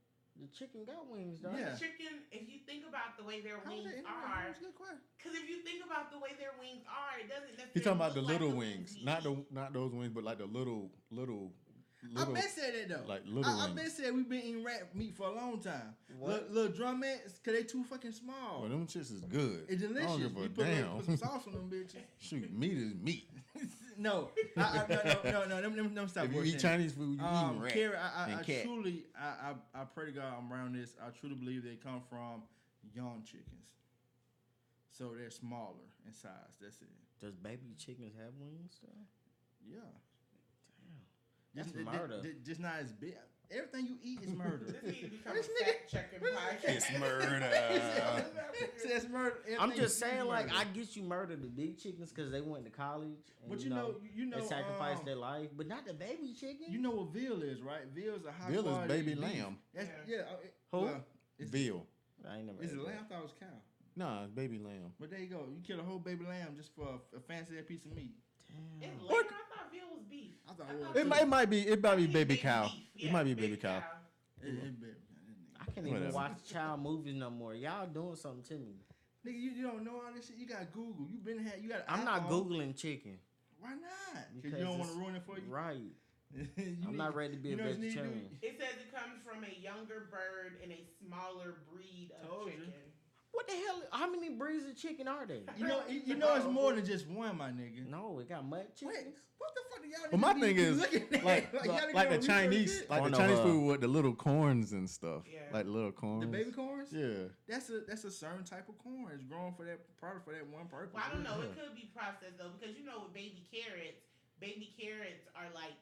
The chicken got wings, though. Yeah. Chicken, if you think about the way their How is wings that are, That's a good question. because if you think about the way their wings are, it doesn't necessarily. He's talking about the look like little wings wings, we not eat. those wings, but like the little. I been said that though. like little I been wings. said we've been eating rat meat for a long time. What? Little drumettes, cause they too fucking small. Well, them shits is good. It's delicious. I don't give You a put damn. some sauce on them bitches. Shoot, meat is meat. No, no. Them stop. If you eat bullshitting. Chinese food, you eat rat Carrie, and I cat. truly, I pray to God I'm around this. I truly believe they come from young chickens, so they're smaller in size. That's it. Does baby chickens have wings, though? Yeah. That's Just- murder. Just not as big. Everything you eat is murder. This needs to become This a fact checking podcast. It's murder. See, that's murder. I'm Everything just you eat is saying, like, murder. I get you murder the big chickens because they went to college. And, But you know, they sacrificed their life, but not the baby chicken. You know what veal is, right? Veal is a high Veal is quality baby beef. lamb. That's, Yeah. yeah. Who? Well, it's, Veal. I ain't never. Is ate it that. lamb? I thought it was cow. Nah, baby lamb. But there you go. You kill a whole baby lamb just for a fancy piece of meat. It's lamb. I thought veal was beef. I thought It might be baby cow. Beef. Yeah, It might be baby cow. I can't even watch child movies no more. Y'all doing something to me. Nigga, you don't know all this shit. You got Google. You got. I'm not Googling chicken. Why not? Because you don't want to ruin it for you. Right. I'm not ready to be a vegetarian. It says it comes from a younger bird and a smaller breed of chicken. What the hell? How many breeds of chicken are there? You know it's more than just one, my nigga. No, it got mud chickens. Wait, what the fuck do y'all? Well, my thing is like the Chinese, food with the little corns and stuff, like little corns. The baby corns. Yeah, that's a certain type of corn. It's grown for that one purpose. Well, I don't know. It could be processed though, because with baby carrots are like,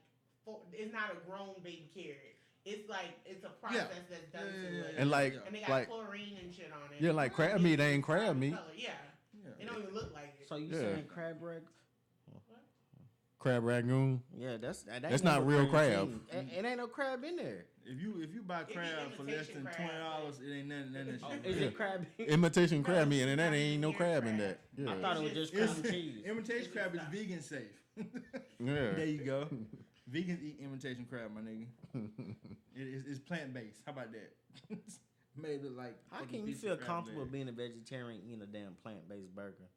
it's not a grown baby carrot. It's like it's a process that's done to it, and they got chlorine and shit on it. Yeah, like crab meat ain't crab meat. Yeah, it don't even look like it. So you saying crab rag? Crab ragoon? Yeah, that's not real crab. It ain't no crab in there. If you buy crab for less than $20, it ain't nothing. Is it crab? Imitation crab meat, and that ain't no crab in that. Yeah. I thought it was just cream cheese. Imitation crab is vegan safe. Yeah. There you go. Vegans eat imitation crab, my nigga. It's plant based. How about that? Made it like. How can you feel comfortable being a vegetarian eating a damn plant based burger?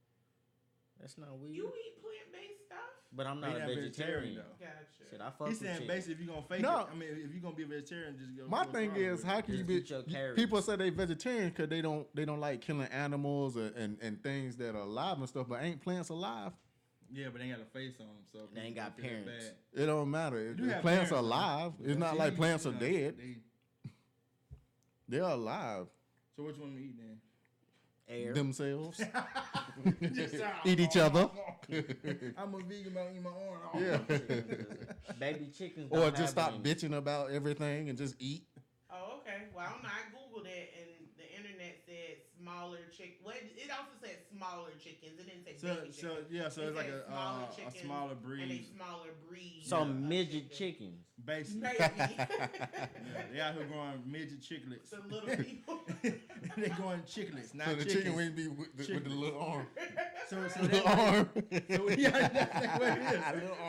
That's not weird. You eat plant based stuff, but I'm not a vegetarian. Gotcha. Shit, I fuck He's with saying basically if you're gonna fake it. I mean, if you're gonna be a vegetarian, just go. My thing is, how can you be? People say they vegetarian because they don't like killing animals and things that are alive and stuff, but ain't plants alive? Yeah, but they ain't got a face on them, so they ain't got parents. It don't matter. If plants are alive. It's not like plants are dead. They're alive. So which one to eat then? Air. Themselves. Eat each other. I'm a vegan, but I eat my own. Yeah. Baby chickens. Or just stop bitching about everything and just eat. Oh, okay. Well, I don't know. I Googled it and the internet said smaller chicken. Well, it also said smaller chickens. It didn't say baby chickens. So it's like a smaller breed. And a smaller breed. So midget chickens. Basically. Maybe. They out here growing midget chicklets. The little people. They going chicklets, not so the chickens. chicken wouldn't be with the little arm. So little arm. So yeah, that's what it is.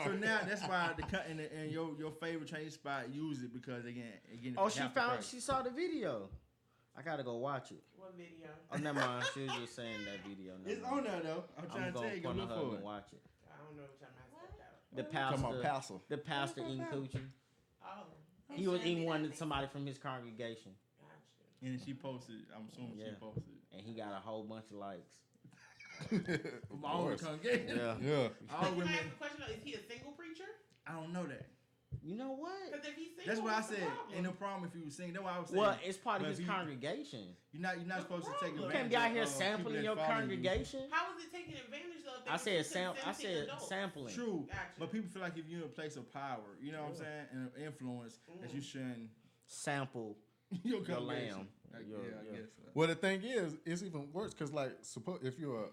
So now that's why the cut and your favorite Chinese spot use it because again. Oh, she saw the video. I gotta go watch it. What video? Oh, never mind. She was just saying that video. It's on there though. I'm trying to tell you, go look for it. And watch it. I don't know what y'all The pastor eating coochie. Oh. He was eating one to somebody from his congregation. Gotcha. And she posted. I'm assuming she posted. And he got a whole bunch of likes. From all the congregation. Yeah. All women. Can I ask a question though? Is he a single preacher? I don't know that. You know what? Because if he's single, that's what I said. Ain't no problem if you sing. That's what I was saying. Well, it's part of his congregation. You're not supposed to take advantage. You can't be out here sampling your congregation. How is it taking advantage of? I said sampling. True, gotcha. But people feel like if you're in a place of power, you know what I'm saying, and influence, that you shouldn't sample your lamb. I guess. Well, the thing is, it's even worse because, like, suppose if you're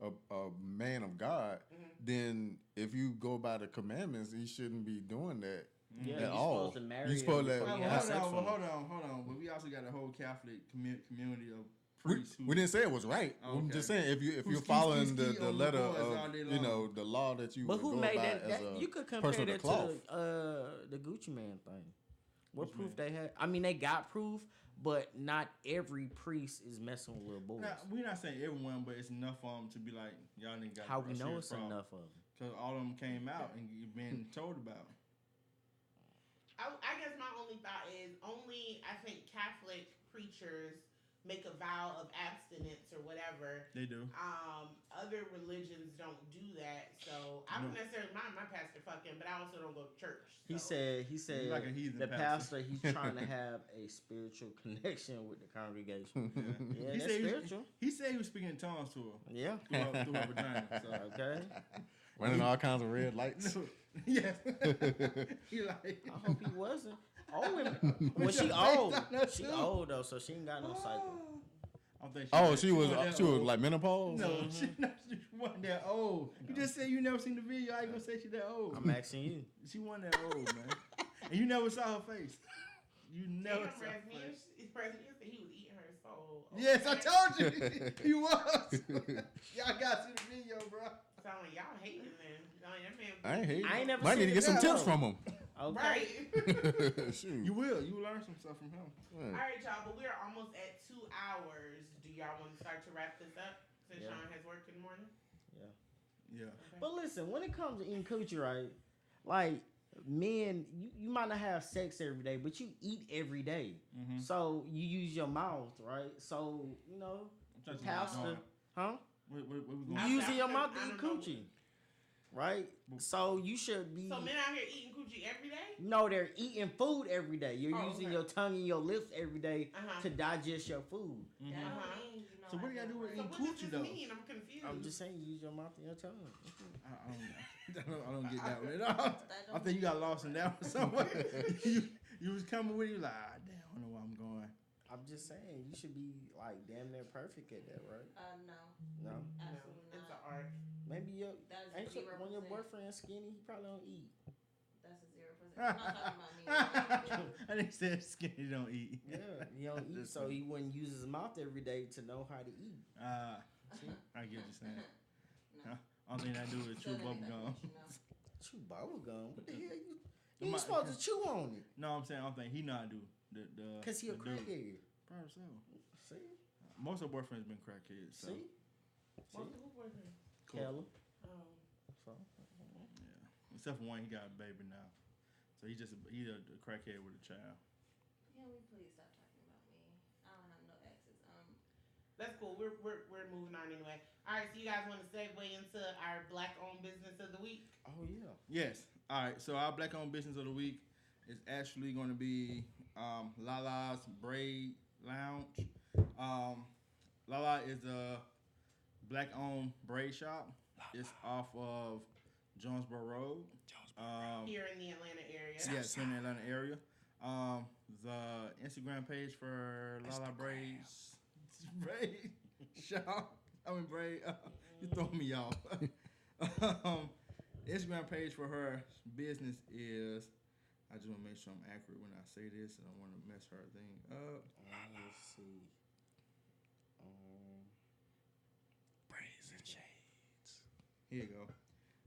a man of God, then if you go by the commandments, you shouldn't be doing that at all. You're supposed to hold on. But we also got a whole Catholic community of priests. We didn't say it was right. Okay. I'm just saying if you're following the letter of the law that you. But who go made by that? as a You could compare person that to the Gucci Man thing. What proof they had? I mean, they got proof, but not every priest is messing with little boys. Now, we're not saying everyone, but it's enough for them to be like, y'all niggas got how we know it's problem. Enough of them. Because all of them came out and you've been told about. I guess my only thought is I think Catholic preachers make a vow of abstinence or whatever. They do. Other religions don't do that, so I don't necessarily mind my pastor fucking, but I also don't go to church. So. He said like a heathen the pastor he's trying to have a spiritual connection with the congregation. Yeah, that's spiritual. He said he was speaking in tongues to her. Yeah. Through her vagina. So. Okay. Running all kinds of red lights. Yes. He like. I hope he wasn't. Old women. Well, she old. She old though, so she ain't got no cycle. She was like menopause. No, she wasn't that old. You just said you never seen the video. I ain't gonna say she that old. I'm asking you. She wasn't that old, man. And you never saw her face. You never saw her face. President said he was eating her soul. Yes, I told you. He was. Y'all got to see the video, bro. Sound like y'all hating then. That man. I ain't hating. I ain't never Might seen need to the get some video. tips from him. Okay. Right. Shoot. You will. You will learn some stuff from him. All right, y'all, but we're almost at 2 hours. Do y'all want to start to wrap this up since Yeah. Sean has work in the morning? Yeah. Okay. But listen, when it comes to eating coochie, right? Like men, you might not have sex every day, but you eat every day. Mm-hmm. So you use your mouth, right? So pastor, huh? What we You going? using your mouth to I eat don't know. coochie, right? So you should be. So men out here eating coochie every day? No, they're eating food every day. You're Oh, using okay. your tongue and your lips every day Uh-huh. to digest your food. Mm-hmm. That don't Uh-huh. mean you know So what do how you gotta do with to So eating what does coochie this though? mean? I'm confused. I'm just saying, use your mouth and your tongue. I don't get that one at all. I think you got lost in that one somewhere. you was coming with you like, damn, I don't know where I'm going. I'm just saying, you should be like damn near perfect at that, right? No, No, absolutely It's not. an art. maybe your That is ain't your, when your 0%. boyfriend's skinny, he probably don't eat. That's a 0%. I'm not talking about me. I think said skinny don't eat. Yeah, he don't eat, so he wouldn't use his mouth every day to know how to eat. I get what you're saying. No. I don't think that do with chew Still bubble ain't gum. that much, you know. Chew bubble gum? What the hell? You Am I- supposed to chew on it? No, I'm saying I don't think he know how to do the Cause he a the dude. crackhead. Probably so. See? Most of her boyfriends been crackheads. So See? Who boyfriend? Keller. Oh. So, yeah. Except for one, he got a baby now. So he's a crackhead with a child. Can we please stop talking about me? I don't have no exes. That's cool. We're moving on anyway. All right, so you guys want to segue into our black-owned business of the week? oh yeah. Yes. All right. So our black-owned business of the week is actually going to be Lala's Braid Lounge. Lala is a black-owned braid shop. It's off of Jonesboro Road. Here in the Atlanta area. Yes, in the Atlanta area. The Instagram page for Lala Braids Braid Shop. Braid. You throw me off. Instagram page for her business is. I just want to make sure I'm accurate when I say this, and I don't want to mess her thing up. Let's see. Braids and shades. Here you go.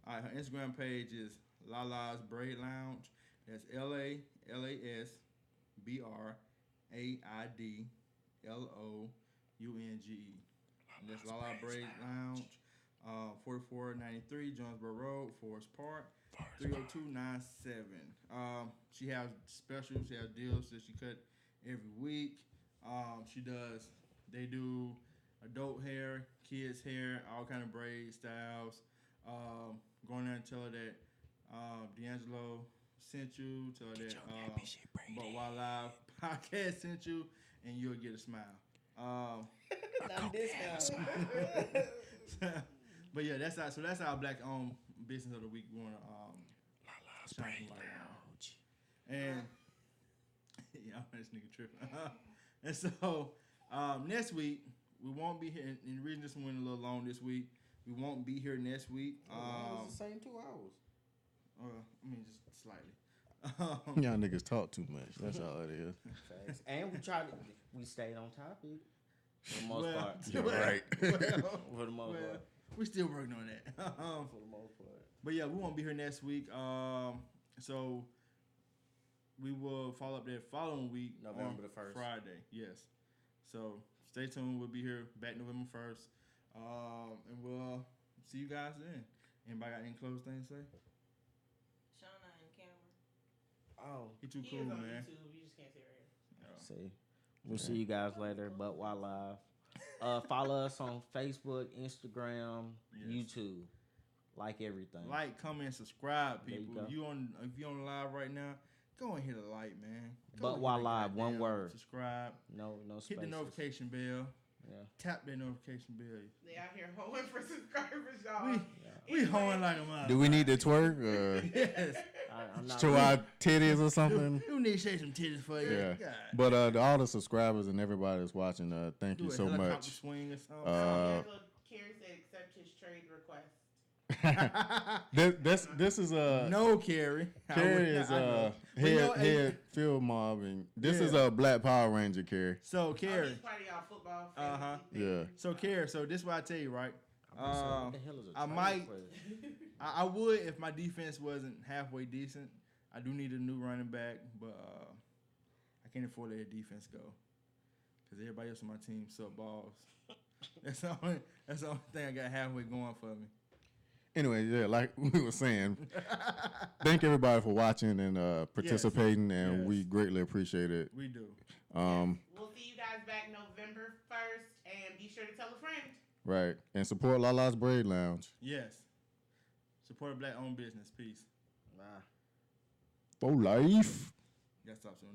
All right, her Instagram page is Lala's Braid Lounge. That's LALASBRAIDLOUNGE. And that's Lala Braid Lounge, 4493 Jonesboro Road, Forest Park, 30297. She has specials, she has deals that she cut every week. They do adult hair, kids hair, all kind of braid styles. Go in there and tell her that D'Angelo sent you, tell her that But Wild Live podcast sent you, and you'll get a smile. But yeah, that's our black-owned business of the week. We want to Lala's Braid Lounge. and yeah, this nigga tripping. And so next week we won't be here. And the reason this one went a little long this week, we won't be here next week. It's the same 2 hours. I mean just slightly. Y'all niggas talk too much. That's all it is. Facts. And we stayed on topic for the most part. You're right. For the most part. We're still working on that. For the most part. But yeah, we won't be here next week. So we will follow up that following week, November on the 1st. Friday. Yes. So stay tuned. We'll be here back November 1st, and we'll see you guys then. Anybody got any close things to say? Shauna and Cameron. Oh, He too He cool, is on man. YouTube. You just can't see it right here. see. We'll see you guys later. But while live, follow us on Facebook, Instagram, Yes. YouTube, like everything. Like, comment, subscribe, There you people. go. If you on live right now, go and hit a like, man. Go But and while hit a live, one goddamn word. Subscribe. No Hit spaces. the notification bell. Yeah. Tap that notification bell. They out here hoeing for subscribers, y'all. We hoeing like a mother. Do we need to twerk? Yes. I'm not. Show our titties or something? You need to shake some titties for you. Yeah. God. But to all the subscribers and everybody that's watching, thank Do you a so helicopter much. swing or something. Angela Carey said accept his trade request. This is a No, Carrie. Carrie is head field mob, and this is a Black Power Ranger Carrie. So Carrie, he's part of y'all football. Yeah. So Carrie, so this is what I tell you, right? What the hell is a I trade might- player? I would if my defense wasn't halfway decent. I do need a new running back, but I can't afford to let the defense go because everybody else on my team suck balls. That's the only thing I got halfway going for me. Anyway, yeah, like we were saying, thank everybody for watching and participating, and we greatly appreciate it. We do. We'll see you guys back November 1st, and be sure to tell a friend. Right, and support Lala's Braid Lounge. Yes. Support a black-owned business. Peace. Nah. For life. Gotta stop soon.